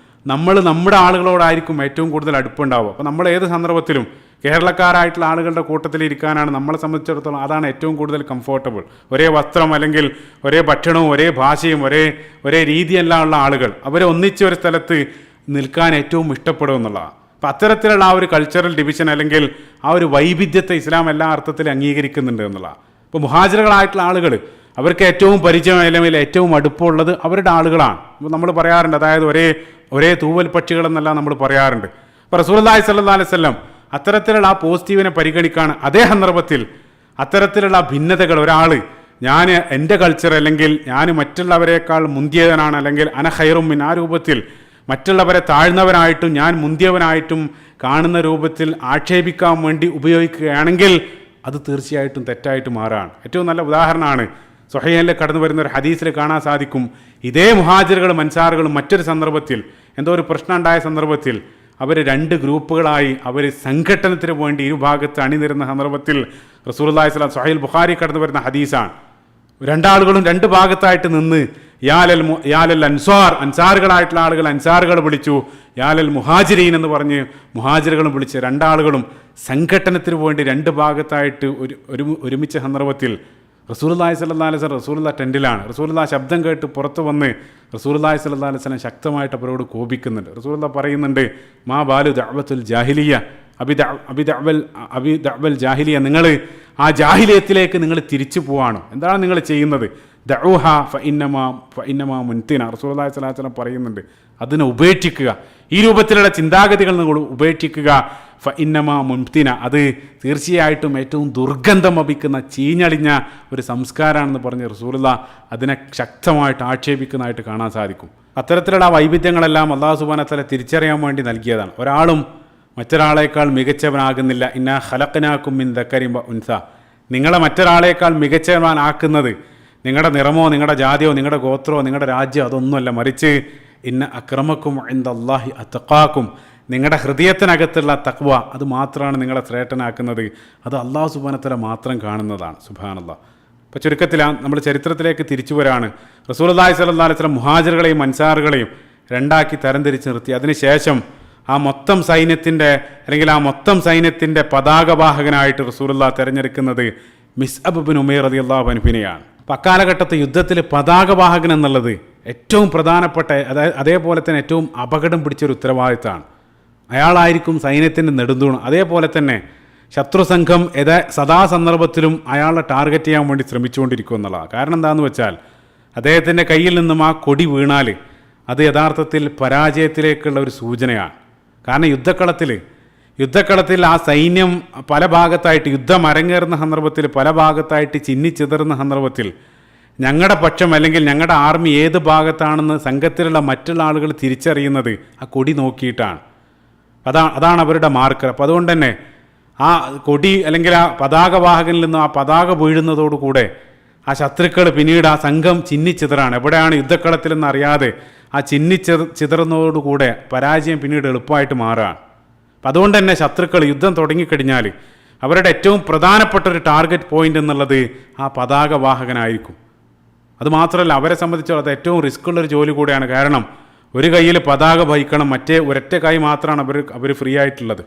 നമ്മൾ നമ്മുടെ ആളുകളോടായിരിക്കും ഏറ്റവും കൂടുതൽ അടുപ്പുണ്ടാവുക. അപ്പോൾ നമ്മൾ ഏത് സന്ദർഭത്തിലും കേരളക്കാരായിട്ടുള്ള ആളുകളുടെ കൂട്ടത്തിൽ ഇരിക്കാനാണ് നമ്മളെ സംബന്ധിച്ചിടത്തോളം അതാണ് ഏറ്റവും കൂടുതൽ കംഫോർട്ടബിൾ. ഒരേ വസ്ത്രം അല്ലെങ്കിൽ ഒരേ ഭക്ഷണവും ഒരേ ഭാഷയും ഒരേ രീതിയെല്ലാം ഉള്ള ആളുകൾ അവരെ ഒന്നിച്ച് ഒരു സ്ഥലത്ത് നിൽക്കാൻ ഏറ്റവും ഇഷ്ടപ്പെടും എന്നുള്ളതാണ്. അപ്പം അത്തരത്തിലുള്ള ആ ഒരു കൾച്ചറൽ ഡിവിഷൻ അല്ലെങ്കിൽ ആ ഒരു വൈവിധ്യത്തെ ഇസ്ലാം എല്ലാ അർത്ഥത്തിലും അംഗീകരിക്കുന്നുണ്ട് എന്നുള്ളതാണ്. ഇപ്പോൾ മുഹാജിറുകളായിട്ടുള്ള ആളുകൾ അവർക്ക് ഏറ്റവും പരിചയം അല്ലെങ്കിൽ ഏറ്റവും അടുപ്പമുള്ളത് അവരുടെ ആളുകളാണ്. അപ്പോൾ നമ്മൾ പറയാറുണ്ട്, അതായത് ഒരേ തൂവൽ പക്ഷികളെന്നെല്ലാം നമ്മൾ പറയാറുണ്ട്. അപ്പോൾ റസൂലുള്ളാഹി സ്വല്ലല്ലാഹു അലൈഹി വസല്ലം അത്തരത്തിലുള്ള ആ പോസിറ്റീവിനെ പരിഗണിക്കുകയാണ്. അതേ സന്ദർഭത്തിൽ അത്തരത്തിലുള്ള ഭിന്നതകൾ, ഒരാൾ ഞാൻ എൻ്റെ കൾച്ചർ അല്ലെങ്കിൽ ഞാൻ മറ്റുള്ളവരെക്കാൾ മുന്തിയവനാണ് അല്ലെങ്കിൽ അന ഖൈറും മിൻ, ആ രൂപത്തിൽ മറ്റുള്ളവരെ താഴ്ന്നവനായിട്ടും ഞാൻ മുന്തിയവനായിട്ടും കാണുന്ന രൂപത്തിൽ ആക്ഷേപിക്കാൻ വേണ്ടി ഉപയോഗിക്കുകയാണെങ്കിൽ അത് തീർച്ചയായിട്ടും തെറ്റായിട്ട് മാറാണ്. ഏറ്റവും നല്ല ഉദാഹരണമാണ് സ്വഹീഹിൽ കടന്നു വരുന്ന ഒരു ഹദീസിൽ കാണാൻ സാധിക്കും. ഇതേ മുഹാജിറുകളും അൻസാറുകളും മറ്റൊരു സന്ദർഭത്തിൽ എന്തോ ഒരു പ്രശ്നം ഉണ്ടായ സന്ദർഭത്തിൽ അവർ 2 ഗ്രൂപ്പുകളായി അവർ സംഘട്ടനത്തിന് വേണ്ടി ഇരുഭാഗത്ത് അണിനിരുന്ന സന്ദർഭത്തിൽ റസൂലുള്ളാഹി സ്വല്ലല്ലാഹു അലൈഹി വസല്ലം സ്വഹീഹുൽ ബുഖാരി കടന്നു വരുന്ന ഹദീസാണ്. 2 ആളുകളും 2 ഭാഗത്തായിട്ട് നിന്ന് യാലൽ അൻസാർ, അൻസാറുകളായിട്ടുള്ള ആളുകൾ അൻസാറുകൾ വിളിച്ചു, യാലൽ മുഹാജിരീൻ എന്ന് പറഞ്ഞ് മുഹാജിറുകളും വിളിച്ച് 2 ആളുകളും സംഘട്ടനത്തിന് വേണ്ടി 2 ഭാഗത്തായിട്ട് ഒരുമിച്ച സന്ദർഭത്തിൽ റസൂലുള്ളാഹി സ്വല്ലല്ലാഹു അലൈഹി വസല്ലം റസൂലുള്ളാഹി ടെൻറ്റിലാണ്. റസൂലുള്ളാഹി ശബ്ദം കേട്ട് പുറത്ത് വന്ന് റസൂലുള്ളാഹി സ്വല്ലല്ലാഹു അലൈഹി വസല്ലം ശക്തമായിട്ട് അവരോട് കോപിക്കുന്നുണ്ട്. റസൂലുള്ളാഹി പറയുന്നുണ്ട്, മാ ബാലു ദഅവത്തുൽ ജാഹിലിയ അബി ദഅവൽ ജാഹിലിയ, നിങ്ങൾ ആ ജാഹിലിയത്തിലേക്ക് നിങ്ങൾ തിരിച്ചു പോവാണോ? എന്താണ് നിങ്ങൾ ചെയ്യുന്നത്? ദഊഹ ഫഇന്നമാ മുൻതിന, റസൂലുള്ളാഹി സ്വല്ലല്ലാഹു അലൈഹി വസല്ലം പറയുന്നുണ്ട്, അതിനെ ഉപേക്ഷിക്കുക, ഈ രൂപത്തിലുള്ള ചിന്താഗതികൾ നിങ്ങൾ ഉപേക്ഷിക്കുക. ഫഇന്നമാ മുൻതിന, അത് തീർച്ചയായിട്ടും ഏറ്റവും ദുർഗന്ധം വമിക്കുന്ന ചീഞ്ഞളിഞ്ഞ ഒരു സംസ്കാരമാണെന്ന് പറഞ്ഞ് റസൂലുള്ളാഹി അതിനെ ശക്തമായിട്ട് ആക്ഷേപിക്കുന്നതായിട്ട് കാണാൻ സാധിക്കും. അത്തരത്തിലുള്ള വൈവിധ്യങ്ങളെല്ലാം അല്ലാഹു സുബ്ഹാനഹു വ തആല തിരിച്ചറിയാൻ വേണ്ടി നൽകിയതാണ്. ഒരാളും മറ്റൊരാളേക്കാൾ മികച്ചവനാകുന്നില്ല. ഇന്നാ ഖലഖനാകും മിൻ ദക്കരിൻ വ ഉൻസ, നിങ്ങളെ മറ്റൊരാളേക്കാൾ മികച്ചവനാക്കുന്നത് നിങ്ങളുടെ നിറമോ നിങ്ങളുടെ ജാതിയോ നിങ്ങളുടെ ഗോത്രമോ നിങ്ങളുടെ രാജ്യമോ അതൊന്നുമല്ല, മറിച്ച് ഇന്ന അക്രമക്കും ഇൻദല്ലാഹി അത്ഖാക്കും, നിങ്ങളുടെ ഹൃദയത്തിനകത്തുള്ള തഖ്വ അത് മാത്രമാണ് നിങ്ങളെ ശ്രേഷ്ഠനാക്കുന്നത്. അത് അല്ലാഹു സുബ്ഹാനഹു വ തആല മാത്രം കാണുന്നതാണ്. സുബ്ഹാനല്ലാഹ്. ഇപ്പോൾ ചുരുക്കത്തിൽ നമ്മൾ ചരിത്രത്തിലേക്ക് തിരിച്ചു വരാണ്. റസൂലുള്ളാഹി സ്വല്ലല്ലാഹു അലൈഹി വസല്ലം മുഹാജിറുകളെയും അൻസാറുകളെയും രണ്ടാക്കി തരംതിരിച്ച് നിർത്തി. അതിനുശേഷം ആ മൊത്തം സൈന്യത്തിൻ്റെ പതാകവാഹകനായിട്ട് റസൂലുള്ളാഹി തിരഞ്ഞെടുക്കുന്നത് മിസ്അബ് ബിൻ ഉമൈർ റളിയല്ലാഹു അൻഹുവിനെയാണ്. അപ്പോൾ അക്കാലഘട്ടത്തെ യുദ്ധത്തിൽ പതാകവാഹകൻ എന്നുള്ളത് ഏറ്റവും പ്രധാനപ്പെട്ട, അതേപോലെ തന്നെ ഏറ്റവും അപകടം പിടിച്ചൊരു ഉത്തരവാദിത്തമാണ്. അയാളായിരിക്കും സൈന്യത്തിൻ്റെ നെടുന്തൂണ്. അതേപോലെ തന്നെ ശത്രുസംഘം സദാസന്ദർഭത്തിലും അയാളെ ടാർഗറ്റ് ചെയ്യാൻ വേണ്ടി ശ്രമിച്ചുകൊണ്ടിരിക്കും എന്നുള്ളതാണ്. കാരണം എന്താണെന്ന് വെച്ചാൽ അദ്ദേഹത്തിൻ്റെ കയ്യിൽ നിന്നും ആ കൊടി വീണാൽ അത് യഥാർത്ഥത്തിൽ പരാജയത്തിലേക്കുള്ള ഒരു സൂചനയാണ്. കാരണം യുദ്ധക്കളത്തിൽ ആ സൈന്യം പല ഭാഗത്തായിട്ട് യുദ്ധം അരങ്ങേറുന്ന സന്ദർഭത്തിൽ പല ഭാഗത്തായിട്ട് ചിന്നിച്ചിതറുന്ന സന്ദർഭത്തിൽ ഞങ്ങളുടെ പക്ഷം അല്ലെങ്കിൽ ഞങ്ങളുടെ ആർമി ഏത് ഭാഗത്താണെന്ന് സംഘത്തിലുള്ള മറ്റുള്ള ആളുകൾ തിരിച്ചറിയുന്നത് ആ കൊടി നോക്കിയിട്ടാണ്. അതാണ് അവരുടെ മാർക്കർ. അപ്പോൾ അതുകൊണ്ട് തന്നെ ആ കൊടി അല്ലെങ്കിൽ ആ പതാകവാഹകനിൽ നിന്നും ആ പതാക വീഴുന്നതോടുകൂടെ ആ ശത്രുക്കൾ പിന്നീട് ആ സംഘം ചിന്നിച്ചിതറാണ്. എവിടെയാണ് യുദ്ധക്കളത്തിലെന്ന് അറിയാതെ ആ ചിതറുന്നതോടുകൂടെ പരാജയം പിന്നീട് എളുപ്പമായിട്ട് മാറുകയാണ്. അപ്പം അതുകൊണ്ട് തന്നെ ശത്രുക്കൾ യുദ്ധം തുടങ്ങിക്കഴിഞ്ഞാൽ അവരുടെ ഏറ്റവും പ്രധാനപ്പെട്ട ഒരു ടാർഗറ്റ് പോയിന്റ് എന്നുള്ളത് ആ പതാകവാഹകനായിരിക്കും. അതുമാത്രമല്ല, അവരെ സംബന്ധിച്ചോളം അത് ഏറ്റവും റിസ്ക് ഉള്ളൊരു ജോലി കൂടെയാണ്. കാരണം ഒരു കയ്യിൽ പതാക വഹിക്കണം, മറ്റേ ഒരൊറ്റ കൈ മാത്രമാണ് അവർ ഫ്രീ ആയിട്ടുള്ളത്.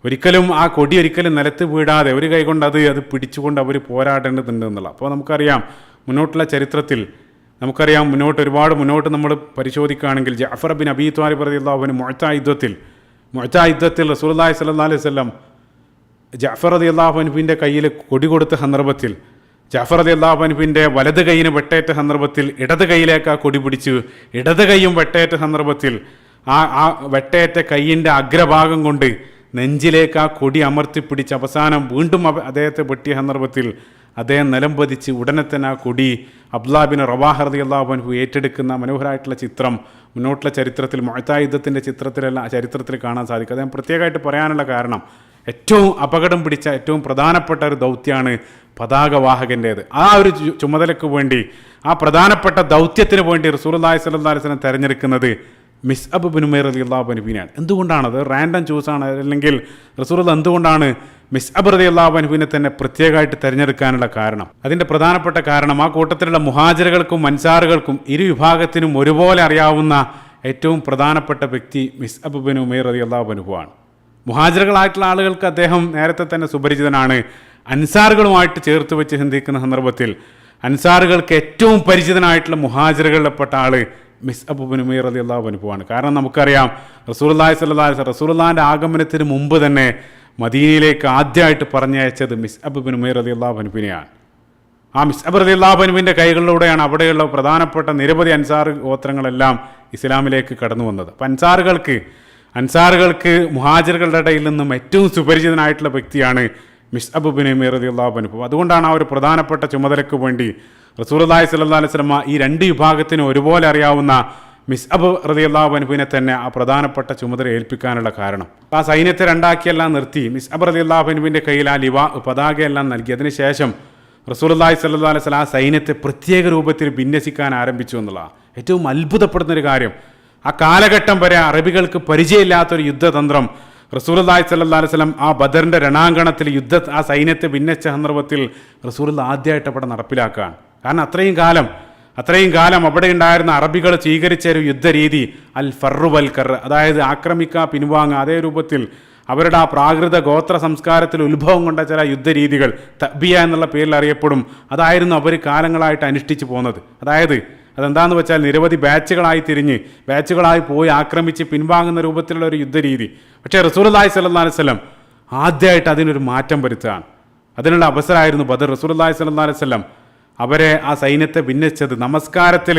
ഒരിക്കലും ആ കൊടി നിലത്ത് വീഴാതെ ഒരു കൈ കൊണ്ട് അത് പിടിച്ചുകൊണ്ട് അവർ പോരാടേണ്ടതുണ്ട് എന്നുള്ള. അപ്പോൾ നമുക്കറിയാം മുന്നോട്ടുള്ള ചരിത്രത്തിൽ ഒരുപാട് മുന്നോട്ട് നമ്മൾ പരിശോധിക്കുകയാണെങ്കിൽ ജഅഫർ ബിൻ അബീ ത്വാലിബ് റളിയല്ലാഹു അൻഹു മുഅ്ത യുദ്ധത്തിൽ റസൂലുള്ളാഹി സ്വല്ലല്ലാഹു അലൈഹി വസല്ലം ജഅഫർ റളിയല്ലാഹു അൻഹുവിൻ്റെ കയ്യിൽ കൊടി കൊടുത്ത സന്ദർഭത്തിൽ ജഅഫർ റളിയല്ലാഹു അൻഹുവിൻ്റെ വലത് കൈയിന് വെട്ടേറ്റ സന്ദർഭത്തിൽ ഇടത് കൈയിലേക്ക് ആ കൊടി പിടിച്ചു, ഇടത് കൈയും വെട്ടേറ്റ സന്ദർഭത്തിൽ ആ വെട്ടേറ്റ കൈയിൻ്റെ അഗ്രഭാഗം കൊണ്ട് നെഞ്ചിലേക്ക് ആ കൊടി അമർത്തിപ്പിടിച്ച് അവസാനം വീണ്ടും അദ്ദേഹത്തെ വെട്ടിയ സന്ദർഭത്തിൽ അദ്ദേഹം നിലം പതിച്ച് ഉടനെ തന്നെ ആ കൊടി അബ്ദുല്ലാഹ് ബിൻ റവാഹ റളിയല്ലാഹു അൻഹു ഏറ്റെടുക്കുന്ന മനോഹരമായിട്ടുള്ള ചിത്രം മുന്നോട്ടുള്ള ചരിത്രത്തിൽ മുഅ്ത യുദ്ധത്തിൻ്റെ ചരിത്രത്തിൽ കാണാൻ സാധിക്കും. അദ്ദേഹം പ്രത്യേകമായിട്ട് പറയാനുള്ള കാരണം ഏറ്റവും അപകടം പിടിച്ച ഏറ്റവും പ്രധാനപ്പെട്ട ഒരു ദൗത്യമാണ് പതാകവാഹകൻ്റേത്. ആ ഒരു ചുമതലയ്ക്ക് വേണ്ടി, ആ പ്രധാനപ്പെട്ട ദൗത്യത്തിന് വേണ്ടി റസൂലുള്ളാഹി സ്വല്ലല്ലാഹു അലൈഹി വസല്ലം തിരഞ്ഞെടുക്കുന്നത് മിസ്അബ് ബിൻ ഉമൈർ റളിയല്ലാഹു അൻഹുവിനെയാണ്. എന്തുകൊണ്ടാണത്? റാൻഡം ചൂസാണ്. അല്ലെങ്കിൽ റസൂലുള്ളാഹി എന്തുകൊണ്ടാണ് മിസ്അബ് റളിയല്ലാഹു അൻഹുവിനെ തന്നെ പ്രത്യേകമായിട്ട് തിരഞ്ഞെടുക്കാനുള്ള കാരണം? അതിൻ്റെ പ്രധാനപ്പെട്ട കാരണം ആ കൂട്ടത്തിലുള്ള മുഹാജിറുകൾക്കും അൻസാറുകൾക്കും ഇരു വിഭാഗത്തിനും ഒരുപോലെ അറിയാവുന്ന ഏറ്റവും പ്രധാനപ്പെട്ട വ്യക്തി മിസ്അബ് ബിൻ ഉമൈർ റളിയല്ലാഹു അൻഹുവാണ്. മുഹാജിറുകളായിട്ടുള്ള ആളുകൾക്ക് അദ്ദേഹം നേരത്തെ തന്നെ സുപരിചിതനാണ്. അൻസാറുകളുമായിട്ട് ചേർത്ത് വെച്ച് ചിന്തിക്കുന്ന സന്ദർഭത്തിൽ അൻസാറുകൾക്ക് ഏറ്റവും പരിചിതനായിട്ടുള്ള മുഹാജിറുകളിൽപ്പെട്ട ആൾ മിസ്അബ് ബിൻ ഉമൈർ റളിയല്ലാഹു അൻഹുവാണ്. കാരണം നമുക്കറിയാം റസൂലുള്ളാഹി സ്വല്ലല്ലാഹു അലൈഹി വസല്ലം റസൂലുള്ളാഹിൻ്റെ ആഗമനത്തിന് മുമ്പ് തന്നെ മദീനയിലേക്ക് ആദ്യമായിട്ട് പറഞ്ഞയച്ചത് മിസ്അബ് ബിൻ ഉമൈർ റളിയല്ലാഹു അൻഹുവിനെയാണ്. ആ മിസ്അബ് റളിയല്ലാഹു അൻഹുവിൻ്റെ കൈകളിലൂടെയാണ് അവിടെയുള്ള പ്രധാനപ്പെട്ട നിരവധി അൻസാർ ഗോത്രങ്ങളെല്ലാം ഇസ്ലാമിലേക്ക് കടന്നു വന്നത്. അപ്പം അൻസാറുകൾക്ക് മുഹാജിറുകളുടെ ഇടയിൽ നിന്നും ഏറ്റവും സുപരിചിതനായിട്ടുള്ള വ്യക്തിയാണ് മിസ്അബ് ബിൻ ഉമൈർ റളിയല്ലാഹു അൻഹു. അതുകൊണ്ടാണ് ആ ഒരു പ്രധാനപ്പെട്ട ചുമതലയ്ക്ക് വേണ്ടി റസൂലുള്ളാഹി സ്വല്ലല്ലാഹു അലൈഹി വസല്ലം ഈ രണ്ട് വിഭാഗത്തിനും ഒരുപോലെ അറിയാവുന്ന മിസ്അബ് റളിയല്ലാഹു അൻഹുവിനെ തന്നെ ആ പ്രധാനപ്പെട്ട ചുമതല ഏൽപ്പിക്കാനുള്ള കാരണം. ആ സൈന്യത്തെ രണ്ടാക്കിയെല്ലാം നിർത്തി മിസ്അബ് റളിയല്ലാഹു അൻഹുവിൻ്റെ കയ്യിൽ ആ പതാകയെല്ലാം നൽകി. അതിനുശേഷം റസൂലുള്ളാഹി സ്വല്ലല്ലാഹു അലൈഹി വസല്ലം ആ സൈന്യത്തെ പ്രത്യേക രൂപത്തിൽ വിന്യസിക്കാൻ ആരംഭിച്ചു എന്നുള്ളതാണ് ഏറ്റവും അത്ഭുതപ്പെടുന്നൊരു കാര്യം. ആ കാലഘട്ടം വരെ അറബികൾക്ക് പരിചയമില്ലാത്തൊരു യുദ്ധതന്ത്രം റസൂലുള്ളാഹി സ്വല്ലല്ലാഹു അലൈഹി വസല്ലം ആ ബദറിൻ്റെ രണാങ്കണത്തിൽ ആ സൈന്യത്തെ ഭിന്നിച്ച സന്ദർഭത്തിൽ റസൂലുള്ളാഹി ആദ്യമായിട്ട് അവിടെ നടപ്പിലാക്കുകയാണ്. കാരണം അത്രയും കാലം അവിടെ ഉണ്ടായിരുന്ന അറബികൾ സ്വീകരിച്ച ഒരു യുദ്ധരീതി അൽ ഫർറു വൽ കർ, അതായത് ആക്രമിക്കുക പിൻവാങ്ങുക, അതേ രൂപത്തിൽ അവരുടെ ആ പ്രാകൃത ഗോത്ര സംസ്കാരത്തിൽ ഉത്ഭവം കൊണ്ട ചില യുദ്ധരീതികൾ തബ്ബിയ എന്നുള്ള പേരിൽ അറിയപ്പെടും. അതായിരുന്നു അവർ കാലങ്ങളായിട്ട് അനുഷ്ഠിച്ചു പോകുന്നത്. അതായത് അതെന്താണെന്ന് വെച്ചാൽ നിരവധി ബാച്ചുകളായി പോയി ആക്രമിച്ച് പിൻവാങ്ങുന്ന രൂപത്തിലുള്ള ഒരു യുദ്ധരീതി. പക്ഷേ റസൂലുള്ളാഹി സ്വല്ലല്ലാഹു അലൈഹി വസല്ലം ആദ്യമായിട്ട് അതിനൊരു മാറ്റം വരുത്തുകയാണ്. അതിനുള്ള അവസരമായിരുന്നു ബദർ. റസൂലുള്ളാഹി സ്വല്ലല്ലാഹു അലൈഹി വസല്ലം അവരെ ആ സൈന്യത്തെ ഭിന്നിച്ചത് നമസ്കാരത്തിൽ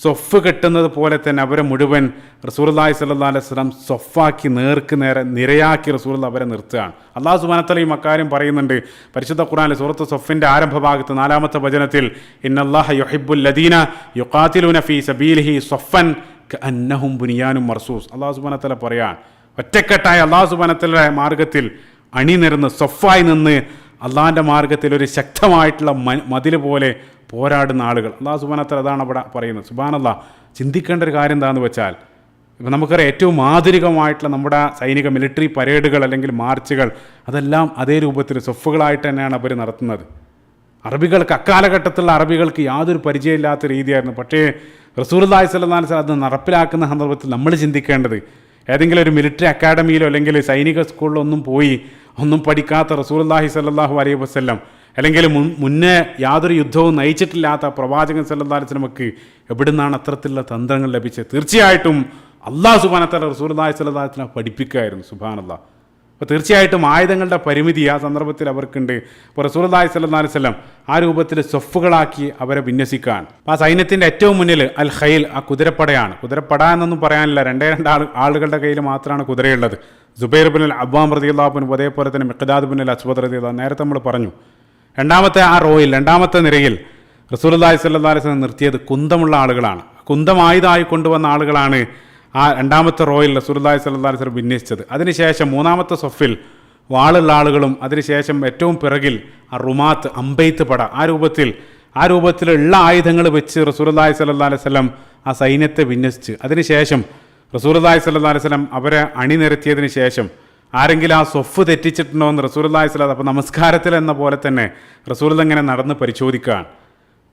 സൊഫ് കെട്ടുന്നത് പോലെ തന്നെ അവരെ മുഴുവൻ റസൂലുള്ളാഹി സ്വല്ലല്ലാഹു അലൈഹി വസല്ലം സൊഫാക്കി നേർക്ക് നേരെ നിരയാക്കി റസൂലുള്ളാഹി അവരെ നിർത്തുകയാണ്. അല്ലാഹു സുബ്ഹാനഹു വ തആല ഈ അക്കാര്യം പറയുന്നുണ്ട് പരിശുദ്ധ ഖുർആനിലെ സൂറത്ത് സൊഫിൻ്റെ ആരംഭ ഭാഗത്ത് 4-ാമത്തെ വചനത്തിൽ ഇന്നല്ലാഹ യുഹിബ്ബുൽ ലദീന യുഖാതിലൂന ഫീ സബീലിഹി സൊഫൻ കഅന്നഹും ബുനിയാനും മർസൂസ്. അല്ലാഹു സുബ്ഹാനഹു വ തആല പറയാണ് ഒറ്റക്കെട്ടായി അല്ലാഹു സുബ്ഹാനഹു വ തആലയുടെ മാർഗ്ഗത്തിൽ അണിനിരന്ന് സൊഫായി നിന്ന് അള്ളാഹിൻ്റെ മാർഗത്തിൽ ഒരു ശക്തമായിട്ടുള്ള മതിൽ പോലെ പോരാടുന്ന ആളുകൾ. അള്ളാഹു സുബ്ഹാനഹു വ തആല അതാണ് അവിടെ പറയുന്നത്. സുബ്ഹാനല്ലാഹ്, ചിന്തിക്കേണ്ട ഒരു കാര്യം എന്താണെന്ന് വെച്ചാൽ, ഇപ്പം നമുക്കറിയാം ഏറ്റവും ആധുനികമായിട്ടുള്ള നമ്മുടെ സൈനിക മിലിറ്ററി പരേഡുകൾ അല്ലെങ്കിൽ മാർച്ചുകൾ അതെല്ലാം അതേ രൂപത്തിൽ സൊഫുകളായിട്ട് തന്നെയാണ് അവർ നടത്തുന്നത്. അറബികൾക്ക്, അക്കാലഘട്ടത്തിലുള്ള അറബികൾക്ക് യാതൊരു പരിചയമില്ലാത്ത രീതിയായിരുന്നു. പക്ഷേ റസൂലുള്ളാഹി സ്വല്ലല്ലാഹു അലൈഹി വസല്ലം അത് നടപ്പിലാക്കുന്ന സന്ദർഭത്തിൽ നമ്മൾ ചിന്തിക്കേണ്ടത്, ഏതെങ്കിലും ഒരു മിലിറ്ററി അക്കാഡമിയിലോ അല്ലെങ്കിൽ സൈനിക സ്കൂളിലോ ഒന്നും പഠിക്കാത്ത റസൂലുള്ളാഹി സ്വല്ലല്ലാഹു അലൈഹി വസല്ലം, അല്ലെങ്കിൽ മുന്നേ യാതൊരു യുദ്ധവും നയിച്ചിട്ടില്ലാത്ത പ്രവാചകൻ സല്ലല്ലാഹു അലൈഹി വസല്ലമക്ക് എവിടുന്നാണ് അത്തരത്തിലുള്ള തന്ത്രങ്ങൾ ലഭിച്ചത്? തീർച്ചയായിട്ടും അല്ലാഹു സുബ്ഹാനഹു വ തആല റസൂലുള്ളാഹി സ്വല്ലല്ലാഹു അലൈഹി വസല്ലം പഠിപ്പിക്കുകയായിരുന്നു. സുബ്ഹാനല്ലാഹ്. അപ്പോൾ തീർച്ചയായിട്ടും ആയുധങ്ങളുടെ പരിമിതി ആ സന്ദർഭത്തിൽ അവർക്കുണ്ട്. അപ്പോൾ റസൂലുള്ളാഹി സ്വല്ലല്ലാഹു അലൈഹി വസല്ലം ആ രൂപത്തിൽ സൊഫുകളാക്കി അവരെ വിന്യസിക്കാൻ. ആ സൈന്യത്തിൻ്റെ ഏറ്റവും മുന്നിൽ അൽ ഖൈൽ, ആ കുതിരപ്പടയാണ്. കുതിരപ്പട എന്നൊന്നും പറയാനില്ല, രണ്ടേ ആളുകളുടെ കയ്യിൽ മാത്രമാണ് കുതിരയുള്ളത്. സുബൈർ ബിൻ അൽ അവ്വാം റളിയല്ലാഹു അൻഹു, അതേപോലെ തന്നെ മിഖ്ദാദ് ബിൻ അൽ അസ്വദ് റളിയല്ലാഹു, നേരത്തെ നമ്മൾ പറഞ്ഞു. രണ്ടാമത്തെ നിരയിൽ റസൂലുള്ളാഹി സ്വല്ലല്ലാഹു അലൈഹി വസല്ലം നിർത്തിയത് കുന്തമുള്ള ആളുകളാണ്. കുന്തം ആയുധമായി കൊണ്ടുവന്ന ആളുകളാണ് ആ രണ്ടാമത്തെ റോയിൽ റസൂലുള്ളാഹി സ്വല്ലല്ലാഹു അലൈഹി വസല്ലം വിന്യസിച്ചത്. അതിനുശേഷം മൂന്നാമത്തെ സൊഫിൽ വാളുള്ള ആളുകളും, അതിനുശേഷം ഏറ്റവും പിറകിൽ ആ റുമാത്ത്, അമ്പെയ്ത്ത് പട, ആ രൂപത്തിലുള്ള ആയുധങ്ങൾ വെച്ച് റസൂലുള്ളാഹി സ്വല്ലല്ലാഹു അലൈഹി വസല്ലം ആ സൈന്യത്തെ വിന്യസിച്ച് അതിനുശേഷം റസൂലുള്ളാഹി സ്വല്ലല്ലാഹു അലൈഹി വസല്ലം അവരെ അണിനിരത്തിയതിന് ശേഷം ആരെങ്കിലും ആ സൊഫ് തെറ്റിച്ചിട്ടുണ്ടോ എന്ന് റസൂലുള്ളാഹി സ്വല്ലല്ലാഹു അലൈഹി വസല്ലം, അപ്പോൾ നമസ്കാരത്തിൽ എന്ന പോലെ തന്നെ റസൂൽ ഇങ്ങനെ നടന്ന് പരിശോധിക്കുകയാണ്.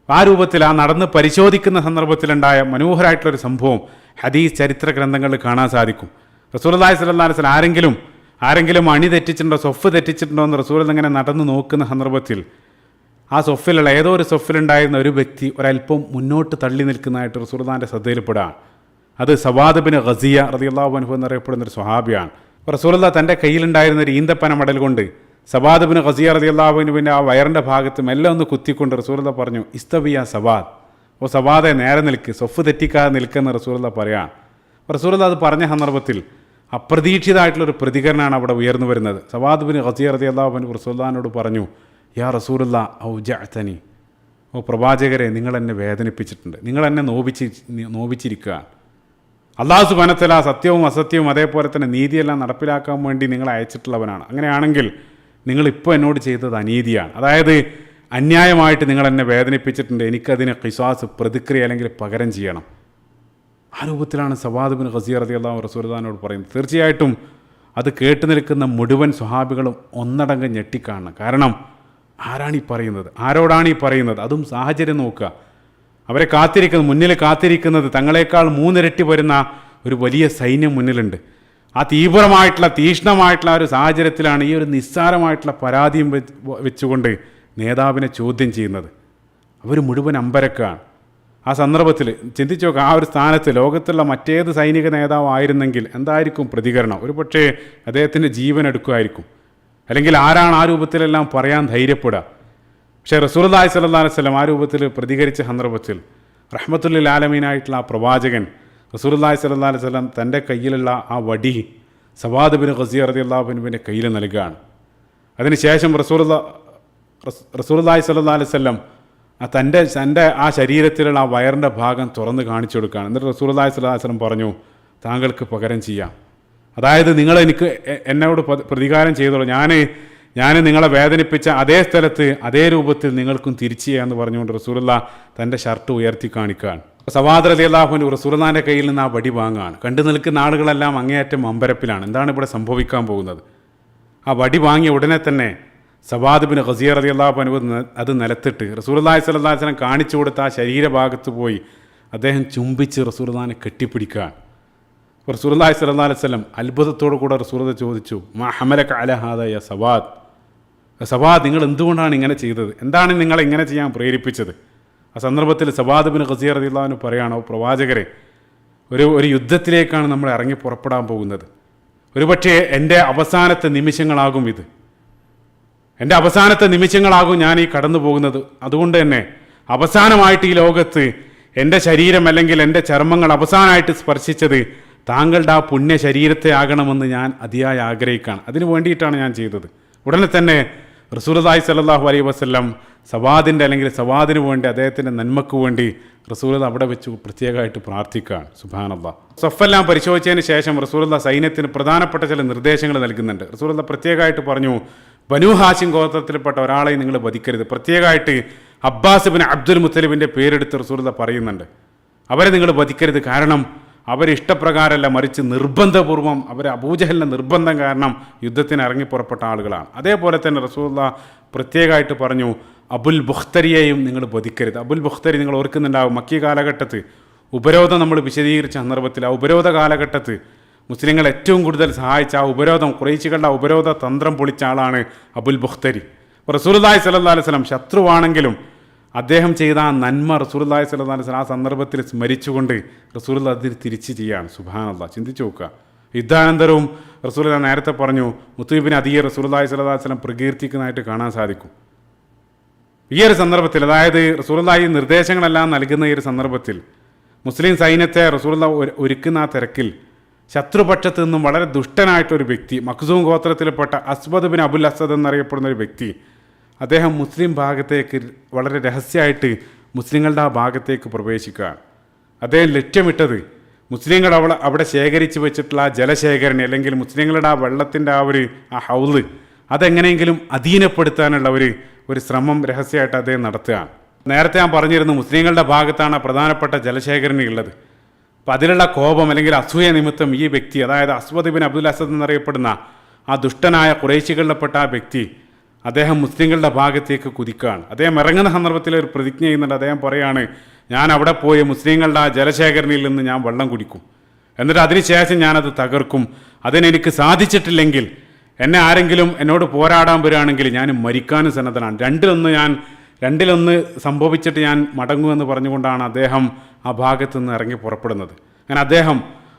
ആ രൂപത്തിൽ ആ നടന്ന് പരിശോധിക്കുന്ന സന്ദർഭത്തിലുണ്ടായ മനോഹരമായിട്ടുള്ളൊരു സംഭവം ഹദീസ് ചരിത്ര ഗ്രന്ഥങ്ങളിൽ കാണാൻ സാധിക്കും. റസൂലുള്ളാഹി സ്വല്ലല്ലാഹു അലൈഹി വസല്ലം ആരെങ്കിലും അണി തെറ്റിച്ചിട്ടുണ്ടോ, സൊഫ് തെറ്റിച്ചിട്ടുണ്ടോ എന്ന് റസൂൽ ഇങ്ങനെ നടന്ന് നോക്കുന്ന സന്ദർഭത്തിൽ ആ സൊഫിലുള്ള ഏതോ ഒരു സൊഫിലുണ്ടായിരുന്ന ഒരു വ്യക്തി ഒരല്പം മുന്നോട്ട് തള്ളി നിൽക്കുന്നതായിട്ട് റസൂലുള്ളാഹിൻ്റെ ശ്രദ്ധയിൽപ്പെടാൻ. അത് സവാദ് ബിൻ ഗസിയ റളിയല്ലാഹു അൻഹു എന്നറിയപ്പെടുന്നൊരു സ്വഹാബിയാണ്. റസൂലുള്ളാഹി തൻ്റെ കയ്യിലുണ്ടായിരുന്ന ഒരു ഈന്തപ്പന മടൽ കൊണ്ട് സവാദ് ബിൻ ഗസിയ റളിയല്ലാഹു അൻഹുവിൻ്റെ ആ വയറിൻ്റെ ഭാഗത്ത് മെല്ലെ ഒന്ന് കുത്തിക്കൊണ്ട് റസൂലുള്ളാഹി പറഞ്ഞു, ഇസ്തബിയ സവാദ്, ഓ സവാദെ നേരെ നിൽക്ക്, സൊഫ് തെറ്റിക്കാതെ നിൽക്കുന്ന റസൂലുള്ളാഹി പറയാൻ. റസൂലുള്ളാഹി അത് പറഞ്ഞ സന്ദർഭത്തിൽ അപ്രതീക്ഷിതമായിട്ടുള്ളൊരു പ്രതികരണമാണ് അവിടെ ഉയർന്നു വരുന്നത്. സവാദ് ബിൻ ഗസിയ റളിയല്ലാഹു അൻഹു റസൂലുള്ളാഹിനോട് പറഞ്ഞു, യാ റസൂലുള്ളാഹി ഔജഅതനി, ഓ പ്രവാചകരെ, നിങ്ങൾ എന്നെ വേദനിപ്പിച്ചിട്ടുണ്ട്, നിങ്ങൾ എന്നെ നോവിച്ചിരിക്കുകയാണ്. അല്ലാഹു സുബ്ഹാനഹു വ തആല സത്യവും അസത്യവും അതേപോലെ തന്നെ നീതിയെല്ലാം നടപ്പിലാക്കാൻ വേണ്ടി നിങ്ങളെ അയച്ചിട്ടുള്ളവനാണ്. അങ്ങനെയാണെങ്കിൽ നിങ്ങളിപ്പോൾ എന്നോട് ചെയ്തത് അനീതിയാണ്, അതായത് അന്യായമായിട്ട് നിങ്ങൾ എന്നെ വേദനിപ്പിച്ചിട്ടുണ്ട്, എനിക്കതിന് ഖിസാസ്, പ്രതിക്രിയ അല്ലെങ്കിൽ പകരം ചെയ്യണം. ആ രൂപത്തിലാണ് സവാദ് ബിൻ ഗസിയ റളിയല്ലാഹു അൻഹു റസൂലുള്ളാഹിനോട് പറയുന്നത്. തീർച്ചയായിട്ടും അത് കേട്ടു നിൽക്കുന്ന മുഴുവൻ സ്വഹാബികളും ഒന്നടങ്കം ഞെട്ടിക്കാണണം. കാരണം ആരാണീ പറയുന്നത്, ആരോടാണ് ഈ പറയുന്നത്? അതും സാഹചര്യം നോക്കുക. അവരെ മുന്നിൽ കാത്തിരിക്കുന്നത് തങ്ങളെക്കാൾ 3 ഇരട്ടി വരുന്ന ഒരു വലിയ സൈന്യം മുന്നിലുണ്ട്. ആ തീക്ഷ്ണമായിട്ടുള്ള ഒരു സാഹചര്യത്തിലാണ് ഈ ഒരു നിസ്സാരമായിട്ടുള്ള പരാതിയും വെച്ചുകൊണ്ട് നേതാവിനെ ചോദ്യം ചെയ്യുന്നത്. അവർ മുഴുവൻ അമ്പരക്കാണ്. ആ സന്ദർഭത്തിൽ ചിന്തിച്ചു നോക്കുക, ആ ഒരു സ്ഥാനത്ത് ലോകത്തുള്ള മറ്റേത് സൈനിക നേതാവായിരുന്നെങ്കിൽ എന്തായിരിക്കും പ്രതികരണം? ഒരു പക്ഷേ അദ്ദേഹത്തിൻ്റെ ജീവൻ എടുക്കുമായിരിക്കും, അല്ലെങ്കിൽ ആരാണ് ആ രൂപത്തിലെല്ലാം പറയാൻ ധൈര്യപ്പെടുക? പക്ഷേ റസൂലുള്ളാഹി സ്വല്ലല്ലാഹു അലൈഹി വസല്ലം ആ രൂപത്തിൽ പ്രതികരിച്ച സന്ദർഭത്തിൽ റഹ്മത്തുൽ ലിൽ ആലമീനായിട്ടുള്ള ആ പ്രവാചകൻ റസൂലുള്ളാഹി സ്വല്ലല്ലാഹു അലൈഹി വസല്ലം തൻ്റെ കയ്യിലുള്ള ആ വടി സവാദ് ബിൻ ഗസിയ റളിയല്ലാഹു അൻഹുവിൻ്റെ കയ്യിൽ നൽകുകയാണ്. അതിനുശേഷം റസൂലുള്ളാഹി സ്വല്ലല്ലാഹു അലൈഹി വസല്ലം തൻ്റെ ആ ശരീരത്തിലുള്ള ആ വയറിൻ്റെ ഭാഗം തുറന്ന് കാണിച്ചു കൊടുക്കുകയാണ്. എന്നിട്ട് റസൂലുള്ളാഹി സ്വല്ലല്ലാഹു അലൈഹി വസല്ലം പറഞ്ഞു, താങ്കൾക്ക് പകരം ചെയ്യാം, അതായത് നിങ്ങൾ എന്നോട് പ്രതികാരം ചെയ്തോളൂ, ഞാൻ നിങ്ങളെ വേദനിപ്പിച്ച അതേ സ്ഥലത്ത് അതേ രൂപത്തിൽ നിങ്ങൾക്കും തിരിച്ചു ചെയ്യാമെന്ന് പറഞ്ഞുകൊണ്ട് റസൂലുള്ളാഹി തൻ്റെ ഷർട്ട് ഉയർത്തി കാണിക്കുകയാണ്. സവാദ് റളിയല്ലാഹു അൻഹു റസൂലുള്ളാഹിൻ്റെ കയ്യിൽ നിന്ന് ആ വടി വാങ്ങുകയാണ്. കണ്ടു നിൽക്കുന്ന ആളുകളെല്ലാം അങ്ങേയറ്റം അമ്പരപ്പിലാണ്. എന്താണ് ഇവിടെ സംഭവിക്കാൻ പോകുന്നത്? ആ വടി വാങ്ങിയ ഉടനെ തന്നെ സവാദ് ബിൻ ഗസിയ റളിയല്ലാഹു അൻഹു അത് നിലത്തിട്ട് റസൂലുള്ളാഹി സ്വല്ലല്ലാഹു അലൈഹി വസല്ലം കാണിച്ചു കൊടുത്ത ആ ശരീരഭാഗത്ത് പോയി അദ്ദേഹം ചുംബിച്ച് റസൂലുള്ളാഹിനെ കെട്ടിപ്പിടിക്കുകയാണ്. റസൂലുള്ളാഹി സ്വല്ലല്ലാഹു അലൈഹി വസല്ലം അത്ഭുതത്തോടു കൂടെ റസൂലുള്ളാഹി ചോദിച്ചു, മാ ഹമലക അലാ ഹാദാ യാ സവാദ്, നിങ്ങൾ എന്തുകൊണ്ടാണ് ഇങ്ങനെ ചെയ്തത്? എന്താണ് നിങ്ങളെ ഇങ്ങനെ ചെയ്യാൻ പ്രേരിപ്പിച്ചത്? ആ സന്ദർഭത്തിൽ സവാദ് ബിൻ ഗസിയ റളിയല്ലാഹു അൻഹു പറയുകയാണ്, പ്രവാചകരെ, ഒരു യുദ്ധത്തിലേക്കാണ് നമ്മൾ ഇറങ്ങി പുറപ്പെടാൻ പോകുന്നത്. ഒരുപക്ഷേ എൻ്റെ അവസാനത്തെ നിമിഷങ്ങളാകും ഇത്, എൻ്റെ അവസാനത്തെ നിമിഷങ്ങളാകും ഞാൻ ഈ കടന്നു പോകുന്നത്. അതുകൊണ്ട് തന്നെ അവസാനമായിട്ട് ഈ ലോകത്ത് എൻ്റെ ശരീരം അല്ലെങ്കിൽ എൻ്റെ ചർമ്മങ്ങൾ അവസാനമായിട്ട് സ്പർശിച്ചത് താങ്കളുടെ ആ പുണ്യ ശരീരത്തെ ആകണമെന്ന് ഞാൻ അതിയായി ആഗ്രഹിക്കുകയാണ്. അതിനു വേണ്ടിയിട്ടാണ് ഞാൻ ചെയ്തത്. ഉടനെ തന്നെ റസൂലുള്ളാഹി സ്വല്ലല്ലാഹു അലൈഹി വസല്ലം സവാദിന് വേണ്ടി, അദ്ദേഹത്തിൻ്റെ നന്മക്ക് വേണ്ടി റസൂലുള്ളാഹി അവിടെ വെച്ച് പ്രത്യേകമായിട്ട് പ്രാർത്ഥിക്കുകയാണ്. സുബ്ഹാനല്ലാഹ്. സഫെല്ലാം പരിശോധിച്ചതിന് ശേഷം റസൂലുള്ളാഹി സൈന്യത്തിന് പ്രധാനപ്പെട്ട ചില നിർദ്ദേശങ്ങൾ നൽകുന്നുണ്ട്. റസൂലുള്ളാഹി പ്രത്യേകമായിട്ട് പറഞ്ഞു, ബനൂ ഹാഷിം ഗോത്രത്തിൽപ്പെട്ട ഒരാളെ നിങ്ങൾ വധിക്കരുത്. പ്രത്യേകമായിട്ട് അബ്ബാസ് ബിൻ അബ്ദുൽ മുത്തലിബിൻ്റെ പേരെടുത്ത് റസൂലുള്ളാഹി പറയുന്നുണ്ട്. അവരെ നിങ്ങൾ വധിക്കരുത്. കാരണം അവരിഷ്ടപ്രകാരമല്ല, മറിച്ച് നിർബന്ധപൂർവ്വം അവർ അബൂജഹലിൻ്റെ നിർബന്ധം കാരണം യുദ്ധത്തിന് ഇറങ്ങി പുറപ്പെട്ട ആളുകളാണ്. അതേപോലെ തന്നെ റസൂലുള്ളാഹി പ്രത്യേകമായിട്ട് പറഞ്ഞു അബുൽ ബുഖ്തരിയെയും നിങ്ങൾ വധിക്കരുത്. അബുൽ ബുഖ്തരി നിങ്ങൾ ഓർക്കുന്നുണ്ടാവും, മക്കി കാലഘട്ടത്ത് ഉപരോധം നമ്മൾ വിശദീകരിച്ച സന്ദർഭത്തിൽ ആ ഉപരോധ കാലഘട്ടത്ത് മുസ്ലിങ്ങൾ ഏറ്റവും കൂടുതൽ സഹായിച്ച ആ ഉപരോധം, ഖുറൈശികളുടെ ആ ഉപരോധ തന്ത്രം പൊളിച്ച ആളാണ് അബുൽ ബുഖ്തരി. റസൂലുള്ളാഹി സ്വല്ലല്ലാഹു അലൈഹി വസല്ലം ശത്രുവാണെങ്കിലും അദ്ദേഹം ചെയ്ത ആ നന്മ റസൂലുള്ളാഹി സ്വല്ലല്ലാഹു അലൈഹി വസല്ലം ആ സന്ദർഭത്തിൽ സ്മരിച്ചുകൊണ്ട് റസൂലുള്ളാഹി അതിന് തിരിച്ച് ചെയ്യാണ്. സുബ്ഹാനല്ലാഹ്, ചിന്തിച്ചു നോക്കുക. യുദ്ധാനന്തരവും റസൂലുള്ളാഹി നേരത്തെ പറഞ്ഞു മുത്തുബിൻ അദിയെ റസൂലുള്ളാഹി സ്വല്ലല്ലാഹു അലൈഹി വസല്ലം പ്രകീർത്തിക്കുന്നതായിട്ട് കാണാൻ സാധിക്കും. ഈ ഒരു സന്ദർഭത്തിൽ, അതായത് റസൂലുള്ളാഹി നിർദ്ദേശങ്ങളെല്ലാം നൽകുന്ന ഈ ഒരു സന്ദർഭത്തിൽ മുസ്ലിം സൈന്യത്തെ റസൂലുള്ളാഹി ഒരുക്കുന്ന ആ തിരക്കിൽ ശത്രുപക്ഷത്ത് നിന്നും വളരെ ദുഷ്ടനായിട്ടൊരു വ്യക്തി, മഖ്സൂം ഗോത്രത്തിൽപ്പെട്ട അസ്വദ് ബിൻ അബുൽ അസദ് എന്നറിയപ്പെടുന്ന ഒരു വ്യക്തി, അദ്ദേഹം മുസ്ലിം ഭാഗത്തേക്ക് വളരെ രഹസ്യമായിട്ട് മുസ്ലിങ്ങളുടെ ആ ഭാഗത്തേക്ക് പ്രവേശിക്കുകയാണ്. അദ്ദേഹം ലക്ഷ്യമിട്ടത് മുസ്ലിങ്ങൾ അവിടെ ശേഖരിച്ച് വെച്ചിട്ടുള്ള ആ ജലശേഖരണി, അല്ലെങ്കിൽ മുസ്ലിങ്ങളുടെ ആ വെള്ളത്തിൻ്റെ ആ ഹൗള് അതെങ്ങനെയെങ്കിലും അധീനപ്പെടുത്താനുള്ള ഒരു ശ്രമം രഹസ്യമായിട്ട് അദ്ദേഹം നടത്തുകയാണ്. നേരത്തെ ഞാൻ പറഞ്ഞിരുന്നു മുസ്ലിങ്ങളുടെ ഭാഗത്താണ് പ്രധാനപ്പെട്ട ജലശേഖരണി ഉള്ളത്. അപ്പോൾ അതിലുള്ള കോപം അല്ലെങ്കിൽ അസൂയ നിമിത്തം ഈ വ്യക്തി, അതായത് അസ്വദ് ബിൻ അബ്ദുൽ അസദ് എന്നറിയപ്പെടുന്ന ആ ദുഷ്ടനായ ഖുറൈശികളിൽപ്പെട്ട ആ വ്യക്തി, അദ്ദേഹം മുസ്ലിങ്ങളുടെ ഭാഗത്തേക്ക് കുതിക്കുകയാണ്. അദ്ദേഹം ഇറങ്ങുന്ന സന്ദർഭത്തിൽ ഒരു പ്രതിജ്ഞ ചെയ്യുന്നുണ്ട്. അദ്ദേഹം പറയാണ്, ഞാൻ അവിടെ പോയി മുസ്ലിങ്ങളുടെ ആ ജലശേഖരണിയിൽ നിന്ന് ഞാൻ വെള്ളം കുടിക്കും, എന്നിട്ട് അതിനുശേഷം ഞാനത് തകർക്കും. അതിനെനിക്ക് സാധിച്ചിട്ടില്ലെങ്കിൽ എന്നെ ആരെങ്കിലും എന്നോട് പോരാടാൻ വരികയാണെങ്കിൽ ഞാൻ മരിക്കാനും സന്നദ്ധനാണ്. രണ്ടിലൊന്ന് സംഭവിച്ചിട്ട് ഞാൻ മടങ്ങുമെന്ന് പറഞ്ഞുകൊണ്ടാണ് അദ്ദേഹം ആ ഭാഗത്തു നിന്ന് ഇറങ്ങി പുറപ്പെടുന്നത്. അങ്ങനെ അദ്ദേഹം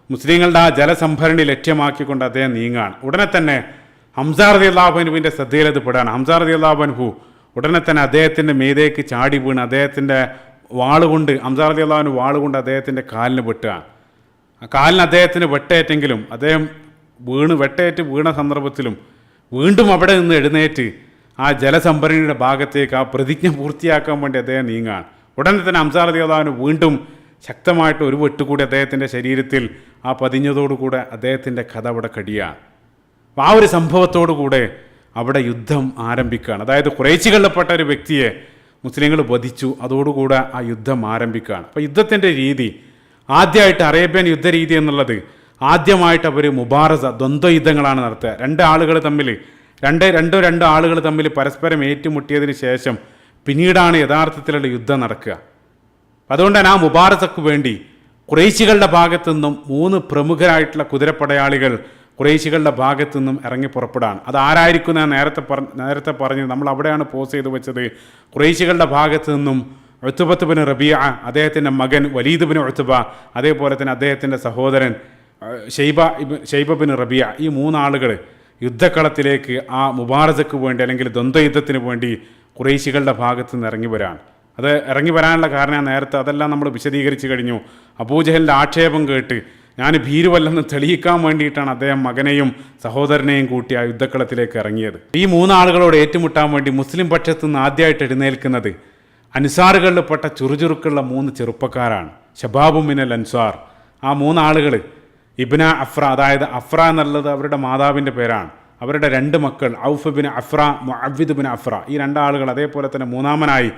മുസ്ലിങ്ങളുടെ ആ ജലസംഭരണി ലക്ഷ്യമാക്കിക്കൊണ്ട് അദ്ദേഹം നീങ്ങാണ്. ഉടനെ തന്നെ ഹംസ റളിയല്ലാഹു അൻഹുവിൻ്റെ ശ്രദ്ധയിലത് പെടാണ്. ഹംസ റളിയല്ലാഹു അൻഹു ഉടനെ തന്നെ അദ്ദേഹത്തിൻ്റെ മീതേക്ക് ചാടി വീണ് അദ്ദേഹത്തിൻ്റെ വാളുകൊണ്ട്, ഹംസ റളിയല്ലാഹു അൻഹു വാളുകൊണ്ട് അദ്ദേഹത്തിൻ്റെ കാലിന് വെട്ടുകയാണ്. ആ കാലിന് അദ്ദേഹത്തിന് വെട്ടേറ്റെങ്കിലും അദ്ദേഹം വെട്ടേറ്റ് വീണ സന്ദർഭത്തിലും വീണ്ടും അവിടെ നിന്ന് എഴുന്നേറ്റ് ആ ജലസംഭരണിയുടെ ഭാഗത്തേക്ക് ആ പ്രതിജ്ഞ പൂർത്തിയാക്കാൻ വേണ്ടി അദ്ദേഹം നീങ്ങാണ്. ഉടനെ തന്നെ ഹംസ റളിയല്ലാഹു അൻഹു വീണ്ടും ശക്തമായിട്ട് ഒരു വെട്ടുകൂടി അദ്ദേഹത്തിൻ്റെ ശരീരത്തിൽ ആ പതിഞ്ഞതോടുകൂടെ അദ്ദേഹത്തിൻ്റെ കഥ അവിടെ കഴിയുകയാണ്. അപ്പോൾ ആ ഒരു സംഭവത്തോടുകൂടെ അവിടെ യുദ്ധം ആരംഭിക്കുകയാണ്. അതായത് ഖുറൈശികളിൽപ്പെട്ട ഒരു വ്യക്തിയെ മുസ്ലിങ്ങൾ വധിച്ചു, അതോടുകൂടെ ആ യുദ്ധം ആരംഭിക്കുകയാണ്. അപ്പോൾ യുദ്ധത്തിൻ്റെ രീതി ആദ്യമായിട്ട് അറേബ്യൻ യുദ്ധരീതി എന്നുള്ളത് ആദ്യമായിട്ട് അവർ മുബാറസ, ദ്വന്ദ്വ യുദ്ധങ്ങളാണ് നടത്തുക. രണ്ട് ആളുകൾ തമ്മിൽ പരസ്പരം ഏറ്റുമുട്ടിയതിന് ശേഷം പിന്നീടാണ് യഥാർത്ഥത്തിലുള്ള യുദ്ധം നടക്കുക. അതുകൊണ്ട് തന്നെ ആ മുബാറസക്ക് വേണ്ടി ഖുറൈശികളുടെ ഭാഗത്തു നിന്നും 3 പ്രമുഖരായിട്ടുള്ള കുതിരപ്പടയാളികൾ ഖുറൈശികളുടെ ഭാഗത്തു നിന്നും ഇറങ്ങി പുറപ്പെടാണ്. അത് ആരായിരിക്കും ഞാൻ നേരത്തെ പറഞ്ഞത്, നമ്മൾ അവിടെയാണ് പോസ് ചെയ്ത് വെച്ചത്. ഖുറൈശികളുടെ ഭാഗത്തു നിന്നും ഉത്ബത്ത് ബിൻ റബീഅ, അദ്ദേഹത്തിൻ്റെ മകൻ വലീദ് ബിൻ ഉത്ബ, അതേപോലെ തന്നെ അദ്ദേഹത്തിൻ്റെ സഹോദരൻ ഷൈബ ബിൻ റബീഅ, ഈ 3 ആളുകൾ യുദ്ധക്കളത്തിലേക്ക് ആ മുബാറസക്ക് വേണ്ടി അല്ലെങ്കിൽ ദ്വന്ദ്വയുദ്ധത്തിന് വേണ്ടി ഖുറൈശികളുടെ ഭാഗത്തു നിന്ന് ഇറങ്ങി വരാണ്. അത് ഇറങ്ങി വരാനുള്ള കാരണം നേരത്തെ അതെല്ലാം നമ്മൾ വിശദീകരിച്ച് കഴിഞ്ഞു. അബൂജഹലിൻ്റെ ആക്ഷേപം കേട്ട് ഞാൻ ഭീരുവല്ലെന്ന് തെളിയിക്കാൻ വേണ്ടിയിട്ടാണ് അദ്ദേഹം മകനെയും സഹോദരനെയും കൂട്ടി ആ യുദ്ധക്കളത്തിലേക്ക് ഇറങ്ങിയത്. ഈ 3 ആളുകളോട് ഏറ്റുമുട്ടാൻ വേണ്ടി മുസ്ലിം പക്ഷത്തു നിന്ന് ആദ്യമായിട്ട് എഴുന്നേൽക്കുന്നത് അൻസാറുകളിൽപ്പെട്ട ചുറുചുറുക്കുള്ള 3 ചെറുപ്പക്കാരാണ്. ശബാബു മിനൽ അൻസാർ. ആ 3 ആളുകൾ ഇബ്ന അഫ്ര, അതായത് അഫ്ര എന്നുള്ളത് അവരുടെ മാതാവിൻ്റെ പേരാണ്. അവരുടെ 2 മക്കൾ ഔഫ് ബിൻ അഫ്ര, മുഅവ്വിദ് ബിൻ അഫ്ര, ഈ 2 ആളുകൾ. അതേപോലെ തന്നെ മൂന്നാമനായി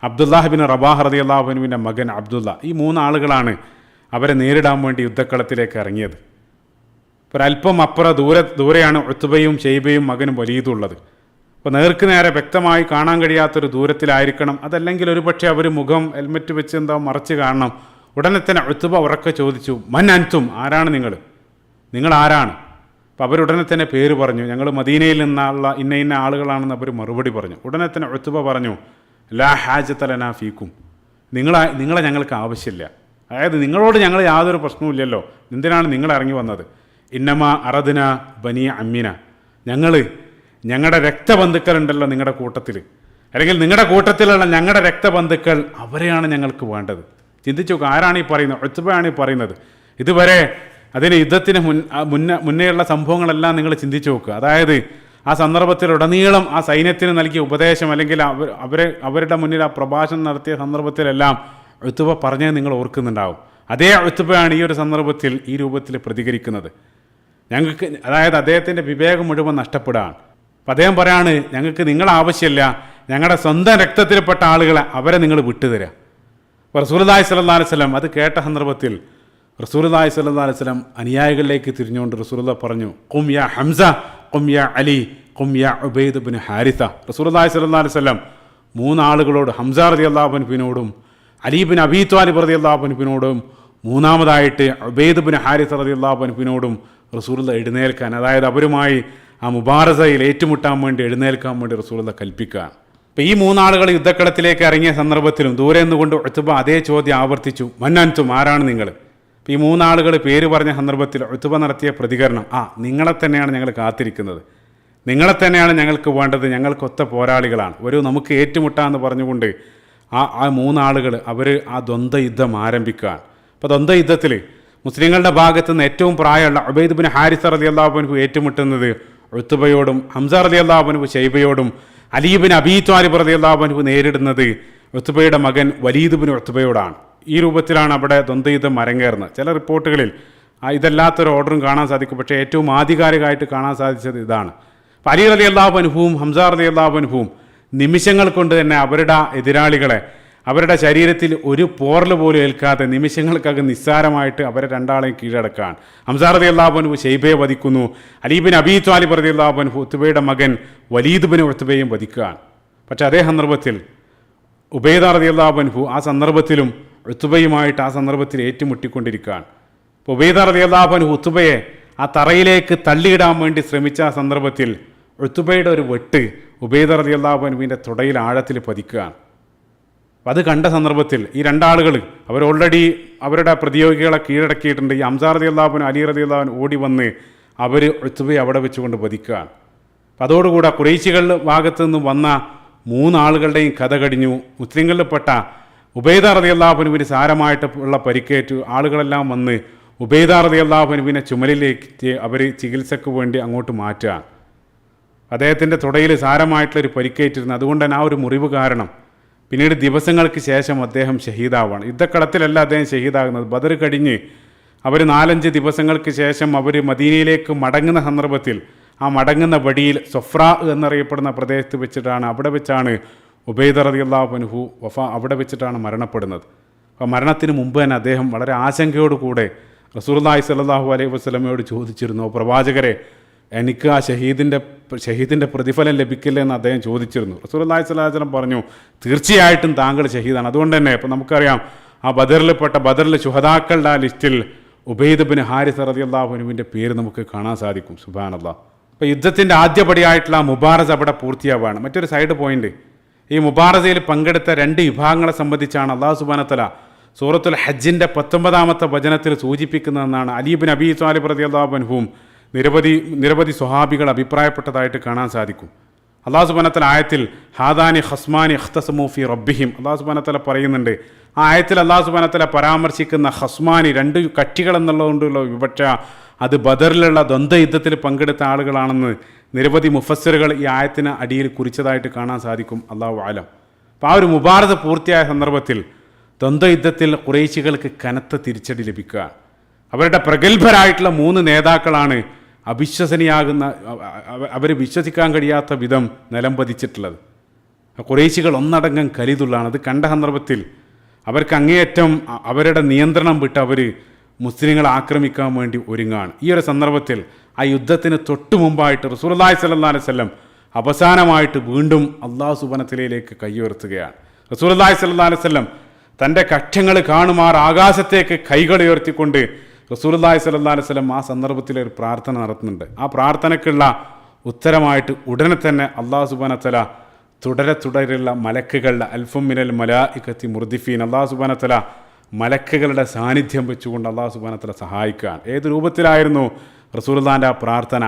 അബ്ദുല്ലാഹ് ബിൻ റബാഹ് റളിയല്ലാഹു അൻഹുവിൻ്റെ മകൻ അബ്ദുല്ല. ഈ 3 ആളുകളാണ് അവരെ നേരിടാൻ വേണ്ടി യുദ്ധക്കളത്തിലേക്ക് ഇറങ്ങിയത്. ഒരല്പം ദൂരെയാണ് ഉത്ബയും ഷൈബയും മകനും വലീദും ഉള്ളത്. അപ്പോൾ നേർക്ക് നേരെ വ്യക്തമായി കാണാൻ കഴിയാത്തൊരു ദൂരത്തിലായിരിക്കണം. അതല്ലെങ്കിൽ ഒരുപക്ഷെ അവർ മുഖം ഹെൽമെറ്റ് വെച്ച് മറച്ച് കാണണം. ഉടനെ തന്നെ ഉത്ബ ഉറക്കെ ചോദിച്ചു, മൻ അൻതും, ആരാണ് നിങ്ങൾ ആരാണ്? അപ്പോൾ അവരുടനെ തന്നെ പേര് പറഞ്ഞു. ഞങ്ങൾ മദീനയിൽ നിന്നുള്ള ഇന്ന ആളുകളാണെന്ന് അവർ മറുപടി പറഞ്ഞു. ഉടനെ തന്നെ ഉത്ബ പറഞ്ഞു, ലാ ഹാജത ലനാ ഫീക്കും, നിങ്ങളെ ഞങ്ങൾക്ക് ആവശ്യമില്ല. അതായത് നിങ്ങളോട് ഞങ്ങൾ യാതൊരു പ്രശ്നവുമില്ലല്ലോ, എന്തിനാണ് നിങ്ങൾ ഇറങ്ങി വന്നത്? ഇന്നമാ അറദ്ന ബനി അമ്മിന, ഞങ്ങളുടെ രക്തബന്ധുക്കളുണ്ടല്ലോ നിങ്ങളുടെ കൂട്ടത്തിൽ, അല്ലെങ്കിൽ നിങ്ങളുടെ കൂട്ടത്തിലുള്ള ഞങ്ങളുടെ രക്തബന്ധുക്കൾ, അവരെയാണ് ഞങ്ങൾക്ക് വേണ്ടത്. ചിന്തിച്ചു നോക്കുക, ആരാണ് ഈ പറയുന്നത്? ഉത്ബയാണ് ഈ പറയുന്നത്. ഇതുവരെ അതിന് യുദ്ധത്തിന് മുന്നേയുള്ള സംഭവങ്ങളെല്ലാം നിങ്ങൾ ചിന്തിച്ചു നോക്കുക. അതായത് ആ സന്ദർഭത്തിലുടനീളം ആ സൈന്യത്തിന് നൽകിയ ഉപദേശം, അല്ലെങ്കിൽ അവരുടെ മുന്നിൽ ആ പ്രഭാഷണം നടത്തിയ സന്ദർഭത്തിലെല്ലാം ഉത്ബ പറഞ്ഞത് നിങ്ങൾ ഓർക്കുന്നുണ്ടാവും. അതേ ഉത്ബയാണ് ഈ ഒരു സന്ദർഭത്തിൽ ഈ രൂപത്തിൽ പ്രതികരിക്കുന്നത്. അതായത് അദ്ദേഹത്തിൻ്റെ വിവേകം മുഴുവൻ നഷ്ടപ്പെടുകയാണ്. അപ്പം അദ്ദേഹം പറയാണ്, ഞങ്ങൾക്ക് നിങ്ങളെ ആവശ്യമില്ല, ഞങ്ങളുടെ സ്വന്തം രക്തത്തിൽപ്പെട്ട ആളുകളെ അവരെ നിങ്ങൾ വിട്ടുതരാം. അപ്പോൾ റസൂലുള്ളാഹി സ്വല്ലല്ലാഹു അലൈഹി വസല്ലം അത് കേട്ട സന്ദർഭത്തിൽ റസൂലുള്ളാഹി സ്വല്ലല്ലാഹു അലൈഹി വസല്ലം അനുയായികളിലേക്ക് തിരിഞ്ഞുകൊണ്ട് റസൂലുള്ളാഹി പറഞ്ഞു, ഖും യാ ഹംസ, ഖും യാ അലി, ഖും യാ ഉബൈദ് ഇബ്നു ഹാരിസ. റസൂലുള്ളാഹി സ്വല്ലല്ലാഹു അലൈഹി വസല്ലം മൂന്നാളുകളോട്, ഹംസ റളിയല്ലാഹു അൻഹുവിനോടും അലി ഇബ്നു അബീ ത്വാലിബ് റളിയല്ലാഹു അൻഹുവിനോടും മൂന്നാമതായിട്ട് ഉബൈദ് ഇബ്നു ഹാരിസ റളിയല്ലാഹു അൻഹുവിനോടും റസൂലുള്ളാഹി എഴുന്നേൽക്കാൻ, അതായത് അവരുമായി ആ മുബാറസയിൽ ഏറ്റുമുട്ടാൻ വേണ്ടി എഴുന്നേൽക്കാൻ വേണ്ടി റസൂലുള്ളാഹി കൽപ്പിക്കുക. അപ്പോൾ ഈ മൂന്നാളുകൾ യുദ്ധക്കളത്തിലേക്ക് ഇറങ്ങിയ സന്ദർഭത്തിലും ദൂരെ നിന്നുകൊണ്ട് ഉത്ബ അതേ ചോദ്യം ആവർത്തിച്ചു, മന്നൻതും, ആരാണ് നിങ്ങൾ? അപ്പോൾ ഈ മൂന്നാളുകൾ പേര് പറഞ്ഞ സന്ദർഭത്തിൽ ഉത്ബ നടത്തിയ പ്രതികരണം, നിങ്ങളെ തന്നെയാണ് ഞങ്ങൾ കാത്തിരിക്കുന്നത്, നിങ്ങളെ തന്നെയാണ് ഞങ്ങൾക്ക് വേണ്ടത്, ഞങ്ങൾക്കൊത്ത പോരാളികളാണ്, ഒരു നമുക്ക് ഏറ്റുമുട്ടാമെന്ന് പറഞ്ഞുകൊണ്ട് ആ മൂന്നാളുകൾ അവർ ആ ദ്വന്ദ്വ യുദ്ധം ആരംഭിക്കുകയാണ്. അപ്പോൾ ദ്വന്ദ്വ യുദ്ധത്തിൽ മുസ്ലിങ്ങളുടെ ഭാഗത്തു നിന്ന് ഏറ്റവും പ്രായമുള്ള ഉബൈദ് ഇബ്നു ഹാരിസ റളിയല്ലാഹു അൻഹു ഏറ്റുമുട്ടുന്നത് ഉത്ബയോടും, ഹംസ റളിയല്ലാഹു അൻഹു ഷൈബയോടും, അലി ഇബ്നു അബീ ത്വാലിബ് റളിയല്ലാഹു അൻഹു നേരിടുന്നത് ഉത്ബയുടെ മകൻ വലീദ് ഇബ്നു ഉത്ബയോടാണ്. ഈ രൂപത്തിലാണ് അവിടെ ദ്വന്ദ്വയുദ്ധം അരങ്ങേറുന്നത്. ചില റിപ്പോർട്ടുകളിൽ ഇതല്ലാത്തൊരു ഓർഡറും കാണാൻ സാധിക്കും, പക്ഷേ ഏറ്റവും ആധികാരികമായിട്ട് കാണാൻ സാധിച്ചത് ഇതാണ്. അപ്പോൾ അലി റളിയല്ലാഹു അൻഹുവും ഹംസ റളിയല്ലാഹു അൻഹുവും നിമിഷങ്ങൾ കൊണ്ട് തന്നെ അവരുടെ എതിരാളികളെ അവരുടെ ശരീരത്തിൽ ഒരു പോറൽ പോലും ഏൽക്കാതെ നിമിഷങ്ങൾക്കകം നിസ്സാരമായിട്ട് അവരെ രണ്ടാളെയും കീഴടക്കാൻ ഹംസ റളിയല്ലാഹു അൻഹു ഷൈബയെ വധിക്കുന്നു. അലി ഇബ്നു അബീ ത്വാലിബ് റളിയല്ലാഹു അൻഹു ഉത്ബയുടെ മകൻ വലീദ് ഇബ്നു ഉത്ബയെയും വധിക്കുകയാണ്. പക്ഷേ അതേ സന്ദർഭത്തിൽ ഉബൈദ റളിയല്ലാഹു അൻഹു ആ സന്ദർഭത്തിലും ഉത്ബയുമായിട്ട് ആ സന്ദർഭത്തിൽ ഏറ്റുമുട്ടിക്കൊണ്ടിരിക്കുകയാണ്. അപ്പോൾ ഉബൈദ റളിയല്ലാഹു അൻഹു ഉത്ബയെ ആ തറയിലേക്ക് തള്ളിയിടാൻ വേണ്ടി ശ്രമിച്ച ആ സന്ദർഭത്തിൽ ഉത്ബയുടെ ഒരു വെട്ട് ഉബൈദ റളിയല്ലാഹു അൻഹുവിൻ്റെ തുടയിൽ ആഴത്തിൽ പതിക്കുകയാണ്. അപ്പം അത് കണ്ട സന്ദർഭത്തിൽ ഈ രണ്ടാളുകൾ അവർ ഓൾറെഡി അവരുടെ പ്രതിയോഗികളെ കീഴടക്കിയിട്ടുണ്ട്. ഈ ഹംസ റളിയല്ലാഹു അൻഹു അലി റളിയല്ലാഹു അൻഹു ഓടി വന്ന് അവർ ഉത്ബയെ അവിടെ വെച്ചുകൊണ്ട് വധിക്കുകയാണ്. അപ്പം അതോടുകൂടെ ഖുറൈശികളുടെ ഭാഗത്തു നിന്നും വന്ന മൂന്നാളുകളുടെയും കഥ കഴിഞ്ഞു. മുസ്ലിങ്ങളിൽപ്പെട്ട ഉബൈദ റളിയല്ലാഹു അൻഹുവിന് സാരമായിട്ട് ഉള്ള പരിക്കേറ്റു. ആളുകളെല്ലാം വന്ന് ഉബൈദ റളിയല്ലാഹു അൻഹുവിനെ ചുമലിലേക്ക് അവർ ചികിത്സയ്ക്ക് വേണ്ടി അങ്ങോട്ട് മാറ്റുക. അദ്ദേഹത്തിൻ്റെ തുടയിൽ സാരമായിട്ടുള്ളൊരു പരിക്കേറ്റിരുന്നു. അതുകൊണ്ട് തന്നെ ആ ഒരു മുറിവ് കാരണം പിന്നീട് ദിവസങ്ങൾക്ക് ശേഷം അദ്ദേഹം ഷഹീദാവാണ്. യുദ്ധക്കളത്തിലല്ല അദ്ദേഹം ഷഹീദാകുന്നത്. ബദർ കഴിഞ്ഞ് അവർ 4-5 ദിവസങ്ങൾക്ക് ശേഷം അവർ മദീനയിലേക്ക് മടങ്ങുന്ന സന്ദർഭത്തിൽ ആ മടങ്ങുന്ന വഴിയിൽ സൊഫ്ര എന്നറിയപ്പെടുന്ന പ്രദേശത്ത് വെച്ചിട്ടാണ്, അവിടെ വെച്ചാണ് ഉബൈദ റളിയല്ലാഹു അൻഹു അവിടെ വെച്ചിട്ടാണ് മരണപ്പെടുന്നത്. അപ്പോൾ മരണത്തിന് മുമ്പ് തന്നെ അദ്ദേഹം വളരെ ആശങ്കയോടുകൂടെ റസൂലുള്ളാഹി സ്വല്ലല്ലാഹു അലൈഹി വസല്ലമയോട് ചോദിച്ചിരുന്നു, പ്രവാചകരെ, എനിക്ക് ആ ഷഹീദിൻ്റെ പ്രതിഫലം ലഭിക്കില്ല എന്ന് അദ്ദേഹം ചോദിച്ചിരുന്നു. റസൂലുള്ളാഹി സ്വല്ലല്ലാഹു അലൈഹി വസല്ലം പറഞ്ഞു, തീർച്ചയായിട്ടും താങ്കൾ ഷഹീദാണ്. അതുകൊണ്ട് തന്നെ ഇപ്പം നമുക്കറിയാം ആ ബദറിൽ ശുഹദാക്കളുടെ ആ ലിസ്റ്റിൽ ഉബൈദ് ഇബ്നു ഹാരിസ റളിയല്ലാഹു അൻഹുവിൻ്റെ പേര് നമുക്ക് കാണാൻ സാധിക്കും. സുബ്ഹാനല്ലാഹ്. അപ്പോൾ യുദ്ധത്തിൻ്റെ ആദ്യപടിയായിട്ടുള്ള ആ മുബാറസ അവിടെ പൂർത്തിയാവുകയാണ്. മറ്റൊരു സൈഡ് പോയിന്റ്, ഈ മുബാറസയിൽ പങ്കെടുത്ത 2 വിഭാഗങ്ങളെ സംബന്ധിച്ചാണ് അല്ലാഹു സുബ്ഹാനഹു വ തആല സൂറത്തുൽ ഹജ്ജിൻ്റെ 19-ാമത്തെ വചനത്തിൽ സൂചിപ്പിക്കുന്നതെന്നാണ് അലി ഇബ്നു അബീ ത്വാലിബ് റളിയല്ലാഹു അൻഹുവും നിരവധി സ്വഹാബികൾ അഭിപ്രായപ്പെട്ടതായിട്ട് കാണാൻ സാധിക്കും. അല്ലാഹു സുബ്ഹാനഹു വ തആല ആയത്തിൽ ഹാദാനി ഖസ്മാനി ഇഖ്തസമൂ ഫീ റബ്ബിഹിം, അല്ലാഹു സുബ്ഹാനഹു വ തആല പറയുന്നുണ്ട്. ആ ആയത്തിൽ അല്ലാഹു സുബ്ഹാനഹു വ തആല പരാമർശിക്കുന്ന ഖസ്മാനി 2 കക്ഷികൾ എന്നുള്ളതുകൊണ്ടുള്ള വിവക്ഷ അത് ബദറിലുള്ള ദ്വന്ദ്വ യുദ്ധത്തിൽ പങ്കെടുത്ത ആളുകളാണെന്ന് നിരവധി മുഫസ്സിറുകൾ ഈ ആയത്തിന് അടിയിൽ കുറിച്ചതായിട്ട് കാണാൻ സാധിക്കും. അല്ലാഹു അലം. അപ്പോൾ ആ ഒരു മുബാറസ പൂർത്തിയായ സന്ദർഭത്തിൽ ദ്വന്ദ്വ യുദ്ധത്തിൽ ഖുറൈശികൾക്ക് കനത്ത തിരിച്ചടി ലഭിക്കുക. അവരുടെ പ്രഗത്ഭരായിട്ടുള്ള 3 നേതാക്കളാണ് അവിശ്വസനീയാകുന്ന, അവർ വിശ്വസിക്കാൻ കഴിയാത്ത വിധം നിലം പതിച്ചിട്ടുള്ളത്. ഖുറൈശികൾ ഒന്നടങ്കം കലിതുള്ളാണ്. അത് കണ്ട സന്ദർഭത്തിൽ അവർക്ക് അങ്ങേയറ്റം അവരുടെ നിയന്ത്രണം വിട്ട് അവർ മുസ്ലിങ്ങളെ ആക്രമിക്കാൻ വേണ്ടി ഒരുങ്ങാണ്. ഈ ഒരു സന്ദർഭത്തിൽ ആ യുദ്ധത്തിന് തൊട്ടു മുമ്പായിട്ട് റസൂലുള്ളാഹി സ്വല്ലല്ലാഹു അലൈഹി വസല്ലം അവസാനമായിട്ട് വീണ്ടും അല്ലാഹു സുബ്ഹാനഹു വ തആലയിലേക്ക് കൈയുയർത്തുകയാണ്. റസൂലുള്ളാഹി സ്വല്ലല്ലാഹു അലൈഹി വസല്ലം തൻ്റെ കക്ഷങ്ങൾ കാണുമാർ ആകാശത്തേക്ക് കൈകൾ ഉയർത്തിക്കൊണ്ട് റസൂലുള്ളാഹി സ്വല്ലല്ലാഹു അലൈഹി വസല്ലം ആ സന്ദർഭത്തിൽ ഒരു പ്രാർത്ഥന നടത്തുന്നുണ്ട്. ആ പ്രാർത്ഥനയ്ക്കുള്ള ഉത്തരമായിട്ട് ഉടനെ തന്നെ അല്ലാഹു സുബ്ഹാനഹു വ തആല തുടരെയുള്ള മലക്കുകളുടെ അൽഫും മിനൽ മലായികത്തി മുർദിഫീൻ, അല്ലാഹു സുബ്ഹാനഹു വ തആല മലക്കുകളുടെ സാന്നിധ്യം വെച്ചുകൊണ്ട് അല്ലാഹു സുബ്ഹാനഹു വ തആല സഹായിക്കുകയാണ്. ഏത് രൂപത്തിലായിരുന്നു റസൂലുള്ളാഹിൻ്റെ ആ പ്രാർത്ഥന,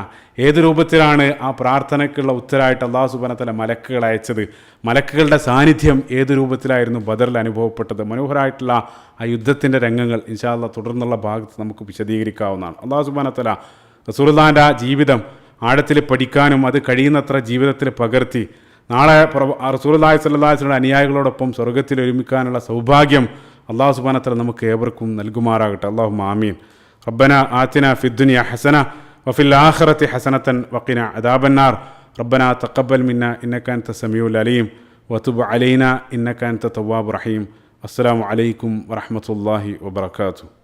ഏത് രൂപത്തിലാണ് ആ പ്രാർത്ഥനയ്ക്കുള്ള ഉത്തരമായിട്ട് അല്ലാഹു സുബ്ഹാനഹു വ തആല മലക്കുകൾ അയച്ചത്, മലക്കുകളുടെ സാന്നിധ്യം ഏത് രൂപത്തിലായിരുന്നു ബദറിൽ അനുഭവപ്പെട്ടത്. മനോഹരമായിട്ടുള്ള ആ യുദ്ധത്തിൻ്റെ രംഗങ്ങൾ ഇൻഷാ അല്ലാഹ് തുടർന്നുള്ള ഭാഗത്ത് നമുക്ക് വിശദീകരിക്കാവുന്നതാണ്. അല്ലാഹു സുബ്ഹാനഹു വ തആല റസൂലുള്ളാഹിൻ്റെ ആ ജീവിതം ആഴത്തിൽ പഠിക്കാനും അത് കഴിയുന്നത്ര ജീവിതത്തിൽ പകർത്തി നാളെ റസൂലുള്ളാഹി സ്വല്ലല്ലാഹു അലൈഹി വസല്ലം അനുയായികളോടൊപ്പം സ്വർഗ്ഗത്തിൽ ഒരുമിക്കാനുള്ള സൗഭാഗ്യം അല്ലാഹു സുബ്ഹാനഹു വ തആല നമുക്ക് ഏവർക്കും നൽകുമാറാകട്ടെ. അല്ലാഹുമ്മ ആമീൻ. റബ്ബന ആതിന ഫിദ്ദുനിയ ഹസന വഫിൽ ആഖിറതി ഹസനതൻ വഖിന അദാബന്നാർ. റബ്ബനാ തഖബ്ബൽ മിന്നാ ഇന്നക അൻത സമീഉൽ അലീം വതുബ് അലൈനാ ഇന്നക അൻത തവ്വാബുർ റഹീം. അസ്സലാമു അലൈക്കും വറഹ്മത്തുള്ളാഹി വബറകാതുഹു.